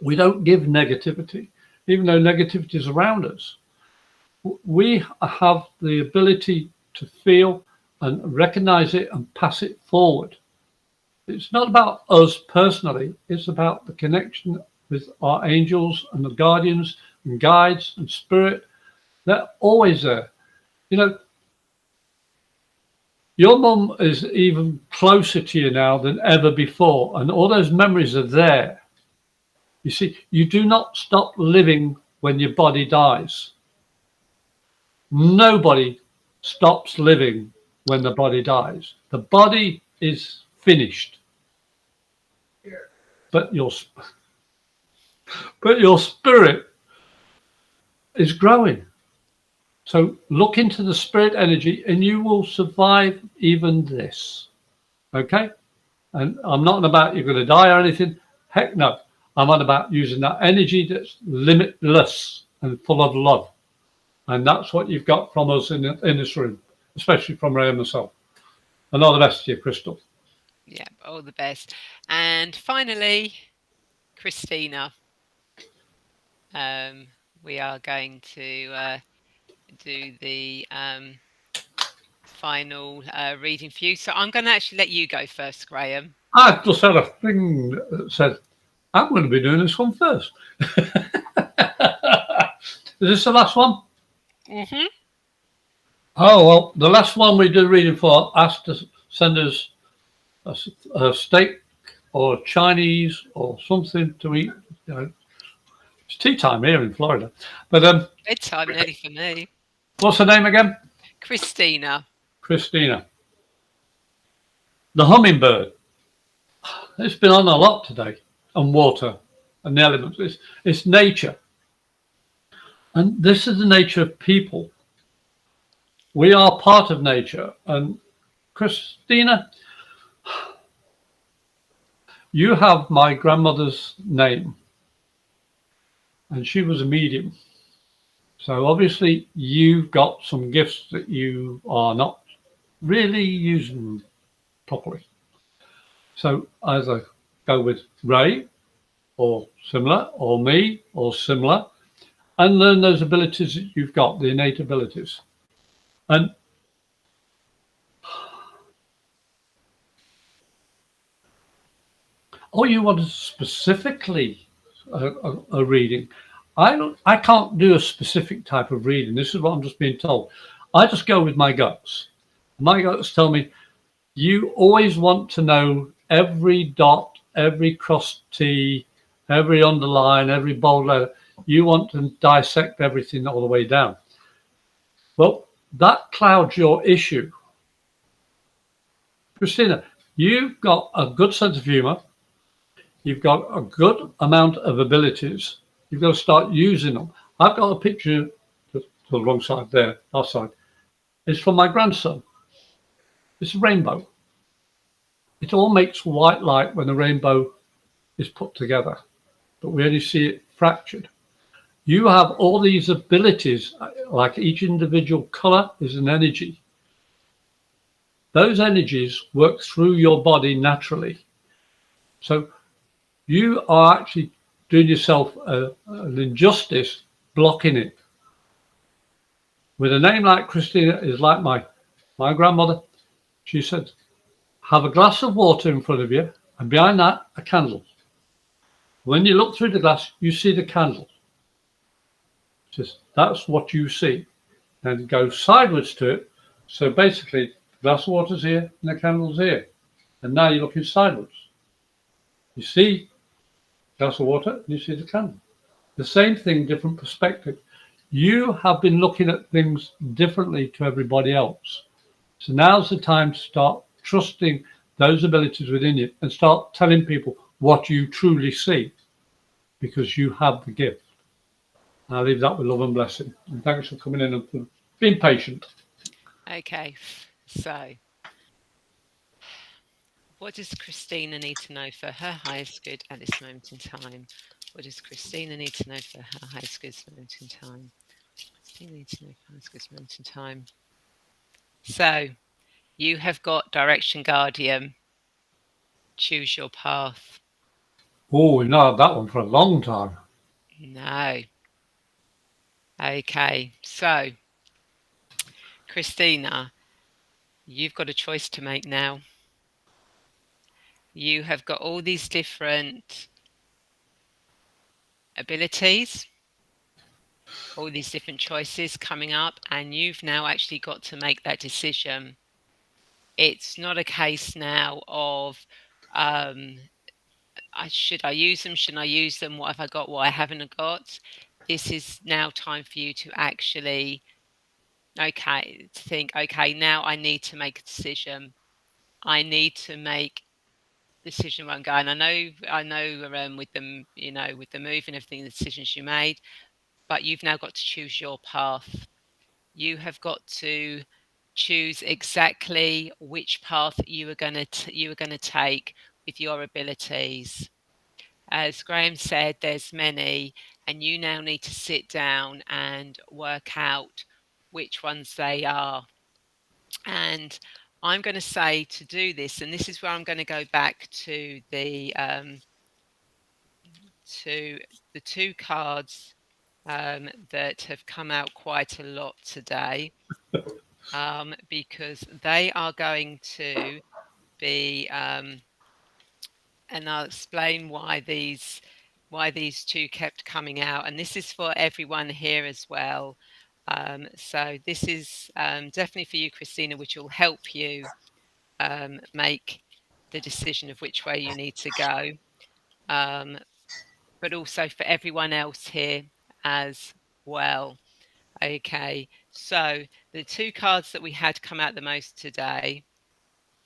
We don't give negativity, even though negativity is around us. We have the ability to feel and recognize it and pass it forward. It's not about us personally, it's about the connection with our angels and the guardians and guides and spirit. They're always there. You know, your mum is even closer to you now than ever before, and all those memories are there. You see, you do not stop living when your body dies. Nobody stops living when the body dies. The body is finished, but your spirit is growing. So look into the spirit energy, and you will survive even this. Okay? And I'm not on about you're going to die or anything. Heck no. I'm on about using that energy that's limitless and full of love. And that's what you've got from us in this room, especially from Ray and myself. And all the best to you, Crystal. yeah, all the best. And finally, Christina, um, we are going to do the final reading for you. So I'm going to actually let you go first, Graham. I just had a thing that said, I'm going to be doing this one first. Is this the last one? Mm-hmm. Oh, well, the last one we did reading for asked to send us a steak or Chinese or something to eat. You know, it's tea time here in Florida. But Bedtime nearly for me. what's her name again? Christina. Christina. The hummingbird. It's been on a lot today. And water and the elements. It's nature. And this is the nature of people. We are part of nature. And Christina, you have my grandmother's name. And she was a medium. So obviously you've got some gifts that you are not really using properly. So either go with Ray or similar, or me or similar, and learn those abilities that you've got, the innate abilities. And oh, you wanted specifically a reading. I can't do a specific type of reading. This is what I'm just being told. I just go with my guts. My guts tell me you always want to know every dot, every cross T, every underline, every bold letter. You want to dissect everything all the way down. Well, that clouds your issue. Christina, you've got a good sense of humor. You've got a good amount of abilities. You've got to start using them. I've got a picture to the wrong side there, that side. It's from my grandson. It's a rainbow. It all makes white light when the rainbow is put together, but we only see it fractured. You have all these abilities, like each individual color is an energy. Those energies work through your body naturally. So you are actually doing yourself an injustice blocking it. With a name like Christina is like my grandmother. She said, have a glass of water in front of you, and behind that, a candle. When you look through the glass, you see the candle. Just that's what you see. And go sideways to it. So basically, the glass of water's here and the candle's here. And now you're looking sideways. You see glass of water and you see the candle. The same thing, different perspective. You have been looking at things differently to everybody else. So now's the time to start trusting those abilities within you and start telling people what you truly see because you have the gift. I'll leave that with love and blessing. And thanks for coming in and for being patient. Okay, so what does Christina need to know for her highest good at this moment in time? What does Christina need to know for her highest good at this moment in time? Christina needs to know for her highest good at this moment in time. So you have got Direction Guardian. Choose your path. Oh, we've not had that one for a long time. No. Okay, so Christina, you've got a choice to make now. You have got all these different abilities, all these different choices coming up, and you've now actually got to make that decision. It's not a case now of should I use them? Shouldn't I use them? What have I got? What I haven't got? This is now time for you to actually, okay, think, okay, now I need to make a decision. I need to make the decision where I'm going. I know, with them, with the move and everything, the decisions you made, but you've now got to choose your path. You have got to choose exactly which path you are going to take with your abilities. As Graham said, there's many, and you now need to sit down and work out which ones they are. And I'm going to say to do this, and this is where I'm going to go back to the two cards that have come out quite a lot today, because they are going to be, and I'll explain why these two kept coming out. And this is for everyone here as well. So this is definitely for you, Christina, which will help you make the decision of which way you need to go, but also for everyone else here as well. Okay, so the two cards that we had come out the most today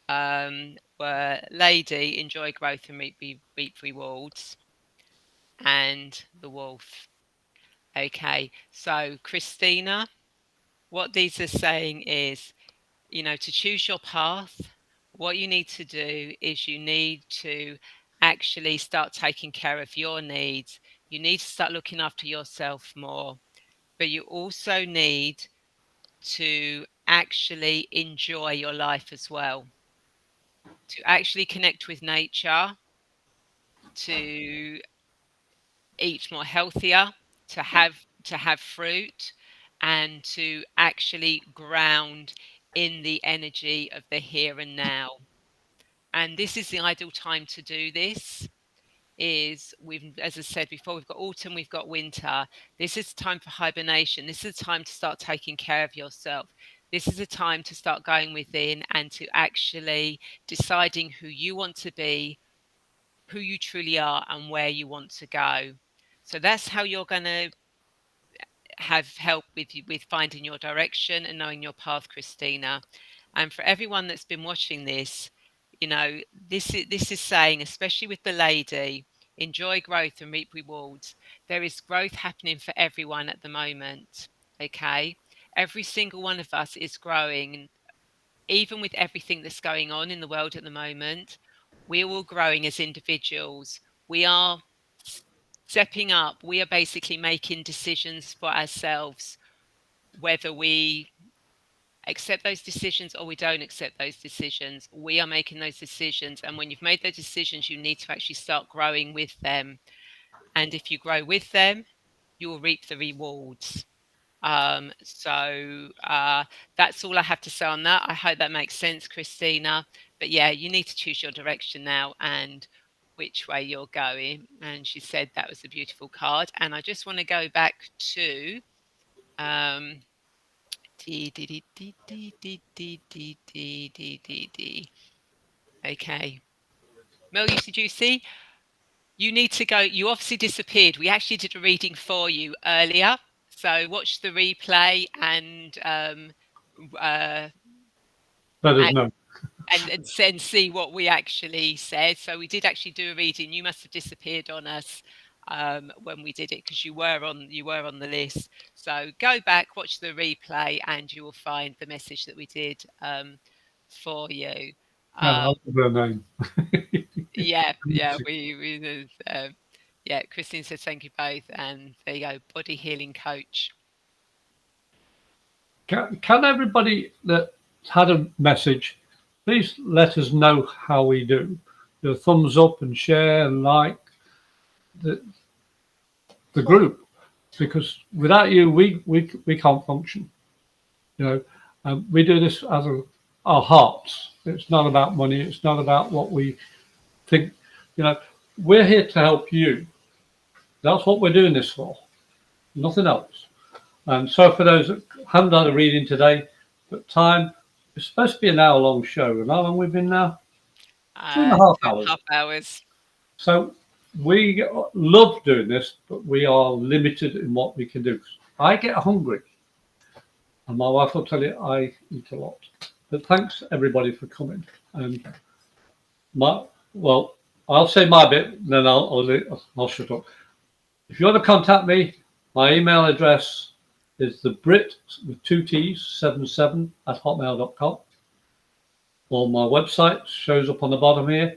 were Lady, Enjoy Growth and Reap Rewards, and the Wolf. Okay, so Christina, what these are saying is, to choose your path, what you need to do is you need to actually start taking care of your needs. You need to start looking after yourself more, but you also need to actually enjoy your life as well, to actually connect with nature, to eat more healthier, to have fruit, and to actually ground in the energy of the here and now. And this is the ideal time to do this. Is we've, as I said before, we've got autumn, we've got winter. This is time for hibernation. This is a time to start taking care of yourself. This is a time to start going within and to actually deciding who you want to be, who you truly are, and where you want to go. So that's how you're going to have help with finding your direction and knowing your path, Christina. And for everyone that's been watching this, this is saying, especially with the lady, enjoy growth and reap rewards. There is growth happening for everyone at the moment. Okay, every single one of us is growing, even with everything that's going on in the world at the moment. We're all growing as individuals. We are stepping up. We are basically making decisions for ourselves, whether we accept those decisions or we don't accept those decisions. We are making those decisions. And when you've made those decisions, you need to actually start growing with them. And if you grow with them, you will reap the rewards. So that's all I have to say on that. I hope that makes sense, Christina. But yeah, you need to choose your direction now and which way you're going. And she said that was a beautiful card. And I just want to go back to um, okay. Mel, did you see? You need to go. You obviously disappeared. We actually did a reading for you earlier. So watch the replay and uh, Let us know. and see what we actually said. So we did actually do a reading. You must have disappeared on us when we did it because you were on the list. So go back, watch the replay, and you will find the message that we did for you. And Um, I'll give her name. yeah, yeah. Christine said thank you both, and there you go, body healing coach. Can everybody that had a message, please let us know how we do? The thumbs up and share and like the, the group, because without you, we can't function. You know, we do this out of our hearts. It's not about money. It's not about what we think. You know, we're here to help you. That's what we're doing this for. Nothing else. And so for those that haven't done a reading today, but time, it's supposed to be an hour-long show. And how long we've been now? 2.5 Two and a hours. half hours. So we love doing this, but we are limited in what we can do. I get hungry, and my wife will tell you I eat a lot. But thanks everybody for coming. And well, I'll say my bit, then I'll shut up. If you want to contact me, my email address is the Brit with two T's 77 at hotmail.com. Or my website shows up on the bottom here.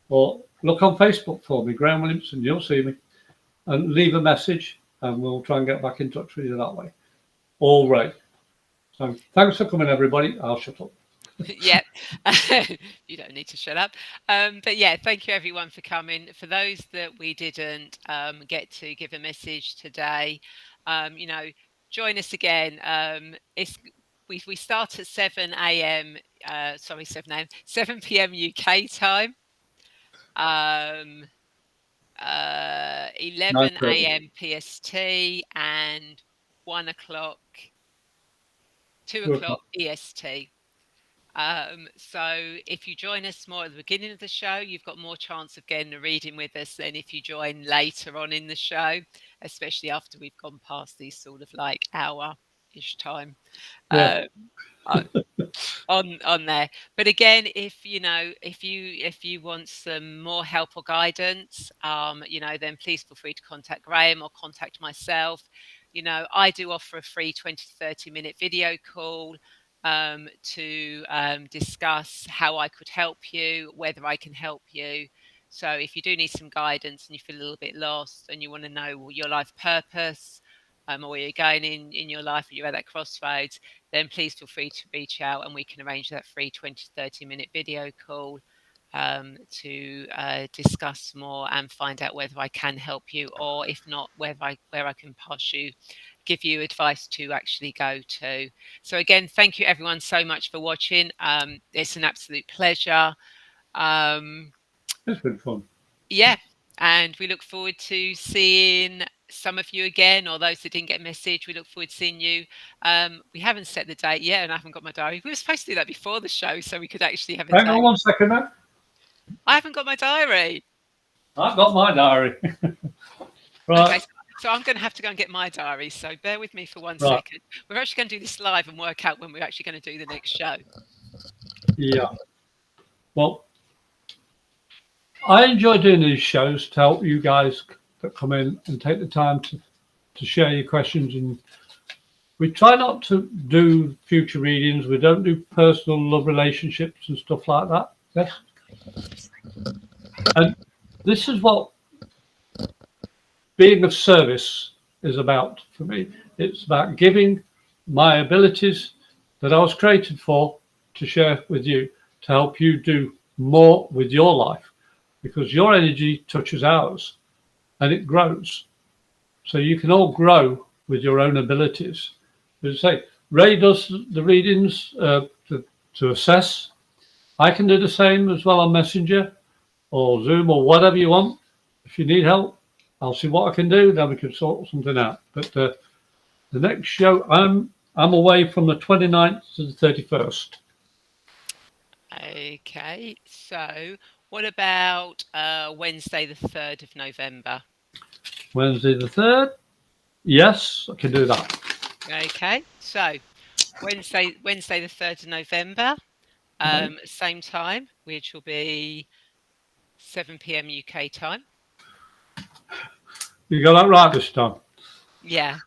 Or look on Facebook for me, Graham Williamson, you'll see me. And leave a message and we'll try and get back in touch with you that way. All right. So thanks for coming, everybody. I'll shut up. Yep. You don't need to shut up. But yeah, thank you everyone for coming. For those that we didn't get to give a message today, you know, join us again. We start at 7 a.m. Sorry, 7 a.m. 7 p.m. UK time. 11 9:30. a.m. PST and 1 o'clock 2 2 o'clock o'clock. EST. So if you join us more at the beginning of the show, you've got more chance of getting a reading with us than if you join later on in the show, especially after we've gone past these sort of like hour-ish time. Yeah, Uh, on there. But again, if if you want some more help or guidance, then please feel free to contact Graham or contact myself. I do offer a free 20 to 30-minute video call to discuss how I could help you, whether I can help you. So if you do need some guidance and you feel a little bit lost and you want to know your life purpose, or where you're going in your life, or you're at that crossroads, then please feel free to reach out and we can arrange that free 20 to 30-minute video call to discuss more and find out whether I can help you, or if not, where I can give you advice to actually go to. So again, thank you everyone so much for watching. It's an absolute pleasure. Um, it's been fun. yeah, and we look forward to seeing some of you again, or those that didn't get a message. We look forward to seeing you. We haven't set the date yet, and I haven't got my diary. We were supposed to do that before the show, so we could actually have a Hang on date. 1 second then. I haven't got my diary. I've got my diary. Right. Okay, so I'm going to have to go and get my diary. So bear with me for 1 Right. second. We're actually going to do this live and work out when we're actually going to do the next show. Yeah. Well, I enjoy doing these shows to help you guys that come in and take the time to share your questions. And we try not to do future readings. We don't do personal love relationships and stuff like that. Yes. And this is what being of service is about for me. It's about giving my abilities that I was created for to share with you, to help you do more with your life, because your energy touches ours and it grows. So you can all grow with your own abilities. As I say, Ray does the readings to assess. I can do the same as well on Messenger or Zoom or whatever you want. If you need help, I'll see what I can do. Then we can sort something out. But the next show, I'm away from the 29th to the 31st. Okay, so what about Wednesday, the 3rd of November? Wednesday the 3rd. Yes, I can do that. Okay, so Wednesday the 3rd of November, same time, which will be 7 p.m. UK time. You got that right this time. Yeah,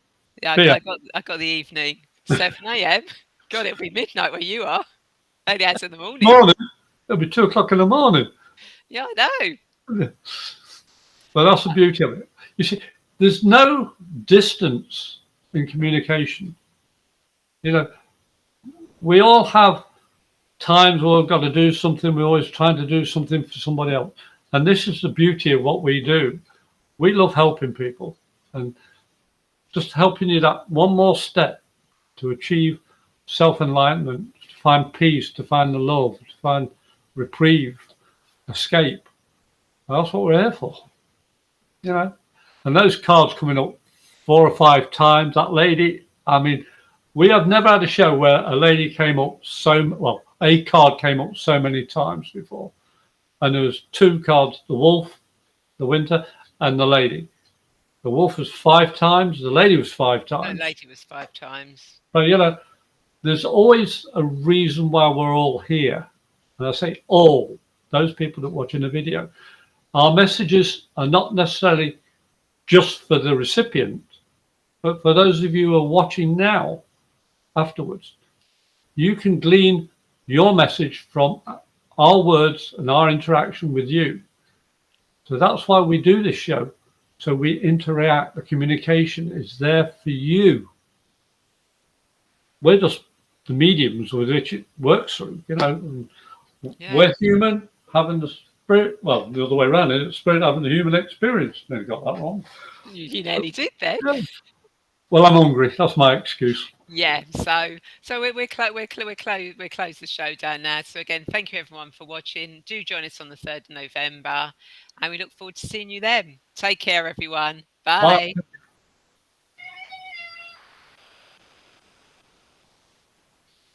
I got the evening. 7 a.m. God, it'll be midnight where you are. Only it's in the morning. It'll be 2 o'clock in the morning. Yeah, I know. But that's the beauty of it. You see, there's no distance in communication. We all have times where we've got to do something. We're always trying to do something for somebody else. And this is the beauty of what we do. We love helping people and just helping you that one more step to achieve self-enlightenment, to find peace, to find the love, to find reprieve, escape. That's what we're here for. And those cards coming up 4 or 5 times, that lady, I mean, we have never had a show where a lady came up a card came up so many times before. And there was 2 cards, the wolf, the winter, and the lady. The wolf was 5 times, the lady was 5 times. The lady was 5 times. But there's always a reason why we're all here. And I say all, those people that are watching the video. Our messages are not necessarily just for the recipient, but for those of you who are watching now afterwards. You can glean your message from our words and our interaction with you. So that's why we do this show. So we interact. The communication is there for you. We're just the mediums with which it works through. Yeah. We're human, having the spirit. Well, the other way around, it's spirit having the human experience. Nearly got that wrong. You nearly did then. Yeah. Well, I'm hungry. That's my excuse. Yeah, so we're close the show down now. So again, thank you everyone for watching. Do join us on the 3rd of November, and we look forward to seeing you then. Take care, everyone. Bye. Bye.